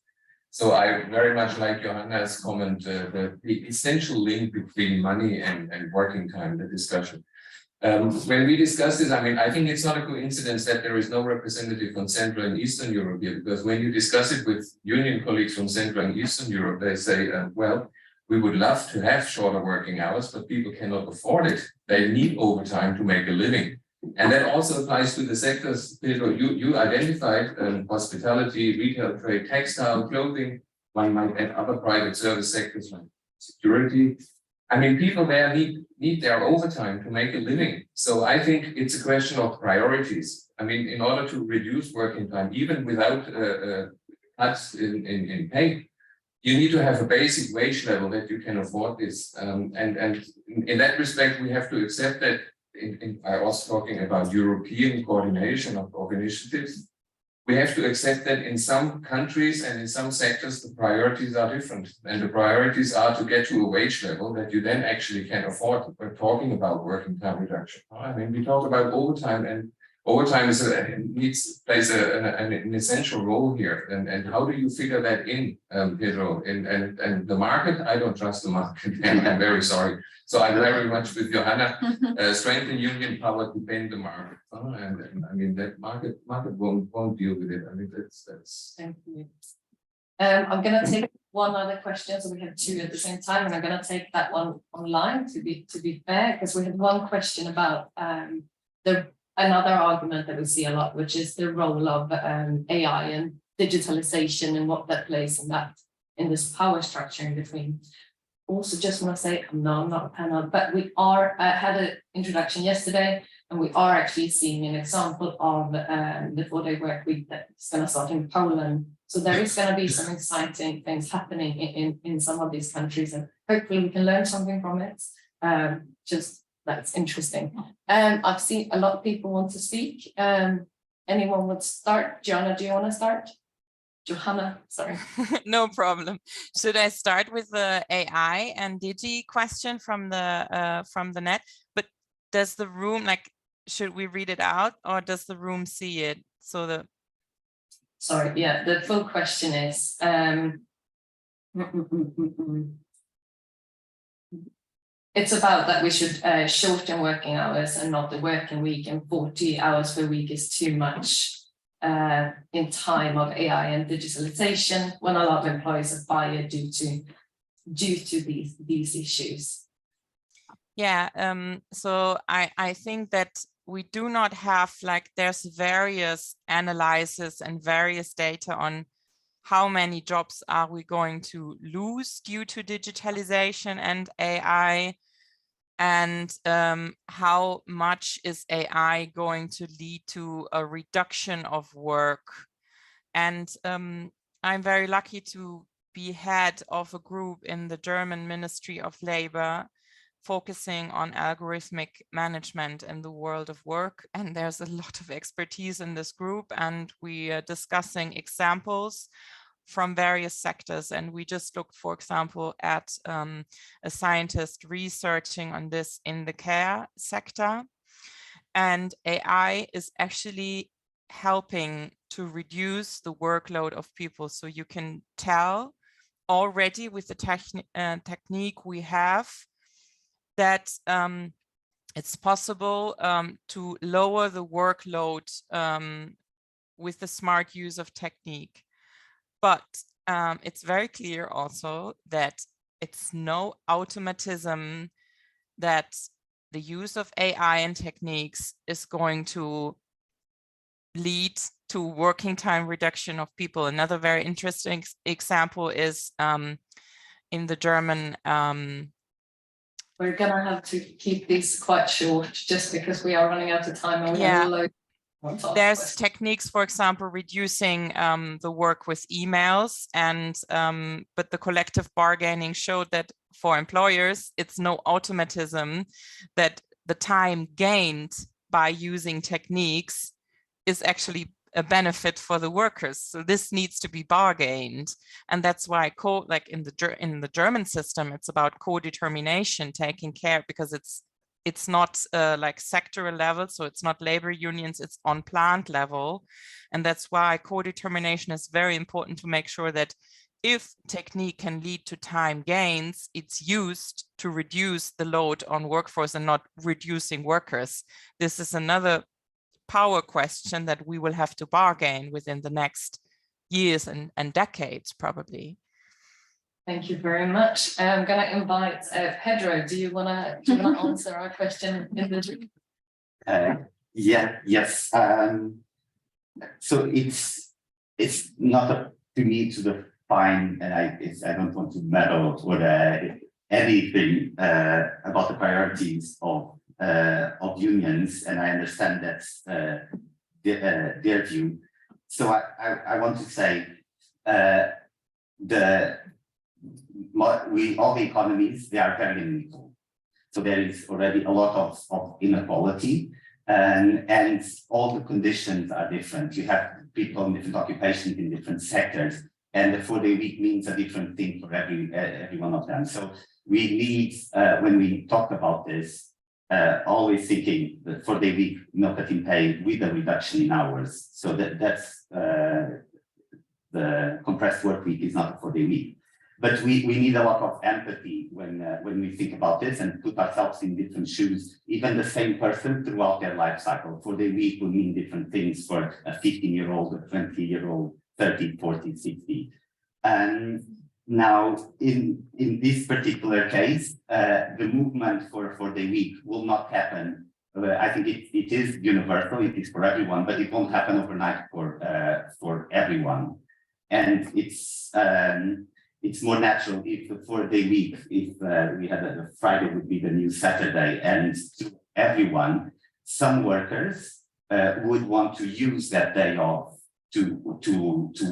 So I very much like Johanna's comment, the essential link between money and working time, the discussion. When we discuss this, I mean, I think it's not a coincidence that there is no representative from Central and Eastern Europe here, because when you discuss it with union colleagues from Central and Eastern Europe, they say, well, we would love to have shorter working hours, but people cannot afford it. They need overtime to make a living. And that also applies to the sectors, Pedro, you identified hospitality, retail trade, textile, clothing, one might add other private service sectors like security. I mean, people there need their overtime to make a living. So I think it's a question of priorities. I mean, in order to reduce working time, even without cuts in pay, you need to have a basic wage level that you can afford this. And in that respect, we have to accept that I was talking about European coordination of initiatives. We have to accept that in some countries and in some sectors, the priorities are different. And the priorities are to get to a wage level that you then actually can afford. We're talking about working time reduction. I mean, we talk about overtime, and overtime plays an essential role here. And how do you figure that in, Pedro? And the market, I don't trust the market, and I'm very sorry. So I'm very much with Johanna, strengthen union power to bend the market. And I mean, that market won't deal with it. I mean, that's. Thank you. I'm going to take one other question. So we have two at the same time, and I'm going to take that one online to be fair, because we had one question about another argument that we see a lot, which is the role of AI and digitalization and what that plays in this power structure in between. Also, just want to say, no, I'm not a panel, but we are had an introduction yesterday, and we are actually seeing an example of the 4-day work week that's going to start in Poland. So there is going to be some exciting things happening in some of these countries, and hopefully we can learn something from it. Just that's interesting. I've seen a lot of people want to speak. Anyone would start? Joanna, do you want to start? Johanna, sorry. No problem. Should I start with the AI and Digi question from the net? But does the room, like, should we read it out, or does the room see it? So sorry, yeah, the full question is it's about that we should shorten working hours and not the working week, and 40 hours per week is too much in time of AI and digitalization, when a lot of employees are fired due to these issues. Yeah, so I think that we do not have, like, there's various analyses and various data on how many jobs are we going to lose due to digitalization and AI, and how much is AI going to lead to a reduction of work. And I'm very lucky to be head of a group in the German Ministry of Labor focusing on algorithmic management in the world of work. And there's a lot of expertise in this group, and we are discussing examples from various sectors. And we just looked, for example, at a scientist researching on this in the care sector. And AI is actually helping to reduce the workload of people. So you can tell already with the technique we have that it's possible to lower the workload with the smart use of technique. But it's very clear also that it's no automatism that the use of AI and techniques is going to lead to working time reduction of people. Another very interesting example is in the German. We're going to have to keep these quite short just because we are running out of time, and we have a load. There's techniques, for example, reducing the work with emails, and but the collective bargaining showed that for employers, it's no automatism that the time gained by using techniques is actually a benefit for the workers. So this needs to be bargained. And that's why like in the German system, it's about co-determination, taking care, because it's not like sectoral level. So it's not labor unions, it's on plant level. And that's why co-determination is very important, to make sure that if technique can lead to time gains, it's used to reduce the load on workforce and not reducing workers. This is another power question that we will have to bargain within the next years and decades, probably. Thank you very much. I'm going to invite Pedro. Do you want to answer our question in the Yes. So it's not up to me to define, and I don't want to meddle with anything about the priorities of unions, and I understand that's their view. So I want to say all the economies, they are very unequal. So there is already a lot of inequality, and all the conditions are different. You have people in different occupations in different sectors, and the 4-day week means a different thing for every one of them. So we need, when we talk about this, always thinking the 4-day week not getting paid with a reduction in hours. So that's the compressed work week is not a 4-day week. But we need a lot of empathy when we think about this and put ourselves in different shoes. Even the same person throughout their life cycle. 4-day week will mean different things for a 15-year-old, a 20-year-old, 30, 40, 60. And now in this particular case, the movement for a 4-day week will not happen. I think it is universal, it is for everyone, but it won't happen overnight for everyone. And it's more natural if the 4-day week, if we had a Friday would be the new Saturday, and to everyone, some workers would want to use that day off to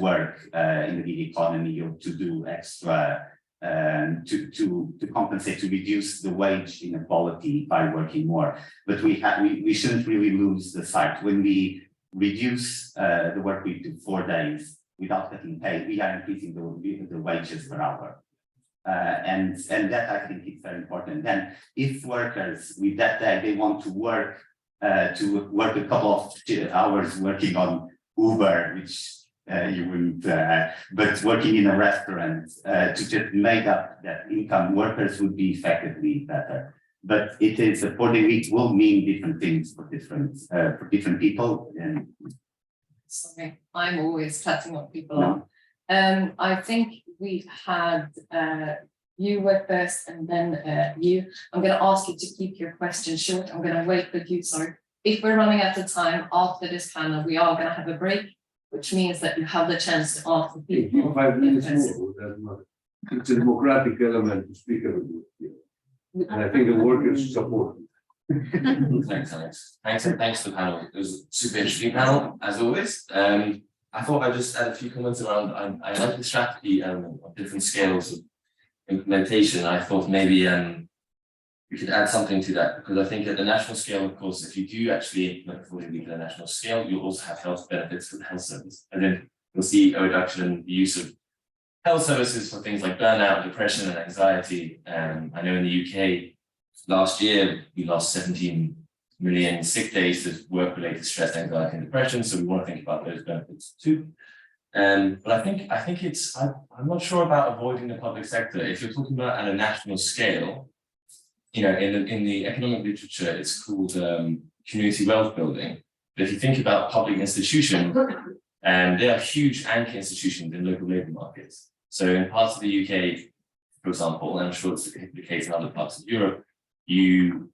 work in the gig economy, or to do extra, to compensate, to reduce the wage inequality by working more. But we shouldn't really lose the sight. When we reduce the work week to 4 days, without getting paid, we are increasing the wages per hour. And that I think is very important. Then if workers with that day, they want to work a couple of hours working on Uber, which you wouldn't, but working in a restaurant to just make up that income, workers would be effectively better. But it is a 4-day week will mean different things for different people. And sorry, I'm always cutting up people off. I think we had you were first, and then you. I'm going to ask you to keep your question short. I'm going to wait with you. Sorry. If we're running out of time after this panel, we are going to have a break, which means that you have the chance to ask the people. 5 minutes more, it's a democratic element to speak about it. And I think the workers support it. Thanks, Alex. Thanks to the panel. It was a super interesting panel, as always. I thought I'd just add a few comments around. I like the strategy element of different scales of implementation. I thought maybe we could add something to that, because I think at the national scale, of course, if you do actually implement 4-day week at a national scale, you'll also have health benefits for the health service. And then you'll see a reduction in the use of health services for things like burnout, depression, and anxiety. I know in the UK, last year, we lost 17 million sick days to work-related stress, anxiety, and depression. So we want to think about those benefits too. But I think I'm not sure about avoiding the public sector. If you're talking about at a national scale, you know, in the economic literature, it's called community wealth building. But if you think about public institutions, they are huge anchor institutions in local labour markets. So in parts of the UK, for example, and I'm sure it's the case in other parts of Europe, you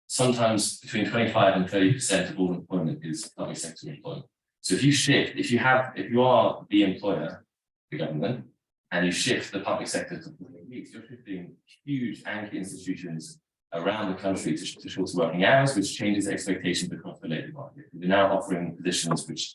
sometimes between 25 and 30% of all employment is public sector employment. So if you are the employer, the government, and you shift the public sector to 4-day weeks, you're shifting huge anchor institutions around the country to shorter working hours, which changes expectations across the labour market. We're now offering positions which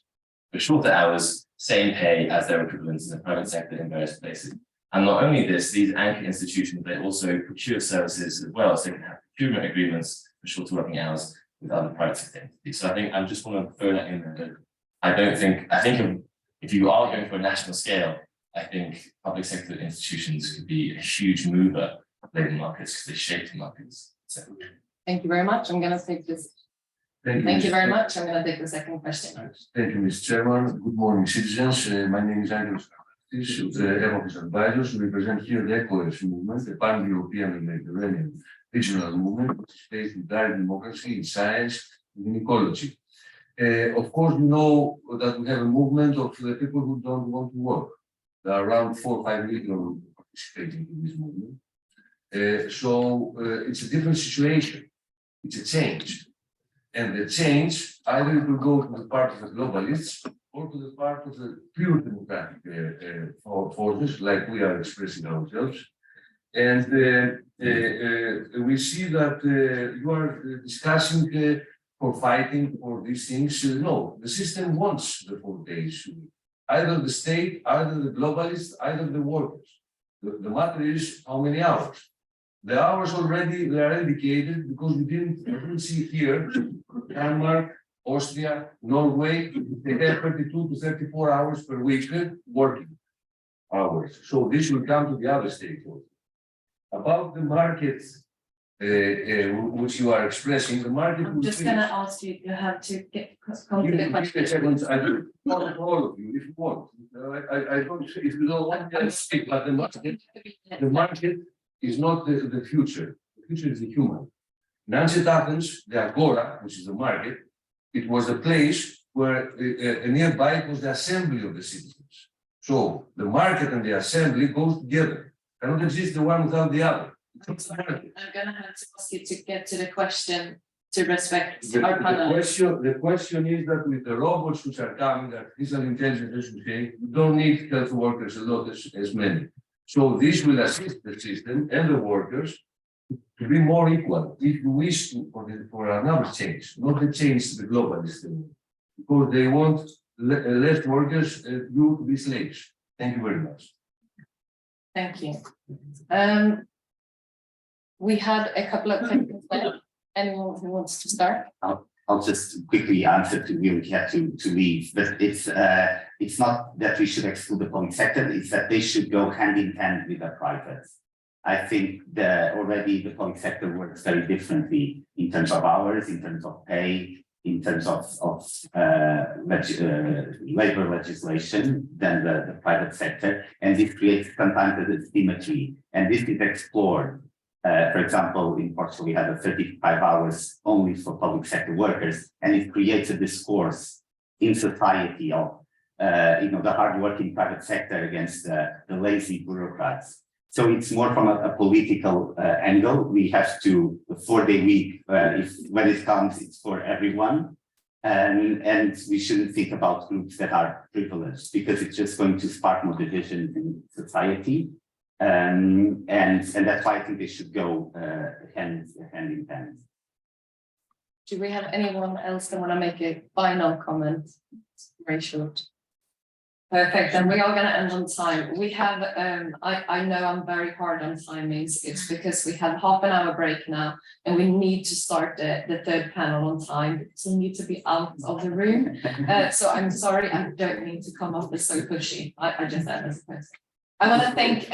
for shorter hours, same pay as their equivalents in the private sector in various places. And not only this, these anchor institutions, they also procure services as well, so they can have procurement agreements for shorter working hours with other private sector entities. So I think I just want to throw that in there. I think if you are going for a national scale, I think public sector institutions could be a huge mover of labour markets because they shape the markets. So. Thank you very much. I'm going to take this. Thank you very much. I'm going to take the second question. Thank you, Mr. Chairman. Good morning, citizens. My name is Andrew the Office Advisors. We present here the ECOES movement, the pan-European and Mediterranean regional movement, which is based in direct democracy, in science, in ecology. Of course, we know that we have a movement of the people who don't want to work. There are around 4 or 5 million participating in this movement. It's a different situation. It's a change. And the change either it will go to the part of the globalists or to the part of the pure democratic forces, like we are expressing ourselves. And we see that you are discussing for fighting for these things. No, the system wants the 4 days. Either the state, either the globalists, either the workers. The matter is how many hours. The hours already they are indicated because we didn't see here Denmark, Austria, Norway. They have 32 to 34 hours per week working hours. So this will come to the other stakeholders. About the market, which you are expressing, the market. I'm just going to ask you. You have to come to the question. I do all of you if you want. I don't. If you don't want, I speak. But the market is not the future. The future is the human. In ancient Athens, the agora, which is the market, it was a place where nearby was the assembly of the citizens. So the market and the assembly goes together. Cannot exist the one without the other. I'm going to have to ask you to get to the question to respect our panel. The question is that with the robots which are coming, artificial intelligence, as you say, you don't need health workers a lot as many. So this will assist the system and the workers to be more equal. If you wish for another change, not the change the globalist, because they want less workers due to be slaves. Thank you very much. Thank you. We had a couple of questions there. Anyone who wants to start? I'll just quickly answer to really have to leave, but it's not that we should exclude the public sector, it's that they should go hand in hand with the private. I think already the public sector works very differently in terms of hours, in terms of pay, in terms of labor legislation than the private sector, and this creates sometimes a symmetry, and this is explored. For example, in Portugal, we have a 35 hours only for public sector workers, and it creates a discourse in society of the hardworking private sector against the lazy bureaucrats. So it's more from a political angle. We have to the 4-day week. When it comes, it's for everyone, and we shouldn't think about groups that are privileged because it's just going to spark more division in society. And that's why I think they should go hand in hand. Do we have anyone else that want to make a final comment? Very short. Perfect. Then we are going to end on time. We have, I know I'm very hard on timings. It's because we have half an hour break now and we need to start the third panel on time because we need to be out of the room. So I'm sorry, I don't need to come off as so pushy. I just said as a person. I want to thank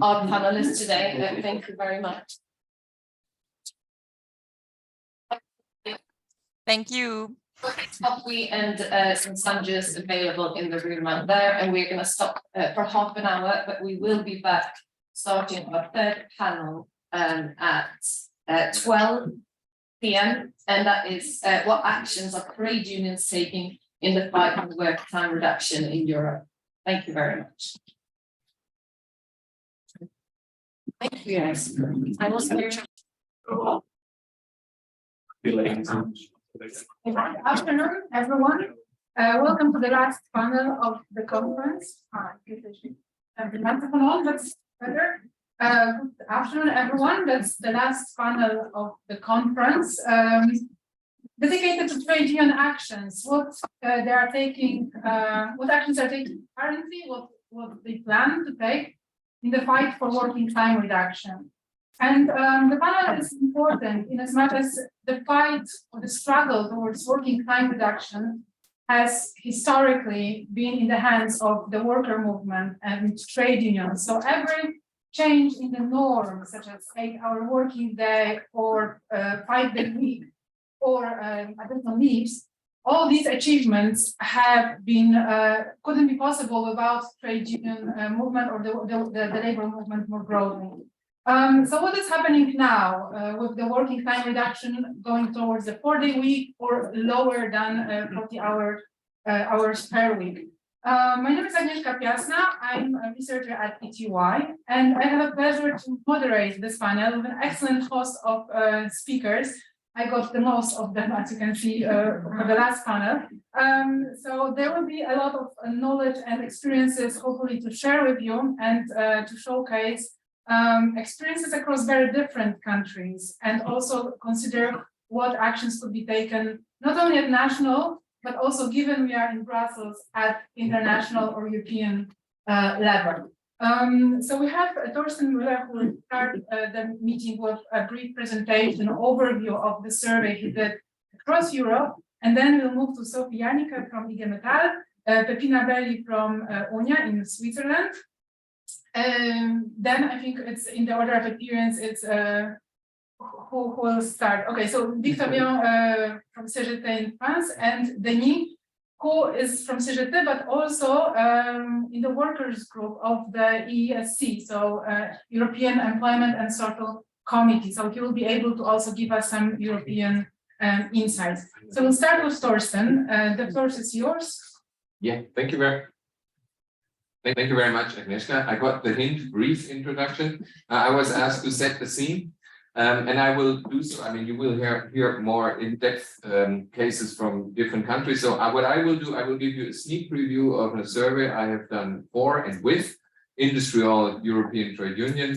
our panelists today. Thank you very much. Thank you. We and some Sandra's available in the room out there, and we're going to stop for half an hour, but we will be back starting our third panel at 12 p.m. and that is what actions are trade unions taking in the fight on work time reduction in Europe. Thank you very much. Thank you, guys. I will see you. Good afternoon, everyone. Welcome to the last panel of the conference. The microphone on, that's better. Good afternoon, everyone. That's the last panel of the conference dedicated to trade union actions. What they are taking, what actions are taking currently, what they plan to take, in the fight for working time reduction. And the panel is important in as much as the fight or the struggle towards working time reduction has historically been in the hands of the worker movement and trade unions. So every change in the norm, such as 8-hour working day or 5-day week or additional leaves, all these achievements have been couldn't be possible without trade union movement or the labor movement more broadly. So what is happening now with the working time reduction going towards the 4-day week or lower than 40 hours per week? My name is Agnieszka Piasna. I'm a researcher at ETY, and I have a pleasure to moderate this panel with an excellent host of speakers. I got the most of them, as you can see, for the last panel. So there will be a lot of knowledge and experiences, hopefully, to share with you and to showcase experiences across very different countries, and also consider what actions could be taken, not only at national, but also given we are in Brussels at international or European level. So we have Thorsten Müller, who will start the meeting with a brief presentation, overview of the survey he did across Europe, and then we'll move to Sophie Janicke from IG Metall, Peppina Belli from UNIA in Switzerland. Then I think it's in the order of appearance, it's who will start? Okay, so Victor Bion from CGT in France, and Denis, who is from CGT, but also in the workers group of the EESC, so European Employment and Social Committee. So he will be able to also give us some European insights. So we'll start with Thorsten. The floor is yours. Yeah, thank you very much, Agnieszka. I got the hint, brief introduction. I was asked to set the scene. And I will do so. I mean, you will hear more in-depth cases from different countries. So what I will do, I will give you a sneak preview of a survey I have done for and with Industrial European Trade Union,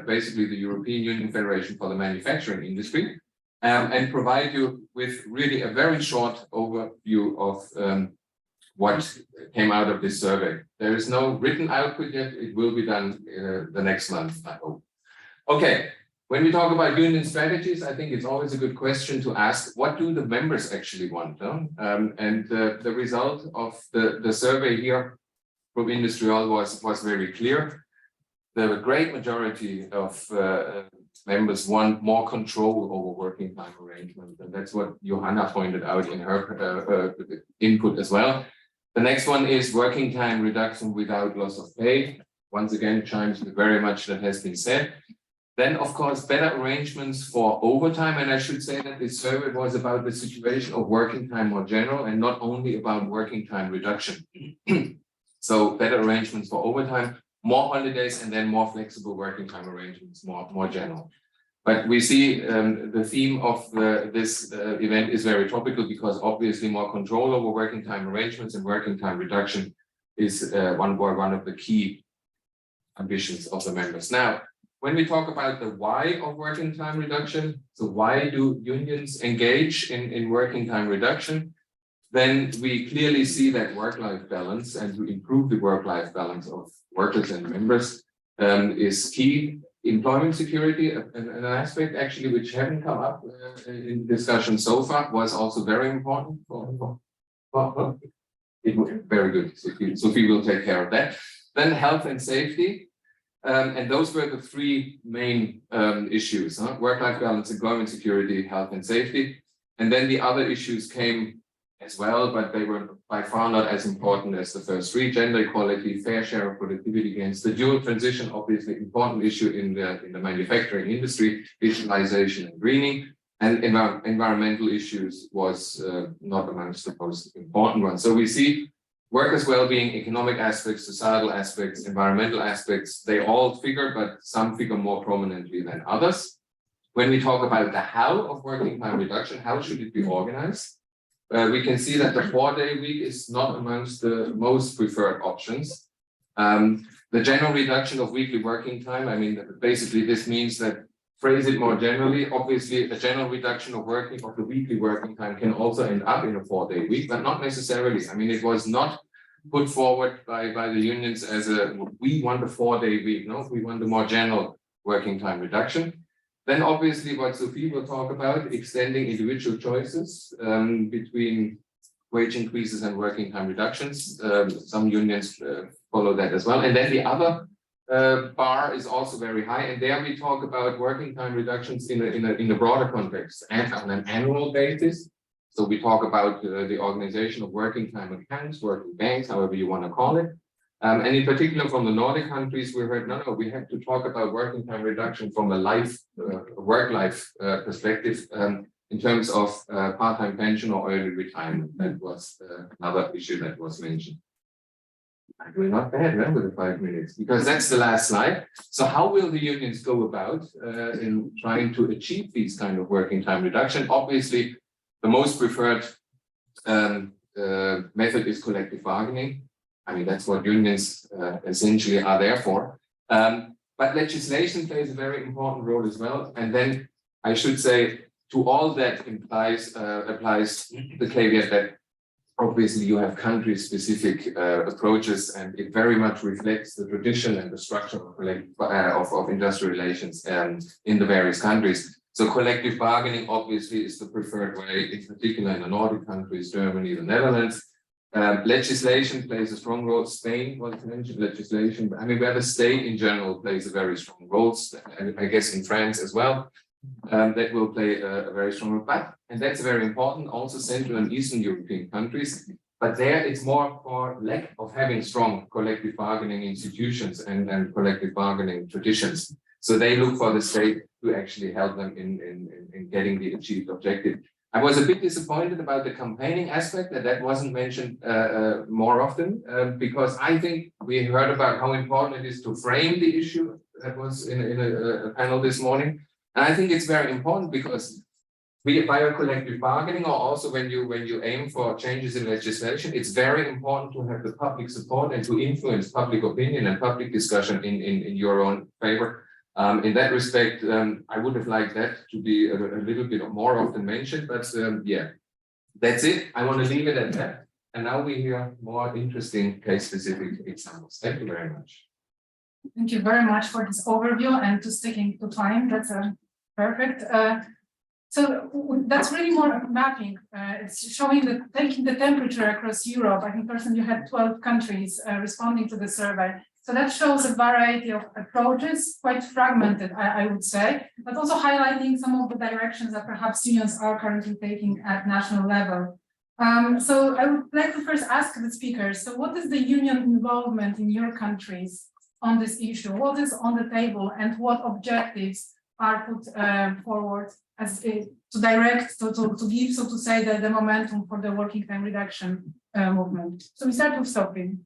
basically the European Union Federation for the Manufacturing Industry, and provide you with really a very short overview of what came out of this survey. There is no written output yet. It will be done the next month, I hope. Okay. When we talk about union strategies, I think it's always a good question to ask, what do the members actually want? And the result of the survey here from Industrial was very clear. The great majority of members want more control over working time arrangements. And that's what Johanna pointed out in her input as well. The next one is working time reduction without loss of pay. Once again, chimes with very much that has been said. Then, of course, better arrangements for overtime. And I should say that this survey was about the situation of working time more general and not only about working time reduction. So better arrangements for overtime, more holidays, and then more flexible working time arrangements, more general. But we see the theme of this event is very topical because obviously more control over working time arrangements and working time reduction is one of the key ambitions of the members. Now, when we talk about the why of working time reduction, so why do unions engage in working time reduction, then we clearly see that work-life balance and to improve the work-life balance of workers and members is key. Employment security, an aspect actually which haven't come up in discussion so far, was also very important. Very good, Sophie will take care of that. Then health and safety. And those were the three main issues, work-life balance, employment security, health and safety. And then the other issues came as well, but they were by far not as important as the first three: gender equality, fair share of productivity gains, the dual transition, obviously important issue in the manufacturing industry, digitalization and greening, and environmental issues was not amongst the most important ones. So we see workers' well-being, economic aspects, societal aspects, environmental aspects, they all figure, but some figure more prominently than others. When we talk about the how of working time reduction, how should it be organized? We can see that the 4-day week is not amongst the most preferred options. The general reduction of weekly working time, I mean, basically this means that, phrase it more generally, obviously a general reduction of the weekly working time can also end up in a 4-day week, but not necessarily. I mean, it was not put forward by the unions as we want a 4-day week, no, we want a more general working time reduction. Then obviously what Sophie will talk about, extending individual choices between wage increases and working time reductions. Some unions follow that as well. And then the other bar is also very high, and there we talk about working time reductions in a broader context and on an annual basis. So we talk about the organization of working time accounts, working banks, however you want to call it. And in particular from the Nordic countries, we heard, no, we have to talk about working time reduction from a work-life perspective in terms of part-time pension or early retirement. That was another issue that was mentioned. We're not bad, right, with the 5 minutes, because that's the last slide. So how will the unions go about in trying to achieve these kind of working time reduction? Obviously, the most preferred method is collective bargaining. I mean, that's what unions essentially are there for. But legislation plays a very important role as well. And then I should say, to all that applies the caveat that obviously you have country-specific approaches, and it very much reflects the tradition and the structure of industrial relations in the various countries. So collective bargaining obviously is the preferred way, in particular in the Nordic countries, Germany, the Netherlands. Legislation plays a strong role. Spain was mentioned, legislation. I mean, where the state in general plays a very strong role, and I guess in France as well, that will play a very strong role. But, and that's very important, also Central and Eastern European countries. But there it's more for lack of having strong collective bargaining institutions and collective bargaining traditions. So they look for the state to actually help them in getting the achieved objective. I was a bit disappointed about the campaigning aspect, that wasn't mentioned more often, because I think we heard about how important it is to frame the issue. That was in a panel this morning. And I think it's very important because via collective bargaining, or also when you aim for changes in legislation, it's very important to have the public support and to influence public opinion and public discussion in your own favor. In that respect, I would have liked that to be a little bit more often mentioned, but yeah, that's it. I want to leave it at that. And now we hear more interesting case-specific examples. Thank you very much. Thank you very much for this overview and to sticking to time. That's perfect. So that's really more mapping. It's showing taking the temperature across Europe. I think personally you had 12 countries responding to the survey. So that shows a variety of approaches, quite fragmented, I would say, but also highlighting some of the directions that perhaps unions are currently taking at national level. So I would like to first ask the speakers, so what is the union involvement in your countries on this issue? What is on the table and what objectives are put forward as to direct, to give, so to say, the momentum for the working time reduction movement? So we start with Sophie.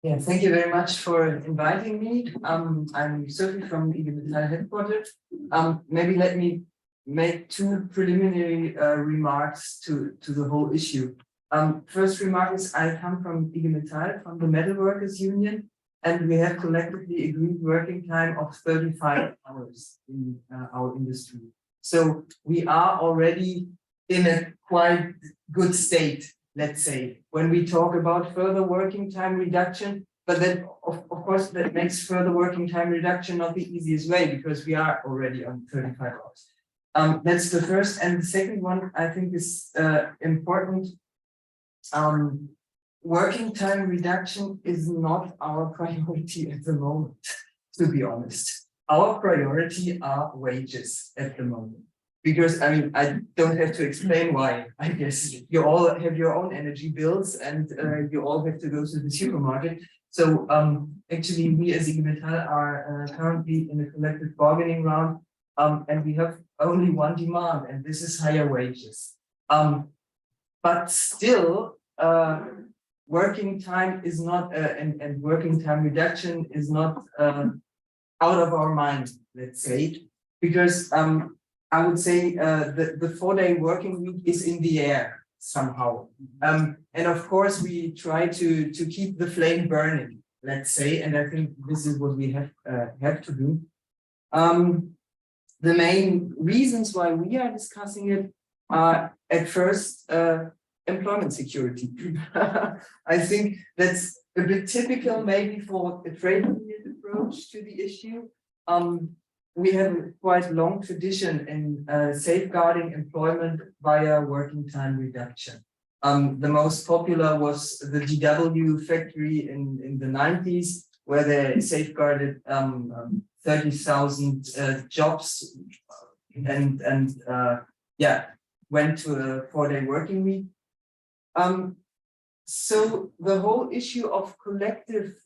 Yeah, thank you very much for inviting me. I'm Sophie from IG Metall headquarters. Maybe let me make two preliminary remarks to the whole issue. First remark is I come from IG Metall, from the Metal Workers Union, and we have collectively agreed working time of 35 hours in our industry. So we are already in a quite good state, let's say, when we talk about further working time reduction. But then, of course, that makes further working time reduction not the easiest way, because we are already on 35 hours. That's the first. And the second one, I think, is important. Working time reduction is not our priority at the moment, to be honest. Our priority are wages at the moment. Because, I mean, I don't have to explain why. I guess you all have your own energy bills and you all have to go to the supermarket. So actually, we as IG Metall are currently in a collective bargaining round, and we have only one demand, and this is higher wages. But still, working time is not, and working time reduction is not out of our mind, let's say, because I would say the 4-day working week is in the air somehow. And of course, we try to keep the flame burning, let's say, and I think this is what we have to do. The main reasons why we are discussing it are at first a employment security. I think that's a bit typical maybe for a trade union approach to the issue. We have a quite long tradition in safeguarding employment via working time reduction. The most popular was the GW factory in the 90s, where they safeguarded 30,000 jobs and yeah, went to a 4-day working week. So the whole issue of collective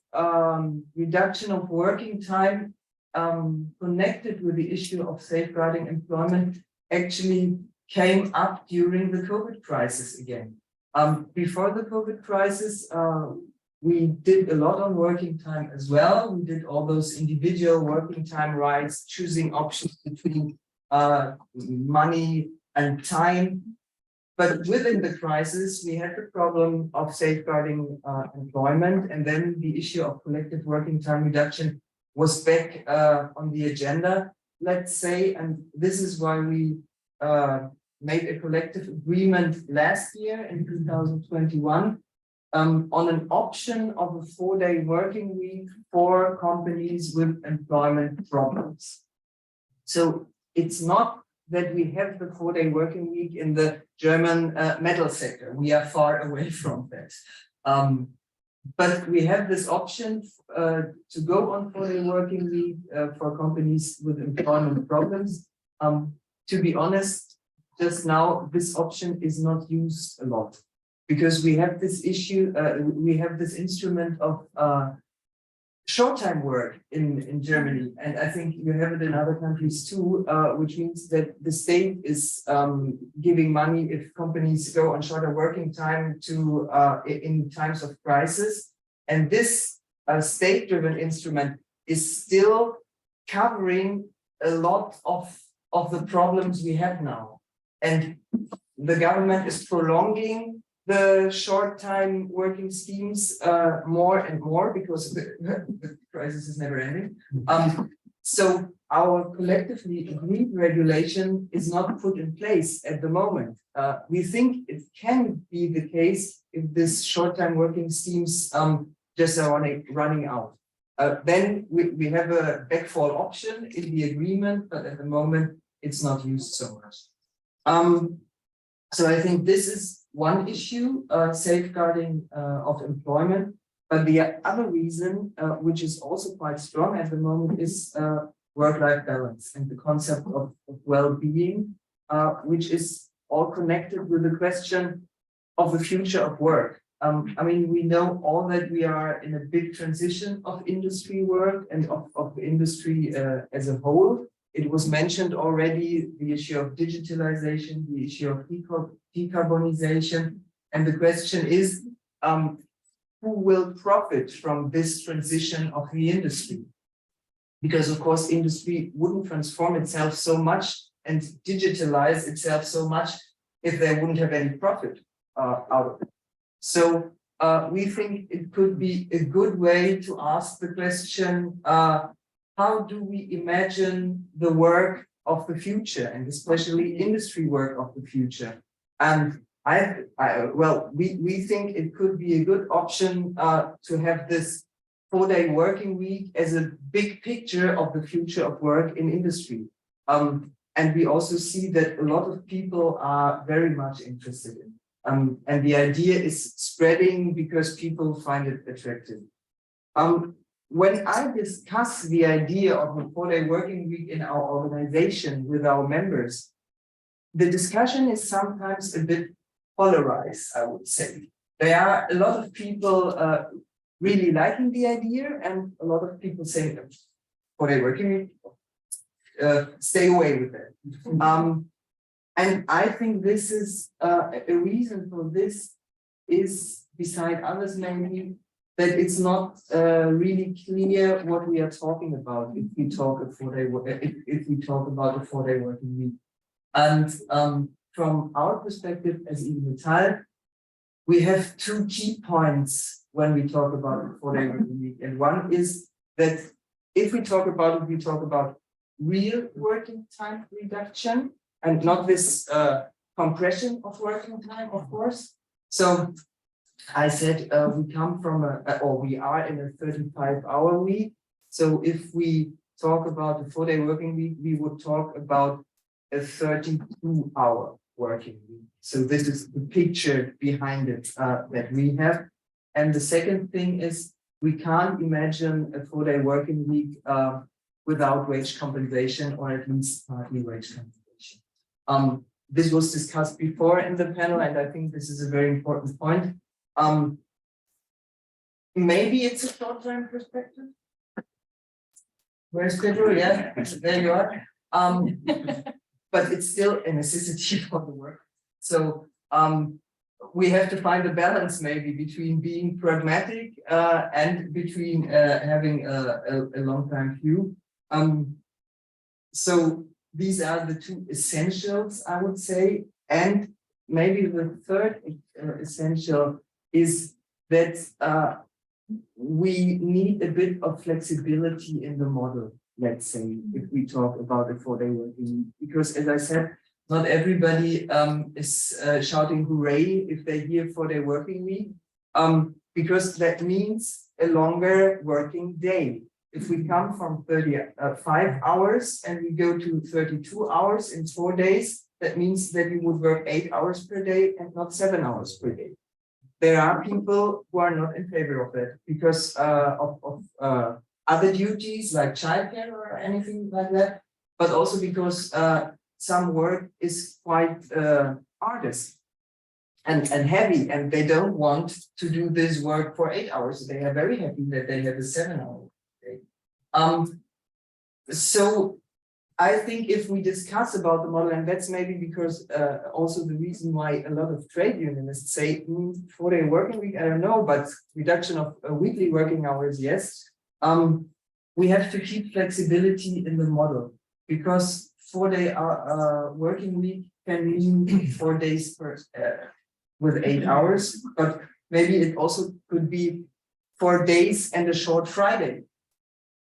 reduction of working time connected with the issue of safeguarding employment actually came up during the COVID crisis again. Before the COVID crisis, we did a lot on working time as well. We did all those individual working time rights, choosing options between money and time. But within the crisis, we had the problem of safeguarding employment, and then the issue of collective working time reduction was back on the agenda, let's say, and this is why we made a collective agreement last year in 2021 on an option of a 4-day working week for companies with employment problems. So it's not that we have the 4-day working week in the German metal sector. We are far away from that. But we have this option to go on 4-day working week for companies with employment problems. To be honest, just now, this option is not used a lot because we have this issue, we have this instrument of short-time work in Germany, and I think you have it in other countries too, which means that the state is giving money if companies go on shorter working time to in times of crisis, and this state-driven instrument is still covering a lot of the problems we have now, and the government is prolonging the short-time working schemes more and more because the crisis is never ending. So our collectively agreed regulation is not put in place at the moment. We think it can be the case if this short-time working schemes just are running out. Then we have a backfall option in the agreement, but at the moment it's not used so much. So I think this is one issue, safeguarding of employment. But the other reason, which is also quite strong at the moment, is work-life balance and the concept of well-being, which is all connected with the question of the future of work. I mean, we know all that we are in a big transition of industry work and of industry as a whole. It was mentioned already, the issue of digitalization, the issue of decarbonization. And the question is, who will profit from this transition of the industry? Because of course, industry wouldn't transform itself so much and digitalize itself so much if they wouldn't have any profit out of it. So we think it could be a good way to ask the question, how do we imagine the work of the future, and especially industry work of the future? And we think it could be a good option to have this 4-day working week as a big picture of the future of work in industry. And we also see that a lot of people are very much interested in it. And the idea is spreading because people find it attractive. When I discuss the idea of a 4-day working week in our organization with our members, the discussion is sometimes a bit polarized, I would say. There are a lot of people really liking the idea, and a lot of people saying, 4-day working week, stay away with it. And I think this is a reason for this is, beside others maybe, that it's not really clear what we are talking about if we talk about a 4-day working week. And from our perspective as IG Metall, we have 2 key points when we talk about a 4-day working week. And one is that if we talk about it, we talk about real working time reduction and not this compression of working time, of course. So I said we come from or we are in a 35-hour week. So if we talk about the 4-day working week, we would talk about a 32-hour working week. So this is the picture behind it that we have. And the second thing is we can't imagine a 4-day working week without wage compensation, or at least partly wage compensation. This was discussed before in the panel, and I think this is a very important point. Maybe it's a short-term perspective. Where's Pedro? Yeah, there you are. But it's still a necessity for the work. So we have to find a balance maybe between being pragmatic and between having a long-term view. So these are the two essentials, I would say. And maybe the third essential is that we need a bit of flexibility in the model, let's say, if we talk about a 4-day working week. Because as I said, not everybody is shouting hooray if they hear 4-day working week, because that means a longer working day. If we come from 35 hours and we go to 32 hours in 4 days, that means that you would work 8 hours per day and not 7 hours per day. There are people who are not in favor of that because of other duties like childcare or anything like that, but also because some work is quite arduous and heavy, and they don't want to do this work for 8 hours. They are very happy that they have a 7-hour day. So I think if we discuss about the model, and that's maybe because also the reason why a lot of trade unionists say 4-day working week, I don't know, but reduction of weekly working hours, yes. We have to keep flexibility in the model, because 4-day working week can mean 4 days per with 8 hours, but maybe it also could be 4 days and a short Friday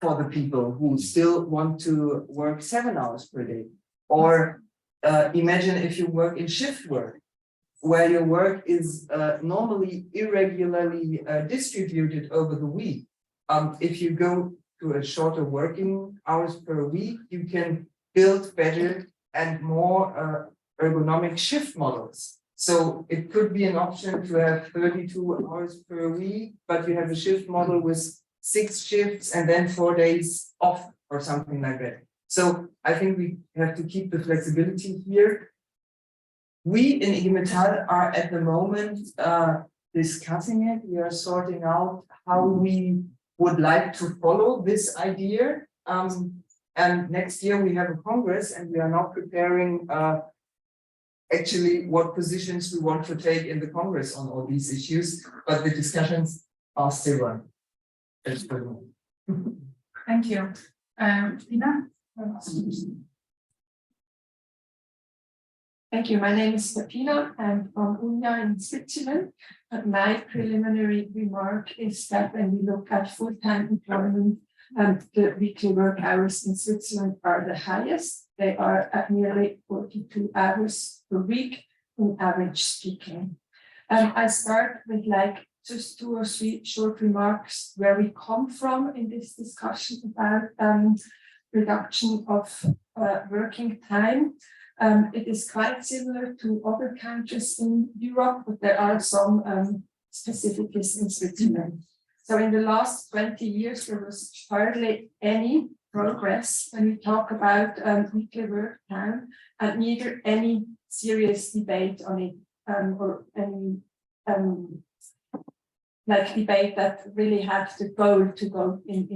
for the people who still want to work 7 hours per day. Or imagine if you work in shift work, where your work is normally irregularly distributed over the week. If you go to a shorter working hours per week, you can build better and more ergonomic shift models. So it could be an option to have 32 hours per week, but you have a shift model with 6 shifts and then 4 days off or something like that. So I think we have to keep the flexibility here. We in IG Metall are at the moment discussing it. We are sorting out how we would like to follow this idea. And next year we have a congress, and we are now preparing actually what positions we want to take in the congress on all these issues, but the discussions are still running. Thank you. Tina? Thank you. My name is Bettina. I'm from Unna in Switzerland. But my preliminary remark is that when we look at full-time employment, the weekly work hours in Switzerland are the highest. They are at nearly 42 hours per week, on average speaking. I start with just 2 or 3 short remarks where we come from in this discussion about reduction of working time. It is quite similar to other countries in Europe, but there are some specificities in Switzerland. So in the last 20 years, there was hardly any progress when we talk about weekly work time, and neither any serious debate on it or any debate that really had the goal to go in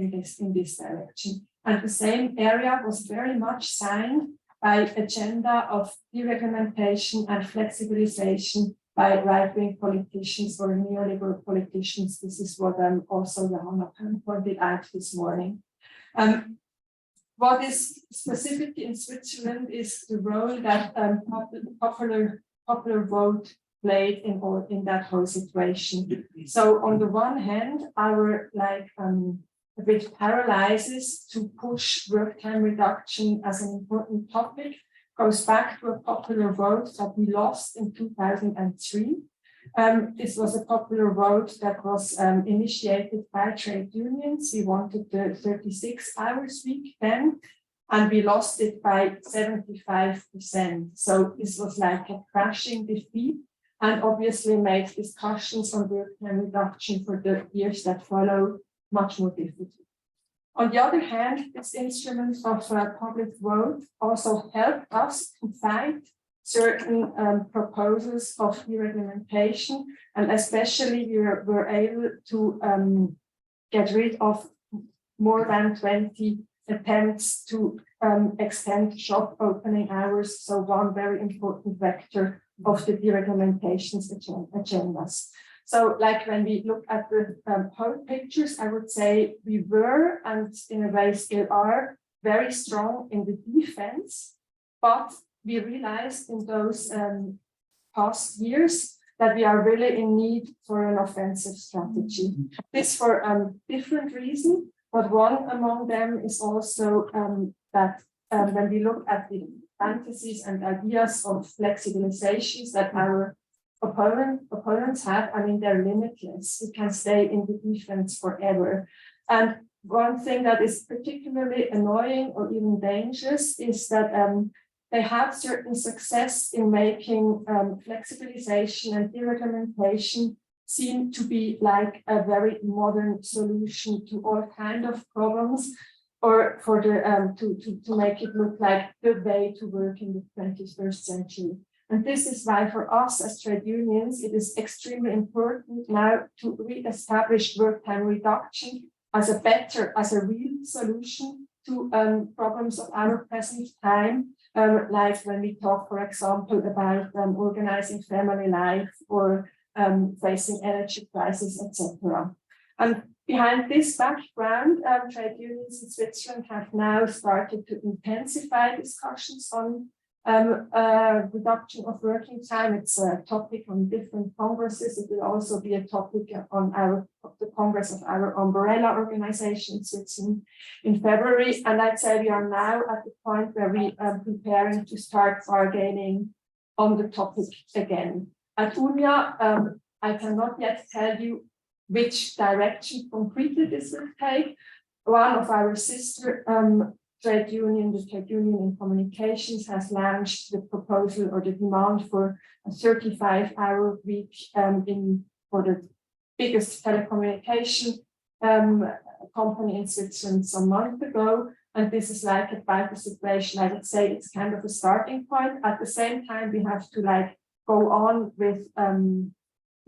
this direction. And the same area was very much signed by agenda of dereglementation and flexibilization by right-wing politicians or neoliberal politicians. This is what also Johanna pointed out this morning. What is specific in Switzerland is the role that popular vote played in that whole situation. So on the one hand, our a bit paralyzes to push work time reduction as an important topic goes back to a popular vote that we lost in 2003. This was a popular vote that was initiated by trade unions. We wanted the 36 hours week then, and we lost it by 75%. So this was like a crashing defeat, and obviously made discussions on work time reduction for the years that followed much more difficult. On the other hand, this instrument of public vote also helped us to find certain proposals of dereglementation, and especially we were able to get rid of more than 20 attempts to extend shop opening hours, so one very important vector of the dereglementations agendas. So like when we look at the whole pictures, I would say we were, and in a way still are, very strong in the defense, but we realized in those past years that we are really in need for an offensive strategy. This for different reasons, but one among them is also that when we look at the fantasies and ideas of flexibilizations that our opponents have, I mean, they're limitless. We can stay in the defense forever. And one thing that is particularly annoying or even dangerous is that they have certain success in making flexibilization and dereglementation seem to be like a very modern solution to all kinds of problems, or for the to make it look like the way to work in the 21st century. And this is why for us as trade unions, it is extremely important now to re-establish work time reduction as a real solution to problems of our present time, like when we talk, for example, about organizing family life or facing energy crisis, etc. And behind this background, trade unions in Switzerland have now started to intensify discussions on reduction of working time. It's a topic on different congresses. It will also be a topic on the Congress of our umbrella organization in Switzerland in February. And I'd say we are now at the point where we are preparing to start bargaining on the topic again. At UNIA, I cannot yet tell you which direction concretely this will take. One of our sister trade union, the Trade Union in Communications, has launched the proposal or the demand for a 35-hour week for the biggest telecommunication company in Switzerland some months ago. And this is like about the situation. I would say it's kind of a starting point. At the same time, we have to like go on with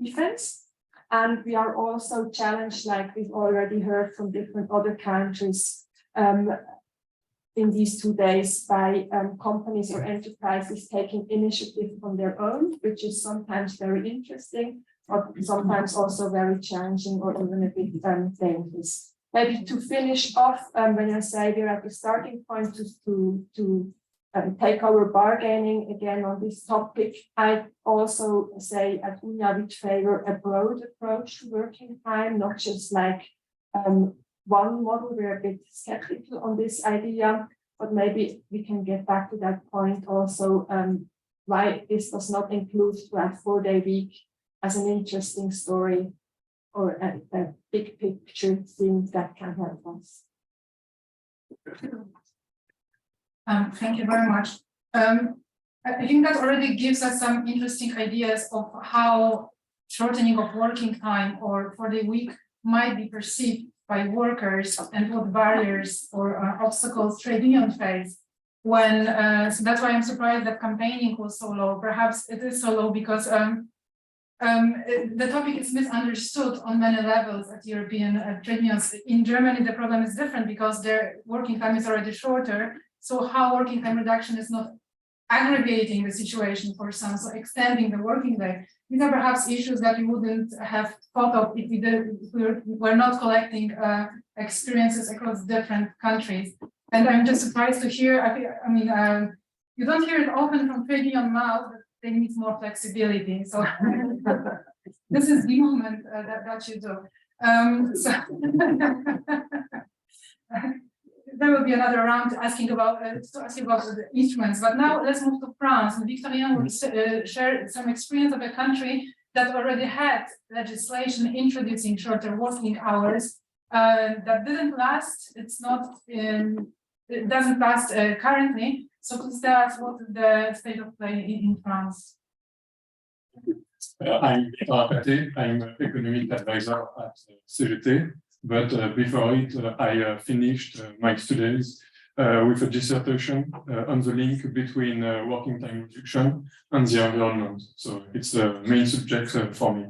defense. And we are also challenged, like we've already heard from different other countries, in these 2 days by companies or enterprises taking initiative on their own, which is sometimes very interesting, but sometimes also very challenging or even a bit dangerous. Maybe to finish off, when I say we're at the starting point to take our bargaining again on this topic, I also say at UNIA we favor a broad approach to working time, not just like one model. We're a bit skeptical on this idea, but maybe we can get back to that point also, why this does not include to a 4-day week as an interesting story or a big picture thing that can help us. Thank you very much. I think that already gives us some interesting ideas of how shortening of working time or 4-day week might be perceived by workers and what barriers or obstacles trade unions face when, so that's why I'm surprised that campaigning was so low. Perhaps it is so low because the topic is misunderstood on many levels at European trade unions. In Germany, the problem is different because their working time is already shorter. So how working time reduction is not aggravating the situation for some, so extending the working day. These are perhaps issues that we wouldn't have thought of if we were not collecting experiences across different countries. And I'm just surprised to hear, I mean, you don't hear it often from trade union mouth that they need more flexibility. So this is the moment that you do. There will be another round asking about the instruments, but now let's move to France. And Victorien will share some experience of a country that already had legislation introducing shorter working hours that didn't last. It's not it doesn't last currently. So please tell us what is the state of play in France. I'm I'm an economic advisor at CGT, but before it, I finished my studies with a dissertation on the link between working time reduction and the environment. So it's the main subject for me.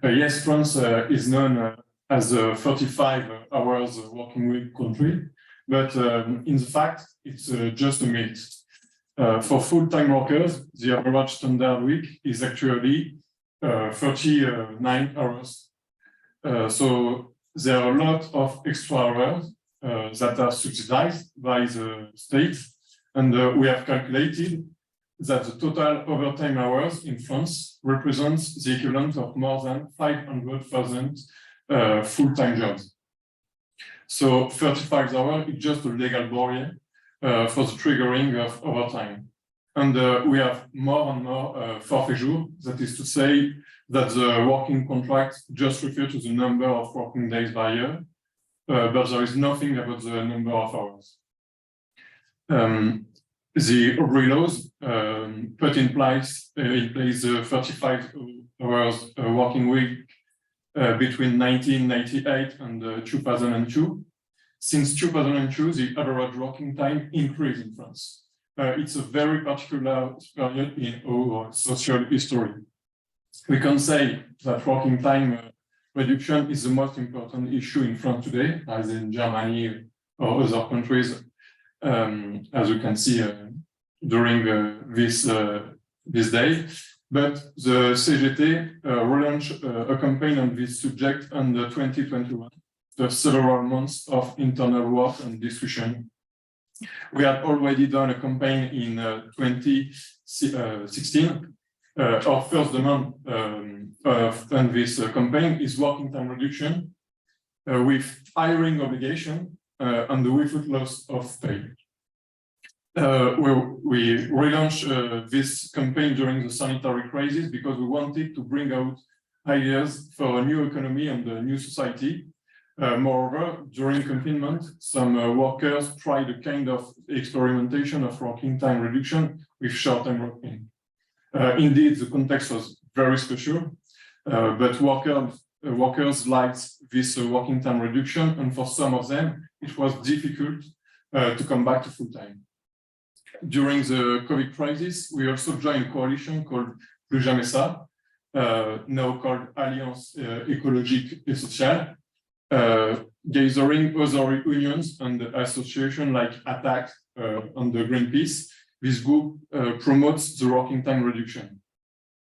Yes, France is known as a 35 hours working week country, but in fact, it's just a myth. For full-time workers, the average standard week is actually 39 hours. So there are a lot of extra hours that are subsidized by the state, and we have calculated that the total overtime hours in France represents the equivalent of more than 500,000 full-time jobs. So 35 hours is just a legal barrier for the triggering of overtime. And we have more and more forfait jours, that is to say that the working contract just refers to the number of working days by year, but there is nothing about the number of hours. The Aubrey laws put in place the 35 hours working week between 1998 and 2002. Since 2002, the average working time increased in France. It's a very particular period in our social history. We can say that working time reduction is the most important issue in France today, as in Germany or other countries, as you can see during this day. But the CGT relaunched a campaign on this subject in 2021. After several months of internal work and discussion. We had already done a campaign in 2016. Our first demand on this campaign is working time reduction with hiring obligation and the without loss of pay. We relaunched this campaign during the sanitary crisis because we wanted to bring out ideas for a new economy and a new society. Moreover, during confinement, some workers tried a kind of experimentation of working time reduction with short-time working. Indeed, the context was very special, but workers liked this working time reduction, and for some of them, it was difficult to come back to full-time. During the COVID crisis, we also joined a coalition called Plus Jamais Ça, now called Alliance écologique et sociale, gathering other unions and associations like ATTAC and the Greenpeace. This group promotes the working time reduction.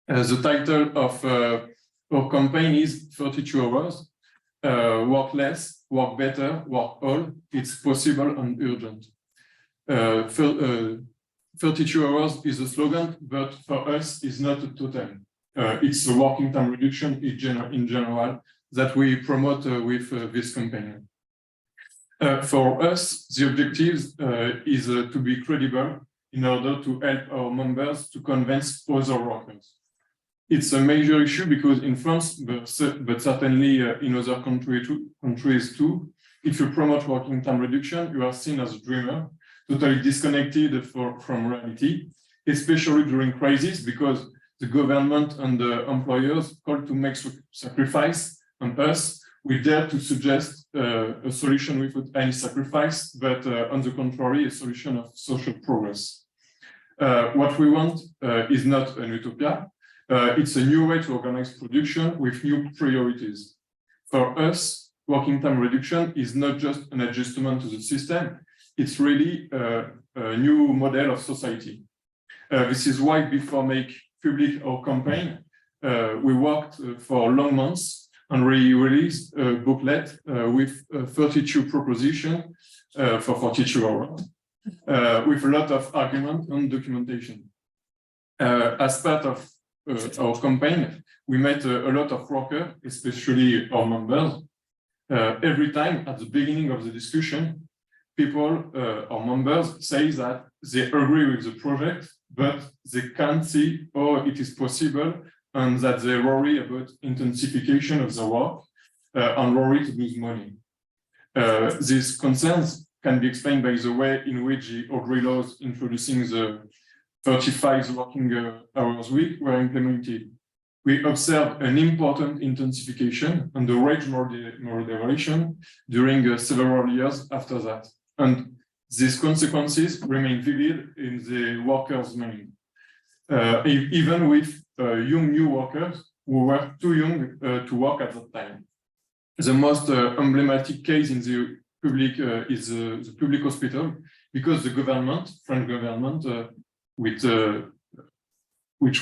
The title of our campaign is 32 hours, work less, work better, work all, it's possible and urgent. 32 hours is a slogan, but for us, it's not a totem. It's a working time reduction in general that we promote with this campaign. For us, the objective is to be credible in order to help our members to convince other workers. It's a major issue because in France, but certainly in other countries too, if you promote working time reduction, you are seen as a dreamer, totally disconnected from reality, especially during crisis, because the government and the employers call to make sacrifice. And us, we dare to suggest a solution without any sacrifice, but on the contrary, a solution of social progress. What we want is not an utopia. It's a new way to organize production with new priorities. For us, working time reduction is not just an adjustment to the system, it's really a new model of society. This is why before make public our campaign, we worked for long months and we released a booklet with 32 propositions for 42 hours, with a lot of argument and documentation. As part of our campaign, we met a lot of workers, especially our members. Every time at the beginning of the discussion, people, our members, say that they agree with the project, but they can't see how it is possible and that they worry about intensification of the work and worry to lose money. These concerns can be explained by the way in which the Audrey laws introducing the 35 working hours week were implemented. We observe an important intensification and the wage moderation during several years after that. And these consequences remain vivid in the workers' mind. Even with young new workers who were too young to work at that time. The most emblematic case in the public is the public hospital, because the government, French government, which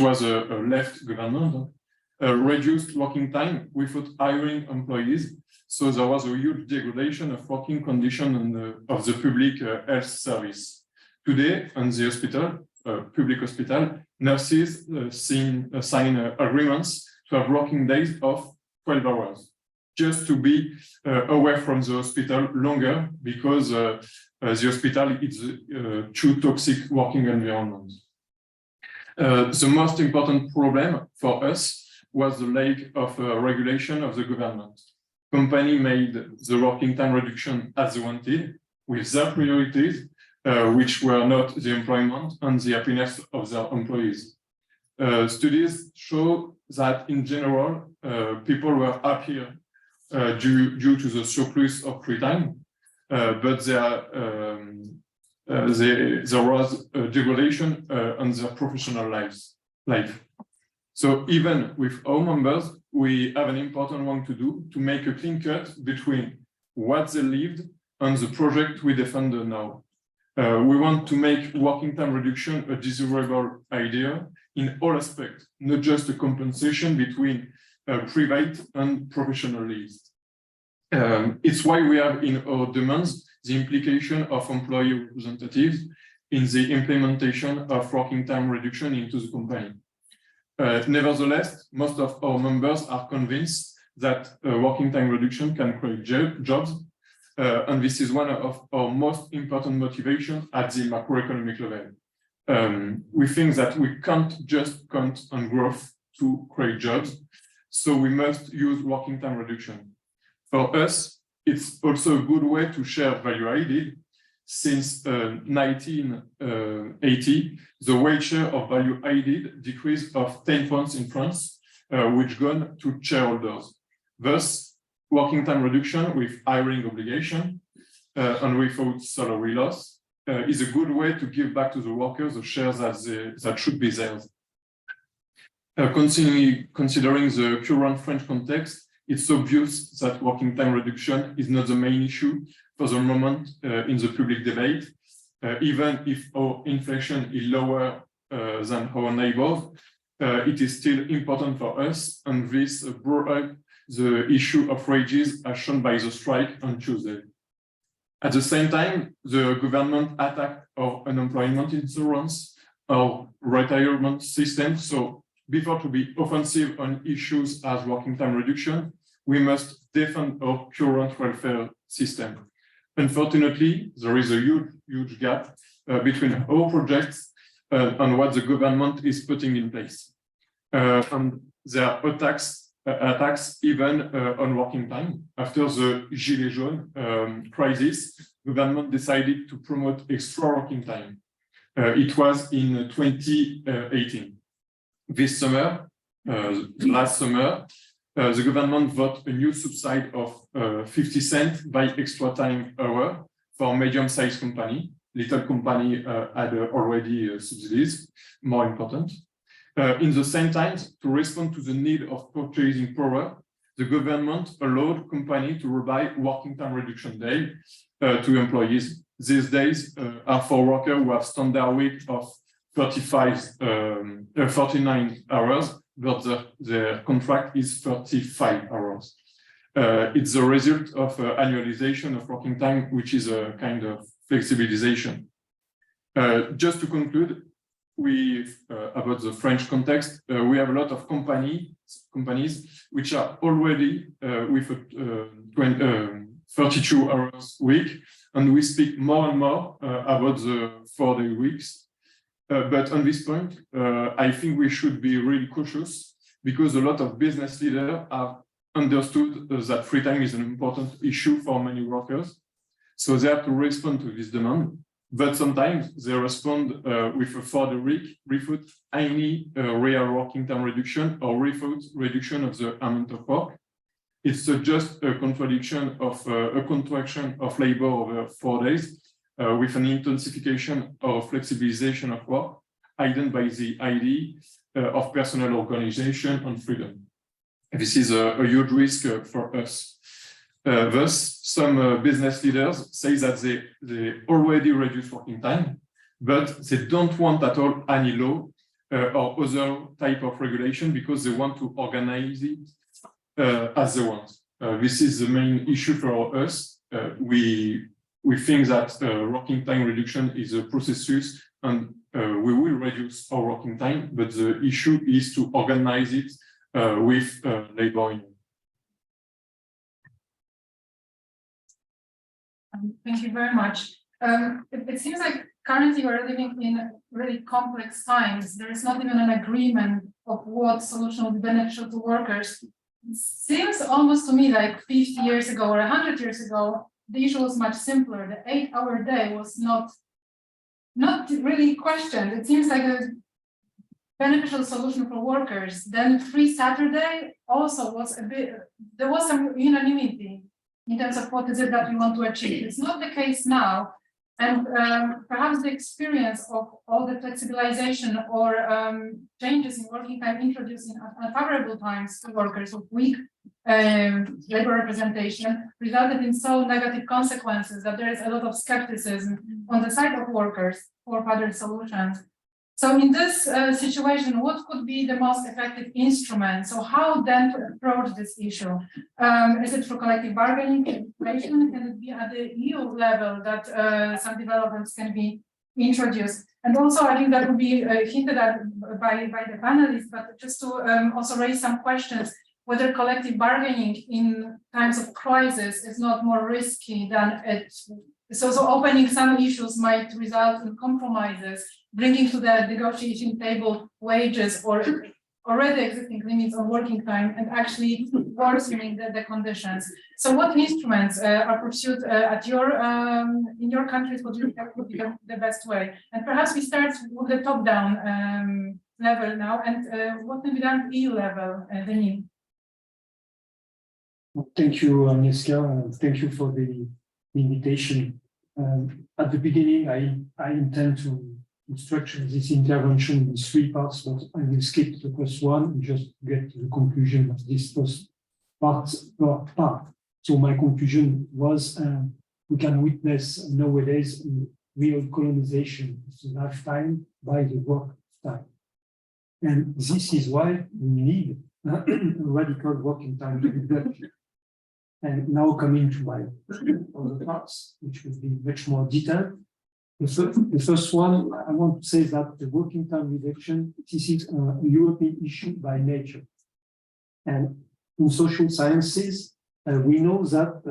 was a left government, reduced working time without hiring employees. So there was a huge degradation of working conditions of the public health service. Today, on the hospital, public hospital, nurses sign agreements to have working days of 12 hours, just to be away from the hospital longer, because the hospital is a too toxic working environment. The most important problem for us was the lack of regulation of the government. Company made the working time reduction as they wanted, with their priorities, which were not the employment and the happiness of their employees. Studies show that in general, people were happier due to the surplus of free time, but there was a degradation on their professional life. So even with our members, we have an important one to do to make a clean cut between what they lived and the project we defend now. We want to make working time reduction a desirable idea in all aspects, not just a compensation between private and professional leaves. It's why we have in our demands the implication of employee representatives in the implementation of working time reduction into the company. Nevertheless, most of our members are convinced that working time reduction can create jobs, and this is one of our most important motivations at the macroeconomic level. We think that we can't just count on growth to create jobs, so we must use working time reduction. For us, it's also a good way to share value added. Since 1980, the wage share of value added decreased of 10 points in France, which gone to shareholders. Thus, working time reduction with hiring obligation and without salary loss is a good way to give back to the workers the shares that should be theirs. Considering the current French context, it's obvious that working time reduction is not the main issue for the moment in the public debate, even if our inflation is lower than our neighbors, it is still important for us, and this brought up the issue of wages as shown by the strike on Tuesday. At the same time, the government attacked our unemployment insurance, our retirement system. So before to be offensive on issues as working time reduction, we must defend our current welfare system. Unfortunately, there is a huge gap between our projects and what the government is putting in place. And there are attacks even on working time. After the Gilets jaunes crisis, government decided to promote extra working time. It was in 2018. This summer, last summer, the government voted a new subsidy of 50 cents by extra time hour for medium-sized company. Little company had already subsidies, more important. In the same time, to respond to the need of purchasing power, the government allowed company to buy working time reduction day to employees. These days are for workers who have standard week of 49 hours, but the contract is 35 hours. It's the result of annualization of working time, which is a kind of flexibilization. Just to conclude, about the French context, we have a lot of companies which are already with a 32 hours week, and we speak more and more about the 4-day weeks. But on this point, I think we should be really cautious because a lot of business leaders have understood that free time is an important issue for many workers. So they have to respond to this demand. But sometimes they respond with a further week, refute any real working time reduction or refute reduction of the amount of work. It's just a contraction of labor over 4 days with an intensification or flexibilization of work, hidden by the idea of personal organization and freedom. This is a huge risk for us. Thus, some business leaders say that they already reduce working time, but they don't want at all any law or other type of regulation because they want to organize it as they want. This is the main issue for us. We think that working time reduction is a process, and we will reduce our working time, but the issue is to organize it with labor union. Thank you very much. It seems like currently we're living in really complex times. There is not even an agreement of what solution will be beneficial to workers. It seems almost to me like 50 years ago or 100 years ago, the issue was much simpler. The 8-hour day was not really questioned. It seems like a beneficial solution for workers. Then free Saturday also was there was some unanimity in terms of what is it that we want to achieve. It's not the case now. And perhaps the experience of all the flexibilization or changes in working time introduced in unfavorable times to workers of weak labor representation resulted in so negative consequences that there is a lot of skepticism on the side of workers for further solutions. So in this situation, what could be the most effective instrument? So how then to approach this issue? Is it through collective bargaining, inflation? Can it be at the EU level that some developments can be introduced? And also, I think that would be hinted at by the panelists, but just to also raise some questions, whether collective bargaining in times of crisis is not more risky than it. So opening some issues might result in compromises, bringing to the negotiation table wages or already existing limits on working time and actually worsening the conditions. So what instruments are pursued at in your countries? What do you think would be the best way? And perhaps we start with the top-down level now, and what can be done at EU level, Denis? Thank you, Agnieszka, and thank you for the invitation. At the beginning, I intend to structure this intervention in 3 parts, but I will skip the first one and just get to the conclusion of this first part. So my conclusion was we can witness nowadays real colonization of the lifetime by the work time. And this is why we need a radical working time reduction. And now coming to my other parts, which will be much more detailed. The first one, I want to say that the working time reduction, this is a European issue by nature. And in social sciences, we know that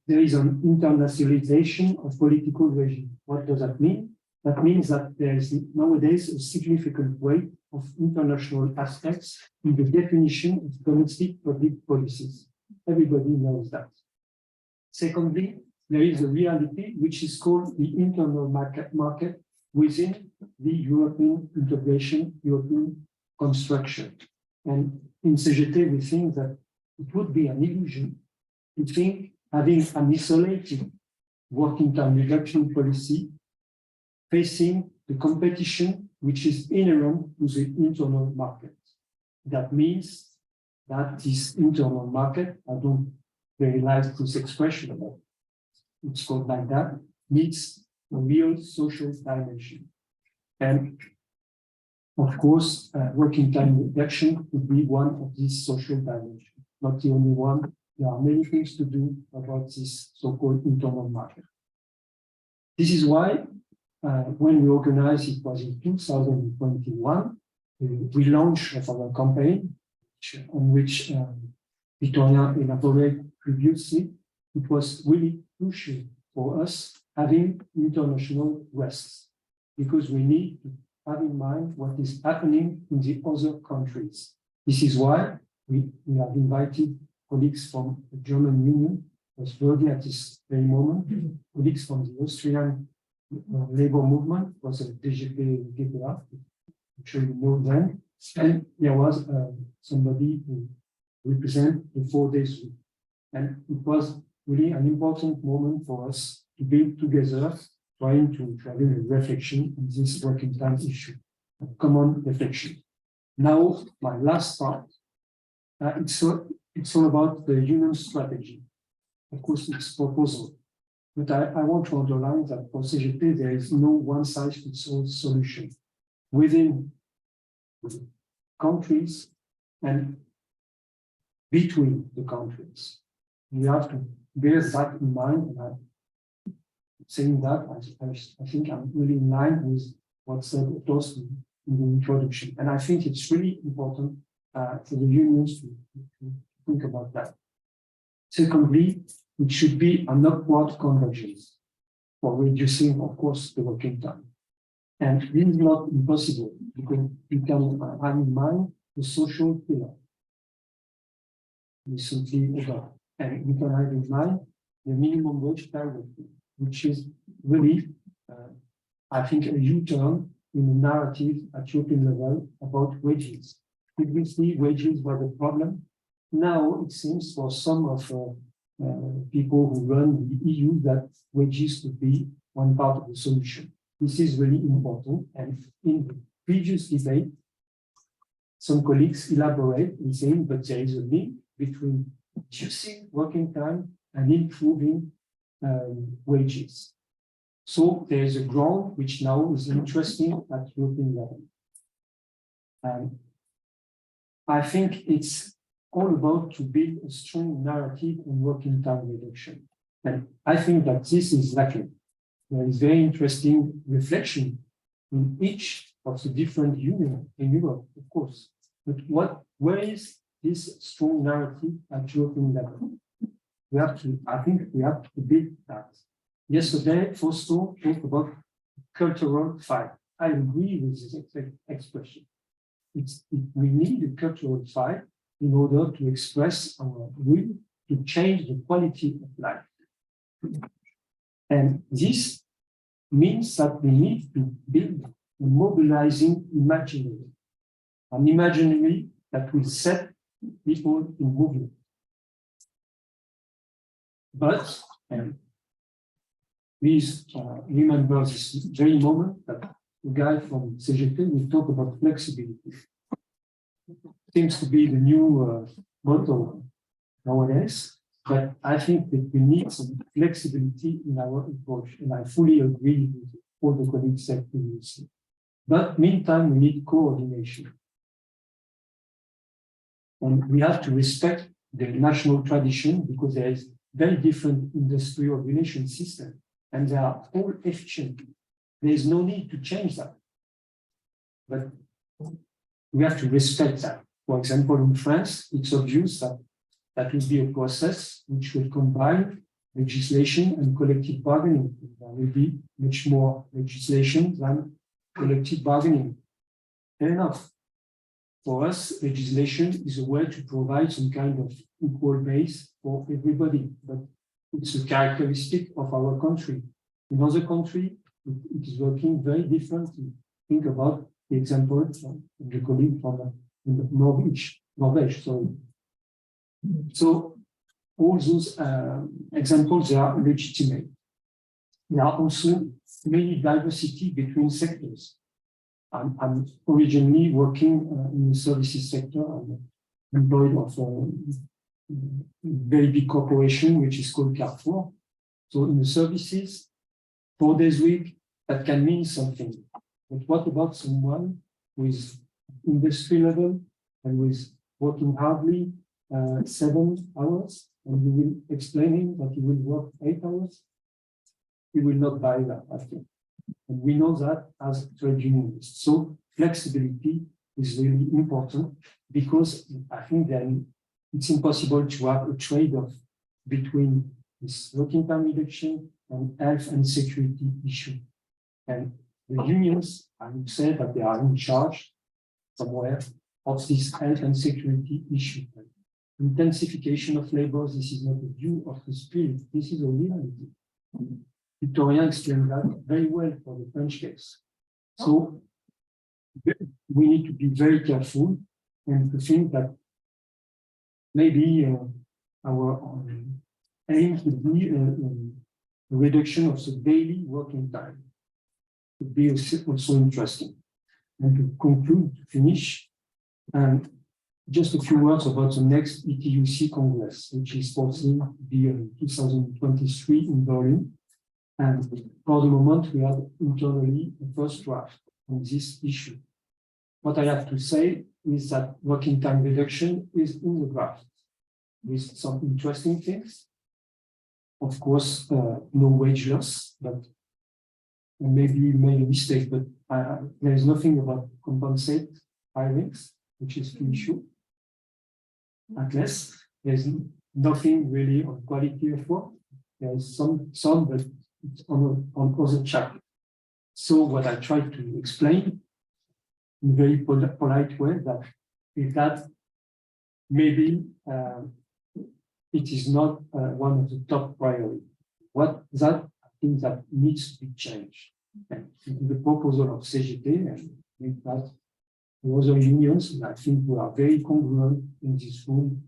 there is an internationalization of political regime. What does that mean? That means that there is nowadays a significant weight of international aspects in the definition of domestic public policies. Everybody knows that. Secondly, there is a reality which is called the internal market within the European integration, European construction. And in CGT, we think that it would be an illusion to think having an isolated working time reduction policy facing the competition which is inherent to the internal market. That means that this internal market, I don't very like this expression, but it's called like that, needs a real social dimension. And of course, working time reduction would be one of these social dimensions, not the only one. There are many things to do about this so-called internal market. This is why when we organized, it was in 2021, we launched our campaign, on which Victoria elaborated previously. It was really crucial for us having international rests, because we need to have in mind what is happening in the other countries. This is why we have invited colleagues from the German Union, was working at this very moment, colleagues from the Austrian labor movement, was a DGP GPA, I'm sure you know them, and there was somebody who represent the 4 days week. And it was really an important moment for us to be together, trying to have a reflection on this working time issue, a common reflection. Now, my last part, it's all about the union strategy. Of course, it's proposal, but I want to underline that for CGT, there is no one-size-fits-all solution within countries and between the countries. We have to bear that in mind. And I'm saying that, I think I'm really in line with what said Thorsten in the introduction. And I think it's really important for the unions to think about that. Secondly, it should be an upward convergence for reducing, of course, the working time. And this is not impossible because you can have in mind the social pillar recently over. And we can have in mind the minimum wage directive, which is really, I think, a U-turn in the narrative at European level about wages. Previously, wages were the problem. Now it seems for some of people who run the EU that wages could be one part of the solution. This is really important. And in the previous debate, some colleagues elaborate in saying, but there is a link between reducing working time and improving wages. So there is a ground which now is interesting at European level. I think it's all about to build a strong narrative on working time reduction. And I think that this is lacking. There is very interesting reflection in each of the different unions in Europe, of course. But where is this strong narrative at European level? I think we have to build that. Yesterday, Fausto talked about cultural fight. I agree with this expression. We need a cultural fight in order to express our will to change the quality of life. And this means that we need to build a mobilizing imaginary, an imaginary that will set people in movement. But please remember this very moment that the guy from CGT will talk about flexibility. Seems to be the new motto nowadays, but I think that we need some flexibility in our approach, and I fully agree with all the colleagues said previously. But meantime, we need coordination. And we have to respect the national tradition because there is very different industrial relation system, and they are all efficient. There is no need to change that. But we have to respect that. For example, in France, it's obvious that that will be a process which will combine legislation and collective bargaining. There will be much more legislation than collective bargaining. Fair enough. For us, legislation is a way to provide some kind of equal base for everybody, but it's a characteristic of our country. In other countries, it is working very differently. Think about the example of the colleague from Norway. So all those examples, they are legitimate. There are also many diversity between sectors. I'm originally working in the services sector. I'm employed of a very big corporation, which is called Carrefour. So in the services, 4 days a week, that can mean something. But what about someone with industry level and with working hardly 7 hours, and you will explain him that he will work 8 hours? He will not buy that, I think. And we know that as trade unionists. So flexibility is really important because I think that it's impossible to have a trade-off between this working time reduction and health and security issue. And the unions, I would say that they are in charge somewhere of this health and security issue. Intensification of labor, this is not a view of the spirit, this is a reality. Victoria explained that very well for the French case. So we need to be very careful and to think that maybe our aim would be a reduction of the daily working time. Would be also interesting. And to conclude, to finish, and just a few words about the next ETUC Congress, which is foreseen to be in 2023 in Berlin. And for the moment, we have internally the first draft on this issue. What I have to say is that working time reduction is in the draft with some interesting things. Of course, no wage loss, but maybe you made a mistake, but there is nothing about compensate hirings, which is the issue. At least there's nothing really on quality of work. There is some, but it's on other chapters. So what I try to explain in a very polite way is that maybe it is not one of the top priorities. I think that needs to be changed. And the proposal of CGT and with that the other unions, and I think we are very congruent in this room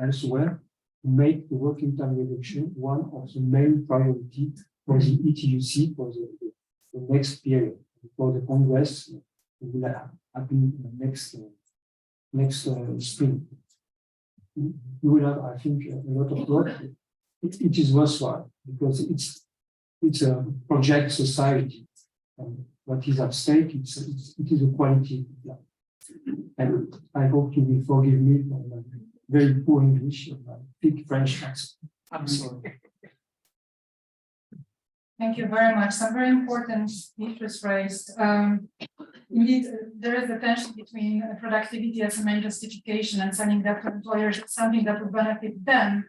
elsewhere, to make the working time reduction one of the main priorities for the ETUC for the next period. For the Congress, it will happen next spring. We will have, I think, a lot of work. It is worthwhile because it's a project society. And what is at stake, it is a quality. And I hope you will forgive me for my very poor English and my big French accent. I'm sorry. Thank you very much. Some very important issues raised. Indeed, there is a tension between productivity as a main justification and sending that to employers, something that would benefit them,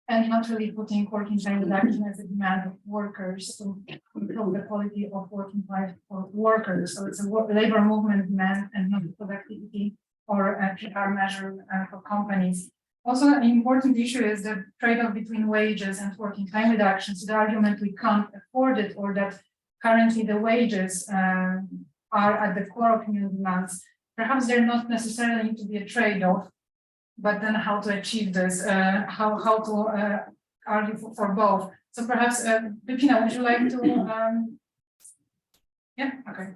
and not really putting working time reduction as a demand of workers to improve the quality of working life for workers. So it's a labor movement demand and not productivity or a PR measure for companies. Also, an important issue is the trade-off between wages and working time reduction. So the argument we can't afford it, or that currently the wages are at the core of human demands. Perhaps they're not necessarily need to be a trade-off, but then how to achieve this, how to argue for both. So perhaps, Pepina, would you like to? Yeah, okay.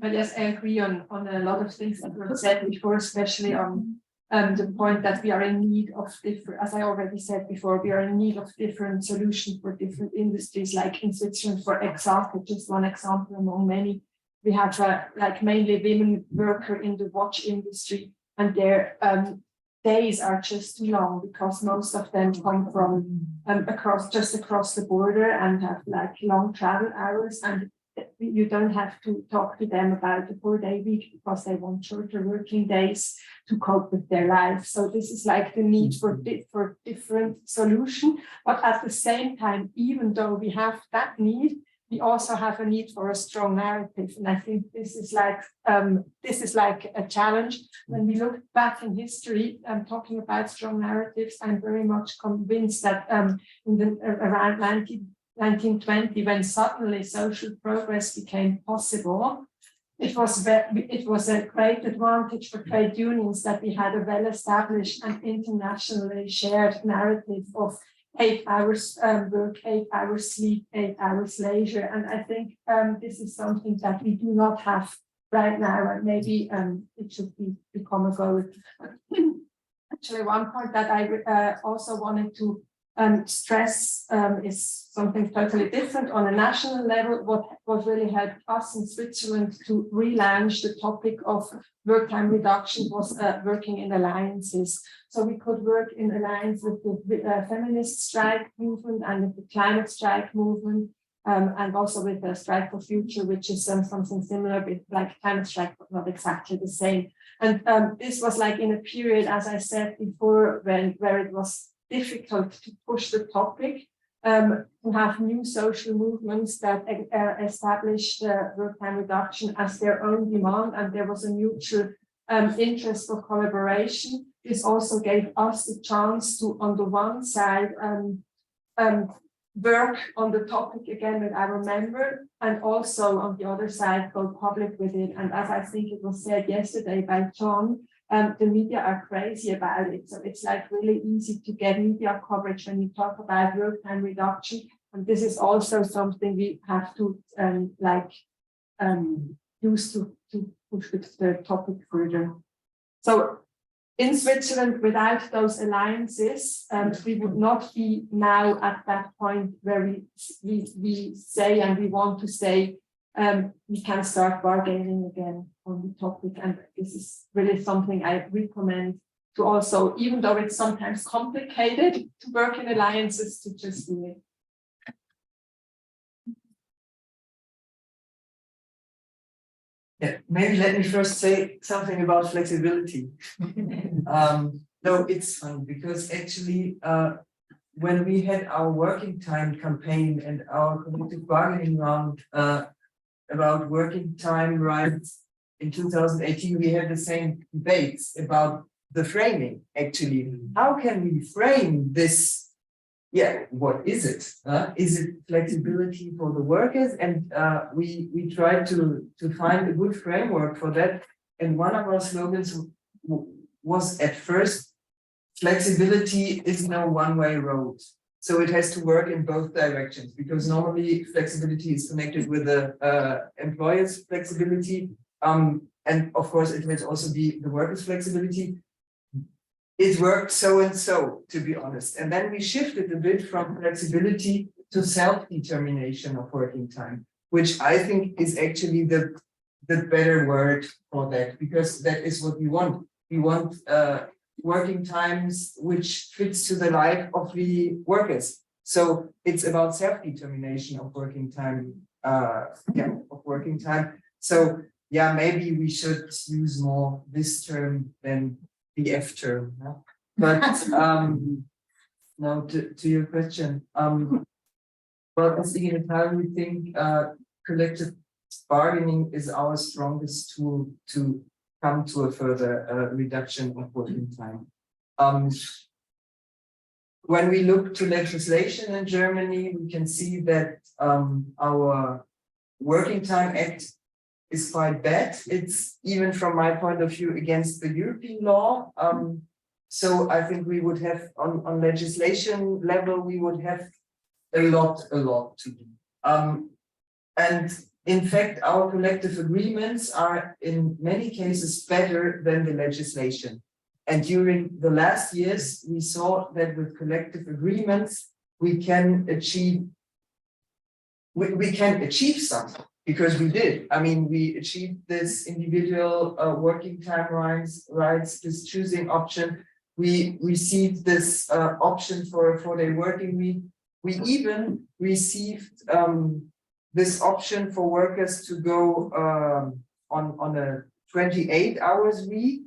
But yes, I agree on a lot of things that were said before, especially on the point that we are in need of different, as I already said before, we are in need of different solutions for different industries. Like in Switzerland, for example, just one example among many, we have like mainly women worker in the watch industry, and their days are just too long because most of them come from across the border and have like long travel hours, and you don't have to talk to them about the 4-day week because they want shorter working days to cope with their life. So this is like the need for different solution. But at the same time, even though we have that need, we also have a need for a strong narrative. And I think this is like a challenge. When we look back in history, talking about strong narratives, I'm very much convinced that around 1920, when suddenly social progress became possible, it was a great advantage for trade unions that we had a well-established and internationally shared narrative of 8 hours work, 8 hours sleep, 8 hours leisure. And I think this is something that we do not have right now, and maybe it should become a goal. Actually, one point that I also wanted to stress is something totally different on a national level. What really helped us in Switzerland to relaunch the topic of work time reduction was working in alliances. So we could work in alliance with the feminist strike movement and with the climate strike movement, and also with the Strike for Future, which is something similar with like climate strike, but not exactly the same. And this was like in a period, as I said before, where it was difficult to push the topic, to have new social movements that established work time reduction as their own demand, and there was a mutual interest for collaboration. This also gave us the chance to, on the one side, work on the topic again with our member, and also on the other side go public with it. And as I think it was said yesterday by John, the media are crazy about it. So it's like really easy to get media coverage when you talk about work time reduction. And this is also something we have to use to push the topic further. So in Switzerland, without those alliances, we would not be now at that point where we say and we want to say we can start bargaining again on the topic. And this is really something I recommend to also, even though it's sometimes complicated to work in alliances, to just do it. Yeah, maybe let me first say something about flexibility. No, it's fun because actually, when we had our working time campaign and our collective bargaining round about working time rights in 2018, we had the same debates about the framing. Actually, how can we frame this? Yeah, what is it? Is it flexibility for the workers? And we tried to find a good framework for that. And one of our slogans was at first, flexibility is no one-way road. So it has to work in both directions, because normally flexibility is connected with the employer's flexibility. And of course, it has also be the workers' flexibility. It worked so and so, to be honest. And then we shifted a bit from flexibility to self-determination of working time, which I think is actually the better word for that, because that is what we want. We want working times which fits to the life of the workers. So it's about self-determination of working time. So yeah, maybe we should use more this term than the F term. No? But now to your question, well, as in time, we think collective bargaining is our strongest tool to come to a further reduction of working time. When we look to legislation in Germany, we can see that our Working Time Act is quite bad. It's even from my point of view against the European law. So I think we would have on legislation level, we would have a lot to do. And in fact, our collective agreements are in many cases better than the legislation. And during the last years, we saw that with collective agreements, we can achieve something, because we did. I mean, we achieved this individual working time rights, this choosing option. We received this option for a 4-day working week. We even received this option for workers to go on a 28 hours week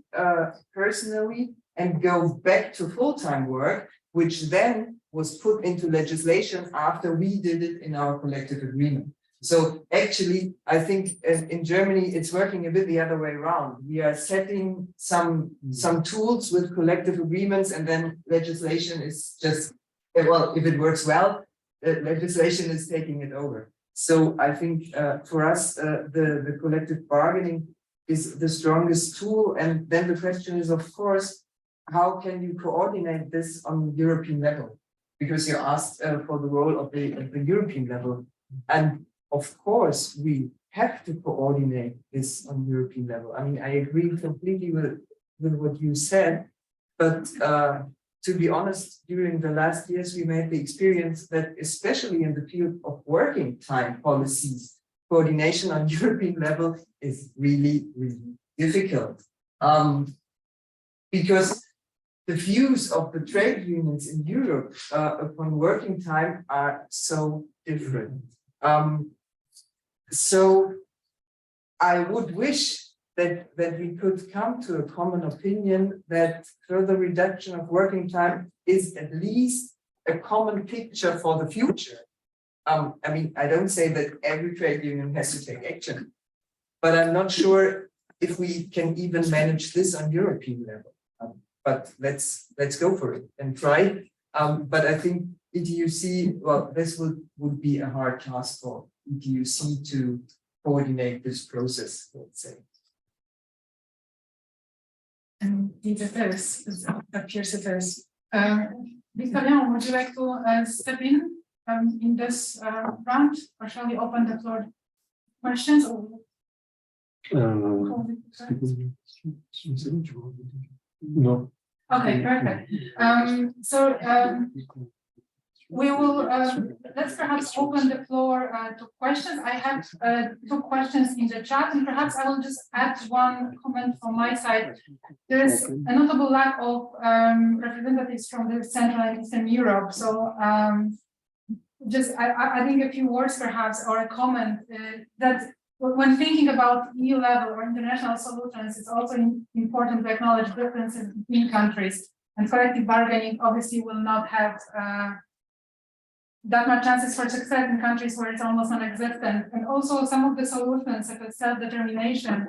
personally and go back to full-time work, which then was put into legislation after we did it in our collective agreement. So actually, I think in Germany, it's working a bit the other way around. We are setting some tools with collective agreements, and then legislation is just, well, if it works well, legislation is taking it over. So I think for us, the collective bargaining is the strongest tool. And then the question is, of course, how can you coordinate this on European level? Because you asked for the role of the European level. And of course, we have to coordinate this on European level. I mean, I agree completely with what you said, but to be honest, during the last years, we made the experience that especially in the field of working time policies, coordination on European level is really, really difficult. Because the views of the trade unions in Europe upon working time are so different. So I would wish that we could come to a common opinion that further reduction of working time is at least a common picture for the future. I mean, I don't say that every trade union has to take action, but I'm not sure if we can even manage this on European level. But let's go for it and try. But I think ETUC, well, this would be a hard task for ETUC to coordinate this process, let's say. And it appears it is. Victoria, would you like to step in this round, or shall we open the floor? Questions? No. Okay, perfect. We will, let's perhaps open the floor to questions. I have 2 questions in the chat, and perhaps I will just add one comment from my side. There is a notable lack of representatives from the Central and Eastern Europe. So just I think a few words perhaps, or a comment that when thinking about EU level or international solutions, it's also important to acknowledge differences between countries, and collective bargaining obviously will not have that much chances for success in countries where it's almost non-existent. And also some of the solutions, such as self-determination,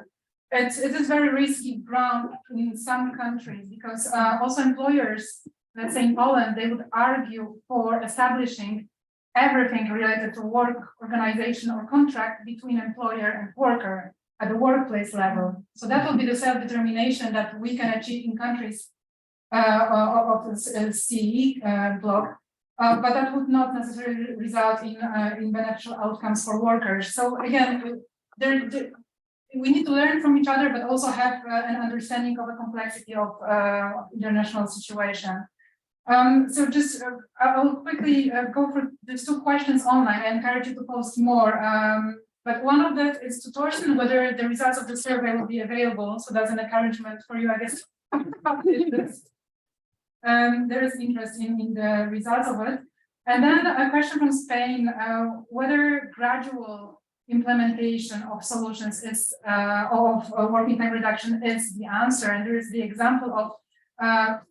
it is very risky ground in some countries, because also employers, let's say in Poland, they would argue for establishing everything related to work organization or contract between employer and worker at the workplace level. So that will be the self-determination that we can achieve in countries of the CE bloc. But that would not necessarily result in beneficial outcomes for workers. So again, we need to learn from each other, but also have an understanding of the complexity of international situation. So just I will quickly go for these 2 questions online. I encourage you to post more. But one of that is to Torsten whether the results of the survey will be available. So that's an encouragement for you, I guess. There is interest in the results of it. And then a question from Spain, whether gradual implementation of solutions is of working time reduction is the answer. And there is the example of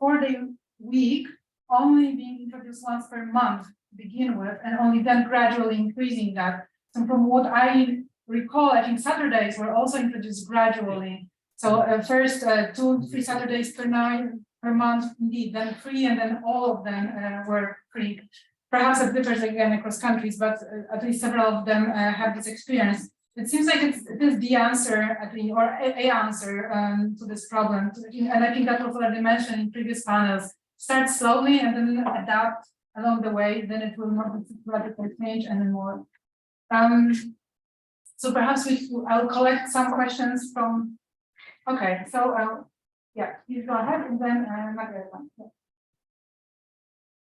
4-day week only being introduced once per month to begin with, and only then gradually increasing that. So from what I recall, I think Saturdays were also introduced gradually. So first 2-3 Saturdays per month, indeed, then 3, and then all of them were free. Perhaps it differs again across countries, but at least several of them have this experience. It seems like it is the answer, at least, or a answer to this problem. And I think that was already mentioned in previous panels. Start slowly and then adapt along the way, then it will not be radical change anymore. So perhaps I'll collect some questions from. Okay, so yeah, please go ahead, and then Margareta.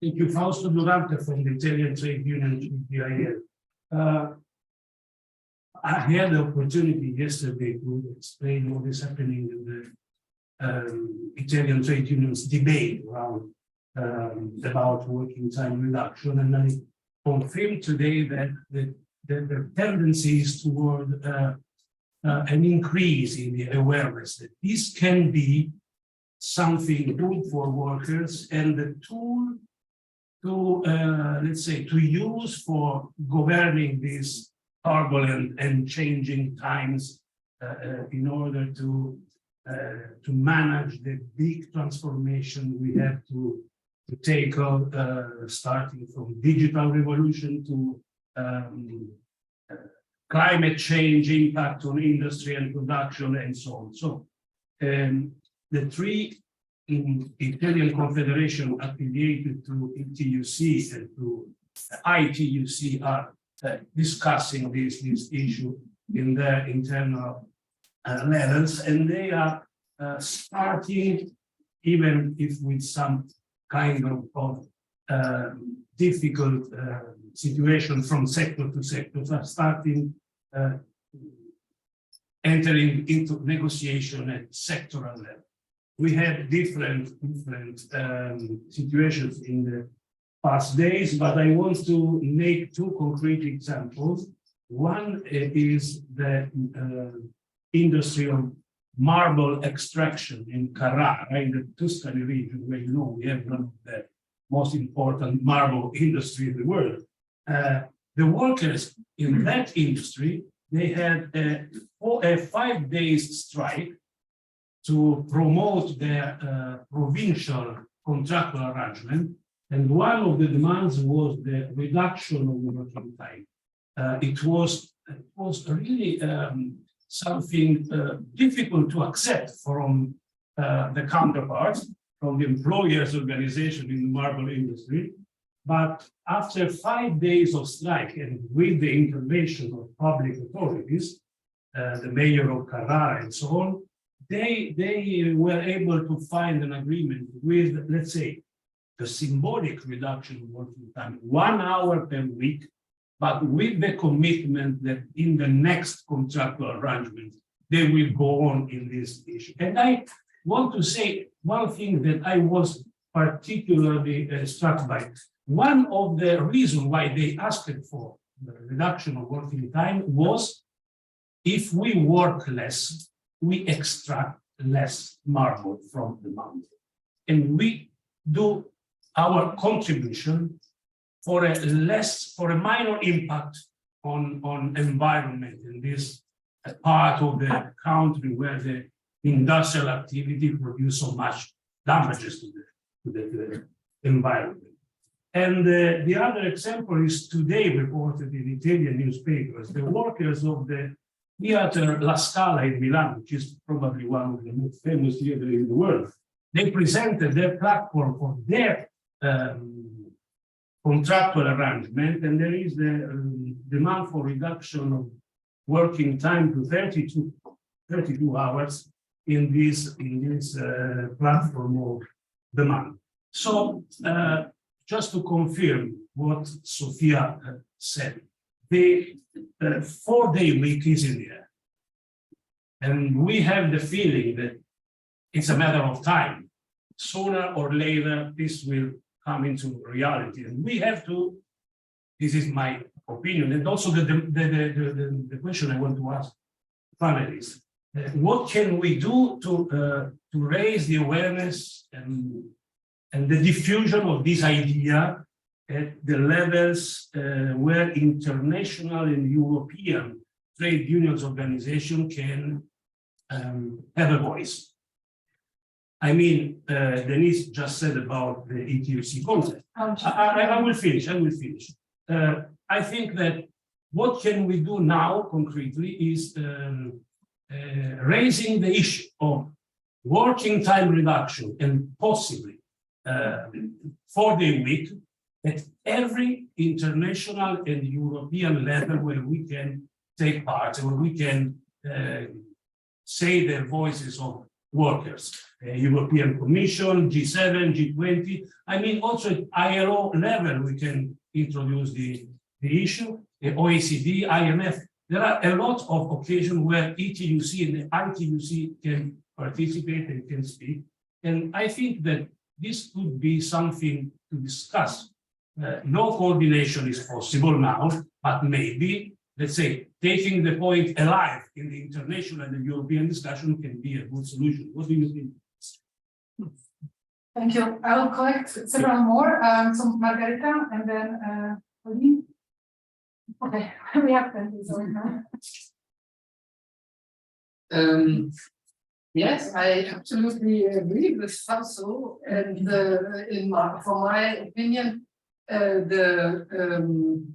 Thank you, Fausto Durante from the Italian Trade Union BIL. I had the opportunity yesterday to explain what is happening in the Italian trade unions debate around about working time reduction, and I confirm today that the tendency is toward an increase in the awareness that this can be something good for workers and the tool to let's say to use for governing these turbulent and changing times in order to manage the big transformation we have to tackle, starting from digital revolution to climate change impact on industry and production and so on. So the 3 Italian Confederation affiliated to ETUC and to ITUC are discussing this issue in their internal levels, and they are starting, even if with some kind of difficult situation from sector to sector, are starting entering into negotiation at sectoral level. We had different situations in the past days, but I want to make 2 concrete examples. One is the industry of marble extraction in Carrara, in the Tuscany region, where you know we have one of the most important marble industry in the world. The workers in that industry they had a 5 days strike to promote their provincial contractual arrangement. And one of the demands was the reduction of the working time. It was really something difficult to accept from the counterparts, from the employers' organization in the marble industry. But after 5 days of strike and with the intervention of public authorities, the mayor of Carrara and so on, they were able to find an agreement with, let's say, the symbolic reduction of working time, 1 hour per week, but with the commitment that in the next contractual arrangement, they will go on in this issue. And I want to say one thing that I was particularly struck by. One of the reasons why they asked for the reduction of working time was if we work less, we extract less marble from the mountain. And we do our contribution for a minor impact on environment in this part of the country where the industrial activity produces so much damages to the environment. And the other example is today reported in Italian newspapers. The workers of the theater La Scala in Milan, which is probably one of the most famous theaters in the world, they presented their platform for their contractual arrangement, and there is the demand for reduction of working time to 32 hours in this platform of demand. So just to confirm what Sophia said, the 4-day week is in the air. And we have the feeling that it's a matter of time. Sooner or later, this will come into reality. And we have to, this is my opinion, and also the question I want to ask panelists. What can we do to raise the awareness and the diffusion of this idea at the levels where international and European trade unions organization can have a voice? I mean, Denise just said about the ETUC concept. I will finish. I think that what can we do now concretely is raising the issue of working time reduction and possibly 4-day week at every international and European level where we can take part, where we can say the voices of workers, European Commission, G7, G20. I mean, also at ILO level, we can introduce the issue, the OECD, IMF. There are a lot of occasions where ETUC and the ITUC can participate and can speak. And I think that this could be something to discuss. No coordination is possible now, but maybe, let's say, taking the point alive in the international and the European discussion can be a good solution. What do you think? Thank you. I will collect several more. So Margarita and then Pauline. Okay, we have 10 now. Yes, I absolutely agree with Fausto, and from my opinion, the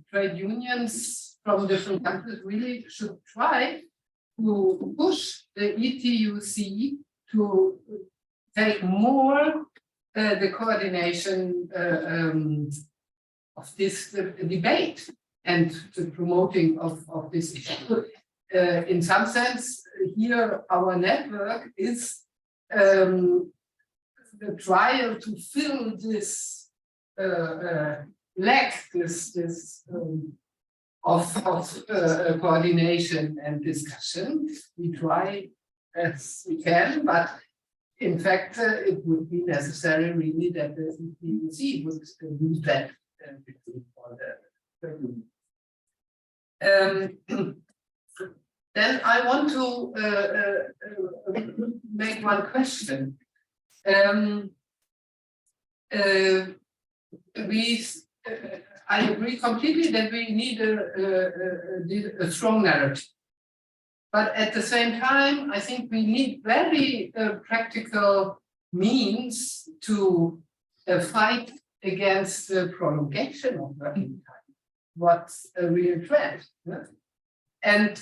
trade unions from different countries really should try to push the ETUC to take more the coordination of this debate and the promoting of this issue. In some sense, here our network is the trial to fill this lack, this of coordination and discussion. We try as we can, but in fact, it would be necessary really that the ETUC would do that between all the. Then I want to make one question. I agree completely that we need a strong narrative But at the same time, I think we need very practical means to fight against the prolongation of working time. What's a real trend? Yeah? And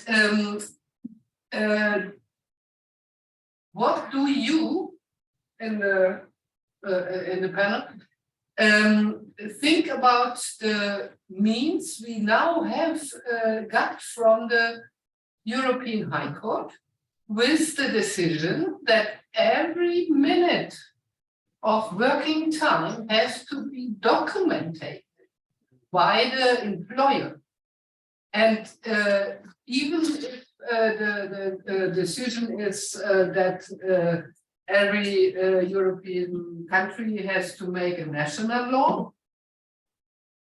what do you in the panel think about the means we now have got from the European High Court with the decision that every minute of working time has to be documented by the employer. And even if the decision is that every European country has to make a national law,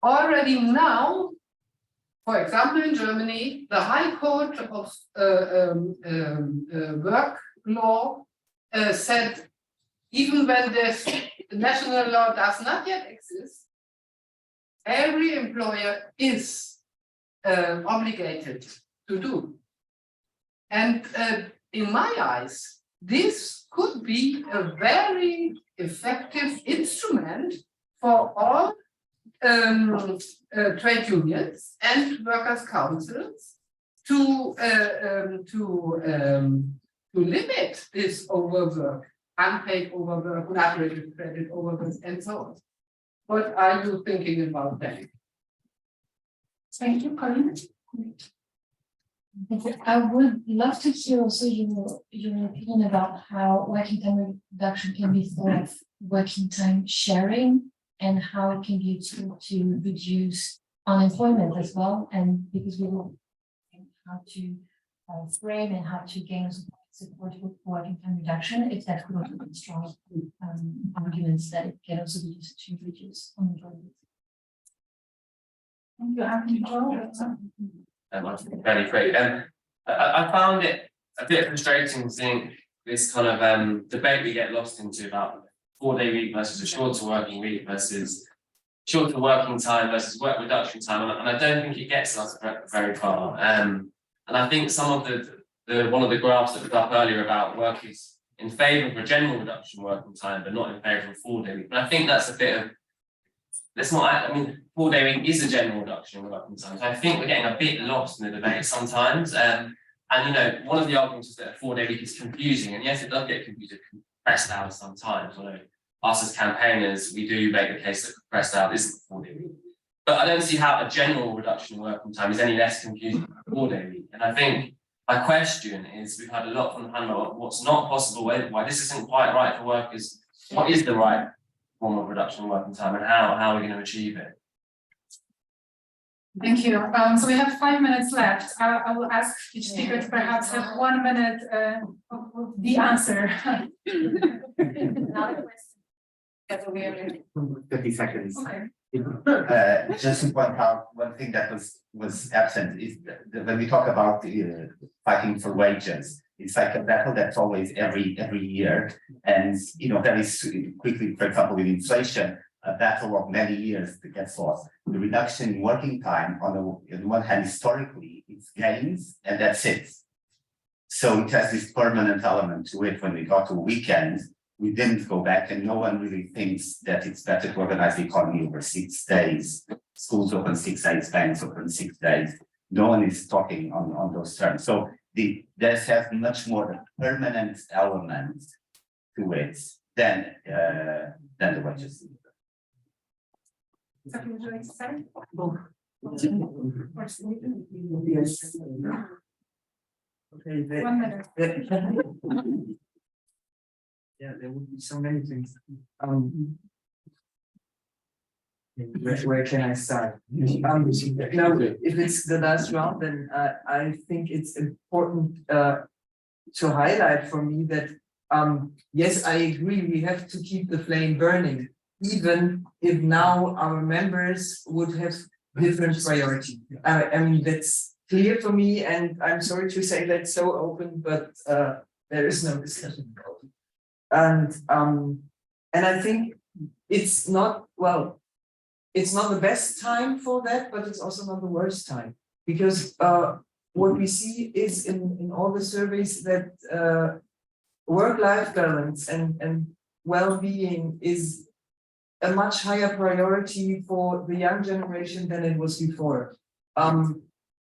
already now, for example, in Germany, the High Court of Work Law said, even when this national law does not yet exist, every employer is obligated to do. And in my eyes, this could be a very effective instrument for all trade unions and workers' councils to limit this overwork, unpaid overwork, not rated credit overwork, and so on. What are you thinking about that? Thank you, Colin. I would love to hear also your opinion about how working time reduction can be thought of working time sharing and how it can be used to reduce unemployment as well. And because we will think how to frame and how to gain support with working time reduction, if that could also be strong arguments that it can also be used to reduce unemployment. Thank you, Anthony. Very quick. I found it a bit frustrating seeing this kind of debate we get lost into about 4-day week versus a shorter working week versus shorter working time versus work reduction time, and I don't think it gets us very far. And I think some of the one of the graphs that was up earlier about work is in favour of a general reduction in working time, but not in favour of a 4-day week. But I think that's a bit of that's not. I mean, 4-day week is a general reduction in working time. So I think we're getting a bit lost in the debate sometimes. And you know, one of the arguments is that a 4-day week is confusing, and yes, it does get confused. Compressed hours sometimes. Although us as campaigners, we do make the case that compressed hours isn't a 4-day week. But I don't see how a general reduction in working time is any less confusing than a 4-day week. And I think my question is, we've had a lot from the panel about what's not possible, why this isn't quite right for workers. What is the right form of reduction in working time, and how are we going to achieve it? Thank you. So we have 5 minutes left. I will ask each speaker to perhaps have 1 minute of the answer. Another question. 30 seconds. Okay. Just to point out one thing that was absent is when we talk about fighting for wages, it's like a battle that's always every year, and you know very quickly, for example, with inflation, a battle of many years that gets lost. The reduction in working time, on the one hand, historically, it's gains, and that's it. So it has this permanent element to it. When we got to weekends, we didn't go back, and no one really thinks that it's better to organize the economy over 6 days. Schools open 6 days, banks open 6 days. No one is talking on those terms. So this has much more permanent element to it than the wages. Something would you like to say? Yes. Okay. 1 minute. Yeah, there would be so many things. Where can I start? Now, if it's the last round, then I think it's important to highlight for me that yes, I agree, we have to keep the flame burning, even if now our members would have different priority. I mean, that's clear for me, and I'm sorry to say that so open, but there is no discussion about it. And I think it's not, well, it's not the best time for that, but it's also not the worst time, because what we see is in all the surveys that work-life balance and well-being is a much higher priority for the young generation than it was before.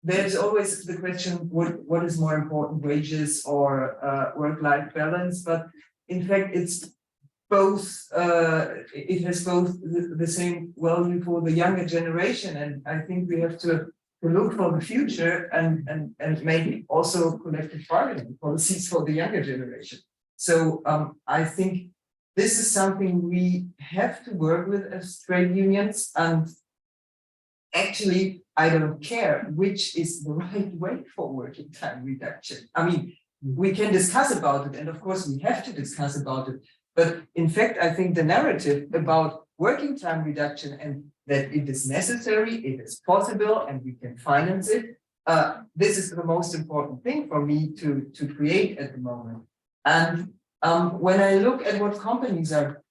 There's always the question, what is more important, wages or work-life balance? But in fact, it's both, it has both the same value for the younger generation. And I think we have to look for the future and maybe also collective bargaining policies for the younger generation. So I think this is something we have to work with as trade unions, and actually, I don't care which is the right way for working time reduction. I mean, we can discuss about it, and of course we have to discuss about it. But in fact, I think the narrative about working time reduction and that it is necessary, it is possible, and we can finance it, this is the most important thing for me to create at the moment. And when I look at what companies are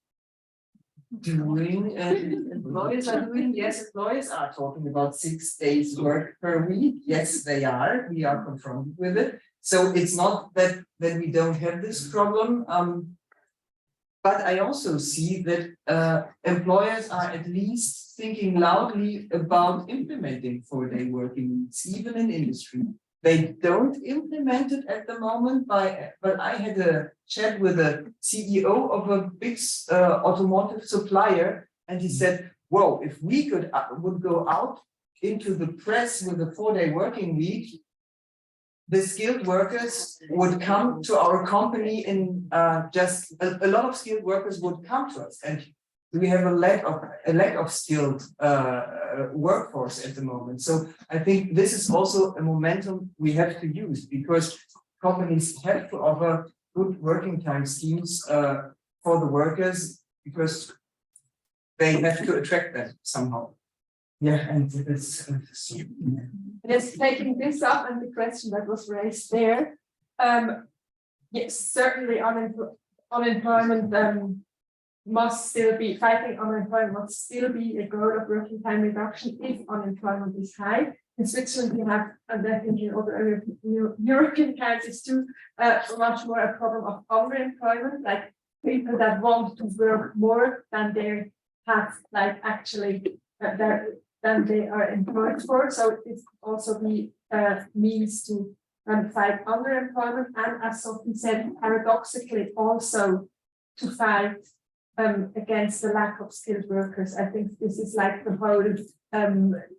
doing and employers are doing, yes, employers are talking about 6 days work per week. Yes, they are. We are confronted with it. So it's not that we don't have this problem. But I also see that employers are at least thinking loudly about implementing 4-day working weeks, even in industry. They don't implement it at the moment, but I had a chat with a CEO of a big automotive supplier, and he said, whoa, if we would go out into the press with a 4-day working week, the skilled workers would come to our company in just a lot of skilled workers would come to us, and we have a lack of skilled workforce at the moment. So I think this is also a momentum we have to use, because companies have to offer good working time schemes for the workers, because they have to attract them somehow. Yeah, and it's Just taking this up and the question that was raised there. Yes, certainly unemployment must still be, fighting unemployment must still be a goal of working time reduction if unemployment is high. In Switzerland, we have, and I think in other European countries too, much more a problem of underemployment, like people that want to work more than they have, like actually than they are employed for. So it also be means to fight underemployment, and as Sophie said, paradoxically also to fight against the lack of skilled workers. I think this is like the whole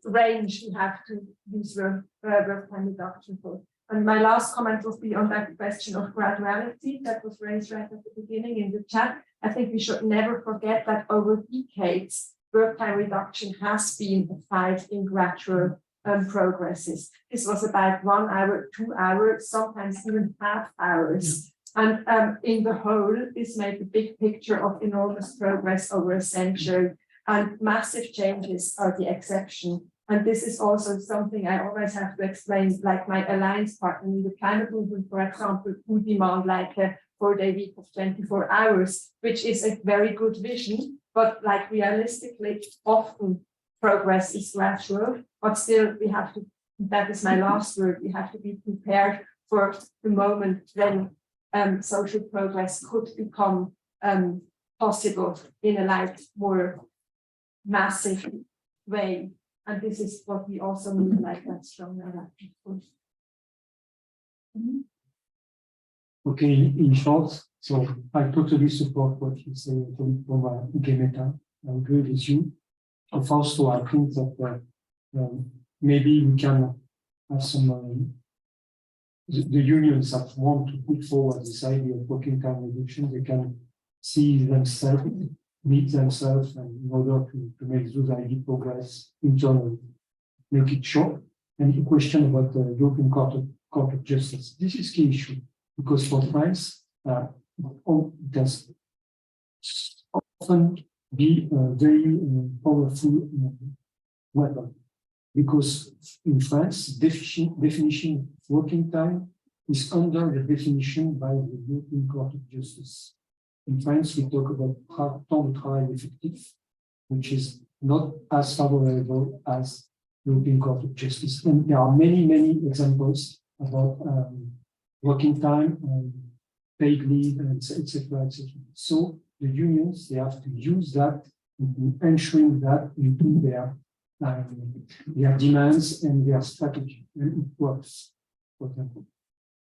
range we have to use work time reduction for. And my last comment will be on that question of graduality that was raised right at the beginning in the chat. I think we should never forget that over decades, work time reduction has been a fight in gradual progresses. This was about 1 hour, 2 hours, sometimes even half hours. And in the whole, this made a big picture of enormous progress over a century, and massive changes are the exception. And this is also something I always have to explain, like my alliance partner in the climate movement, for example, who demand like a 4-day week of 24 hours, which is a very good vision. But like realistically, often progress is gradual, but still we have to, that is my last word, we have to be prepared for the moment when social progress could become possible in a like more massive way. And this is what we also mean like that strong narrative. Okay, in short, so I totally support what you say from Gemeta. I agree with you. And also, I think that maybe we can have some the unions that want to put forward this idea of working time reduction. They can see themselves, meet themselves, and in order to make those ideas progress internally, make it short. And the question about the European Court of Justice. This is key issue because for France, does often be a very powerful weapon, because in France, definition of working time is under the definition by the European Court of Justice. In France, we talk about temps de travail effectif, which is not as favorable as European Court of Justice. And there are many, many examples about working time, paid leave, etc., etc. So the unions, they have to use that in ensuring that into their demands and their strategy, and it works. For example,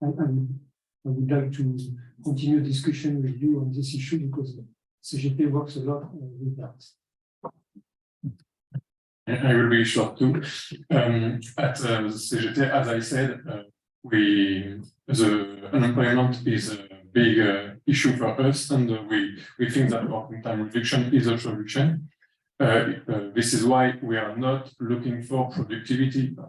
I would like to continue discussion with you on this issue because CGT works a lot with that. I will be short too. At CGT, as I said, the unemployment is a big issue for us, and we think that working time reduction is a solution. This is why we are not looking for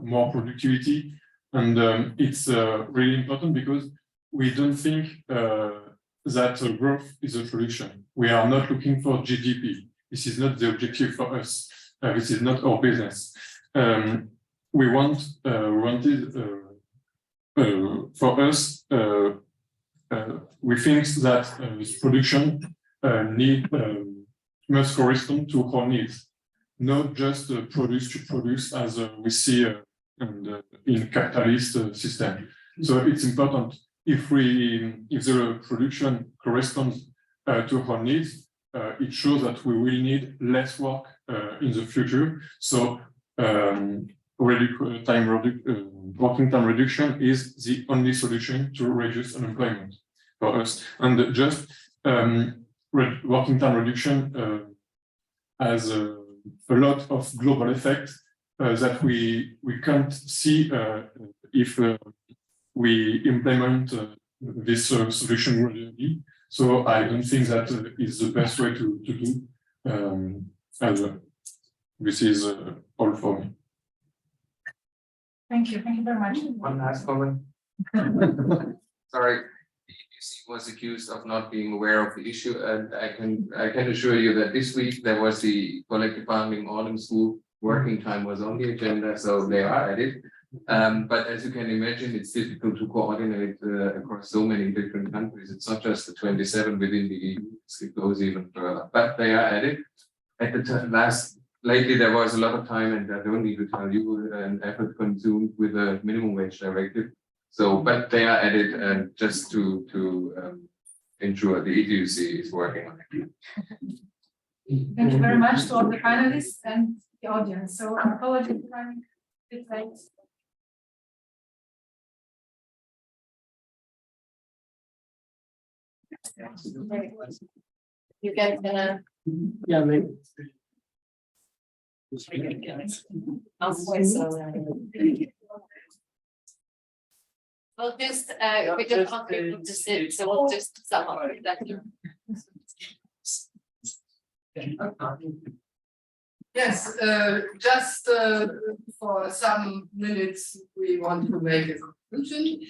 more productivity, and it's really important because we don't think that growth is a solution. We are not looking for GDP. This is not the objective for us. This is not our business. We wanted for us. We think that this production must correspond to our needs, not just produce to produce as we see in capitalist system. So it's important if the production corresponds to our needs, it shows that we will need less work in the future. So working time reduction is the only solution to reduce unemployment for us. And just working time reduction has a lot of global effects that we can't see if we implement this solution really. So I don't think that is the best way to do. This is all for me. Thank you very much. One last comment. Sorry, the EPC was accused of not being aware of the issue, and I can assure you that this week there was the collective bargaining autumn school working time was on the agenda, so they are at it. But as you can imagine, it's difficult to coordinate across so many different countries. It's not just the 27 within the EU, it goes even further. But they are at it. At the lately there was a lot of time, and I don't need to tell you, an effort consumed with the minimum wage directive. So, but they are at it, and just to ensure the ETUC is working on it. Thank you very much to all the panelists and the audience. So apologies for running a bit late. You guys gonna? Yeah, maybe. I'll say so. We'll just, we just want people to sit, so we'll just sum up that. Yes, just for some minutes, we want to make a conclusion.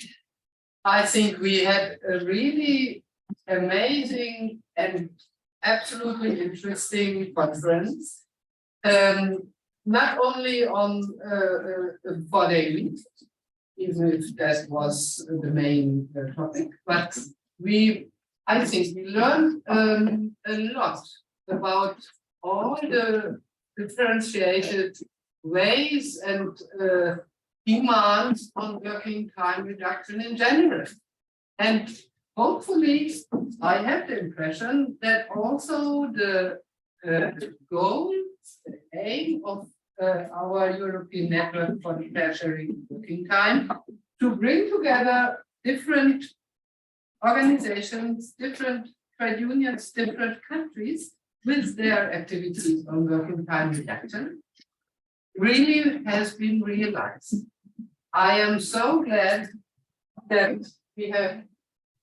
I think we had a really amazing and absolutely interesting conference. Not only on 4-day week, even if that was the main topic, but I think we learned a lot about all the differentiated ways and demands on working time reduction in general. And hopefully, I have the impression that also the goal, the aim of our European Network for the Fair Sharing Working Time, to bring together different organizations, different trade unions, different countries with their activities on working time reduction, really has been realized. I am so glad that we have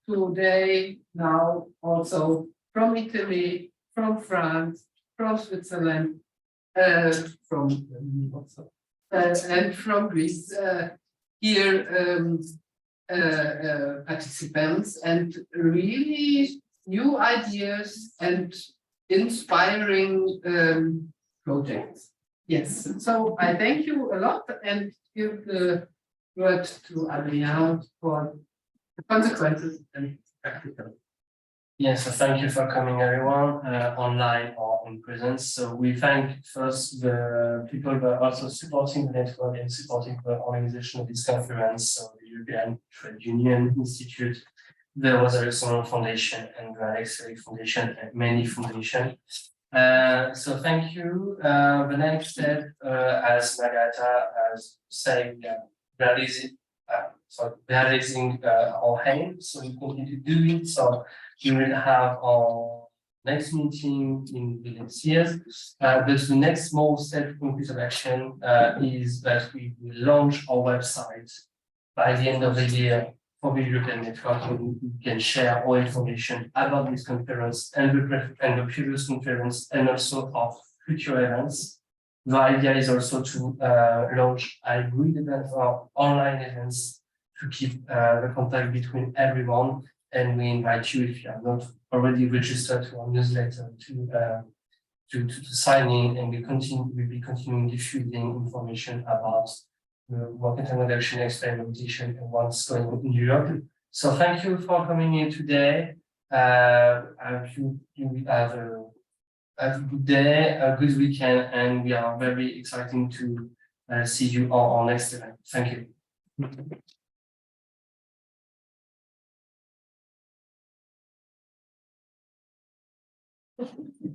today now also from Italy, from France, from Switzerland, from Germany also, and from Greece here participants, and really new ideas and inspiring projects. Yes, so I thank you a lot and give the word to Adrian for the consequences and practical. Yes, so thank you for coming, everyone, online or in presence. So we thank first the people that are also supporting the network and supporting the organization of this conference. So the European Trade Union Institute, the Rosa Luxembourg Foundation, and the Alex Felix Foundation, and many foundations. So thank you. The next step, as Margareta has said, realizing our aim, so we continue to do it. So we will have our next meeting in the next years. But the next small step in piece of action is that we will launch our website by the end of the year for the European network, and we can share all information about this conference and the previous conference, and also of future events. The idea is also to launch hybrid events or online events to keep the contact between everyone. And we invite you, if you are not already registered to our newsletter, to sign in, and we'll be continuing diffusing information about working time reduction experimentation and what's going on in Europe. So thank you for coming in today. You will have a good day, a good weekend, and we are very excited to see you on our next event. Thank you.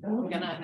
We're gonna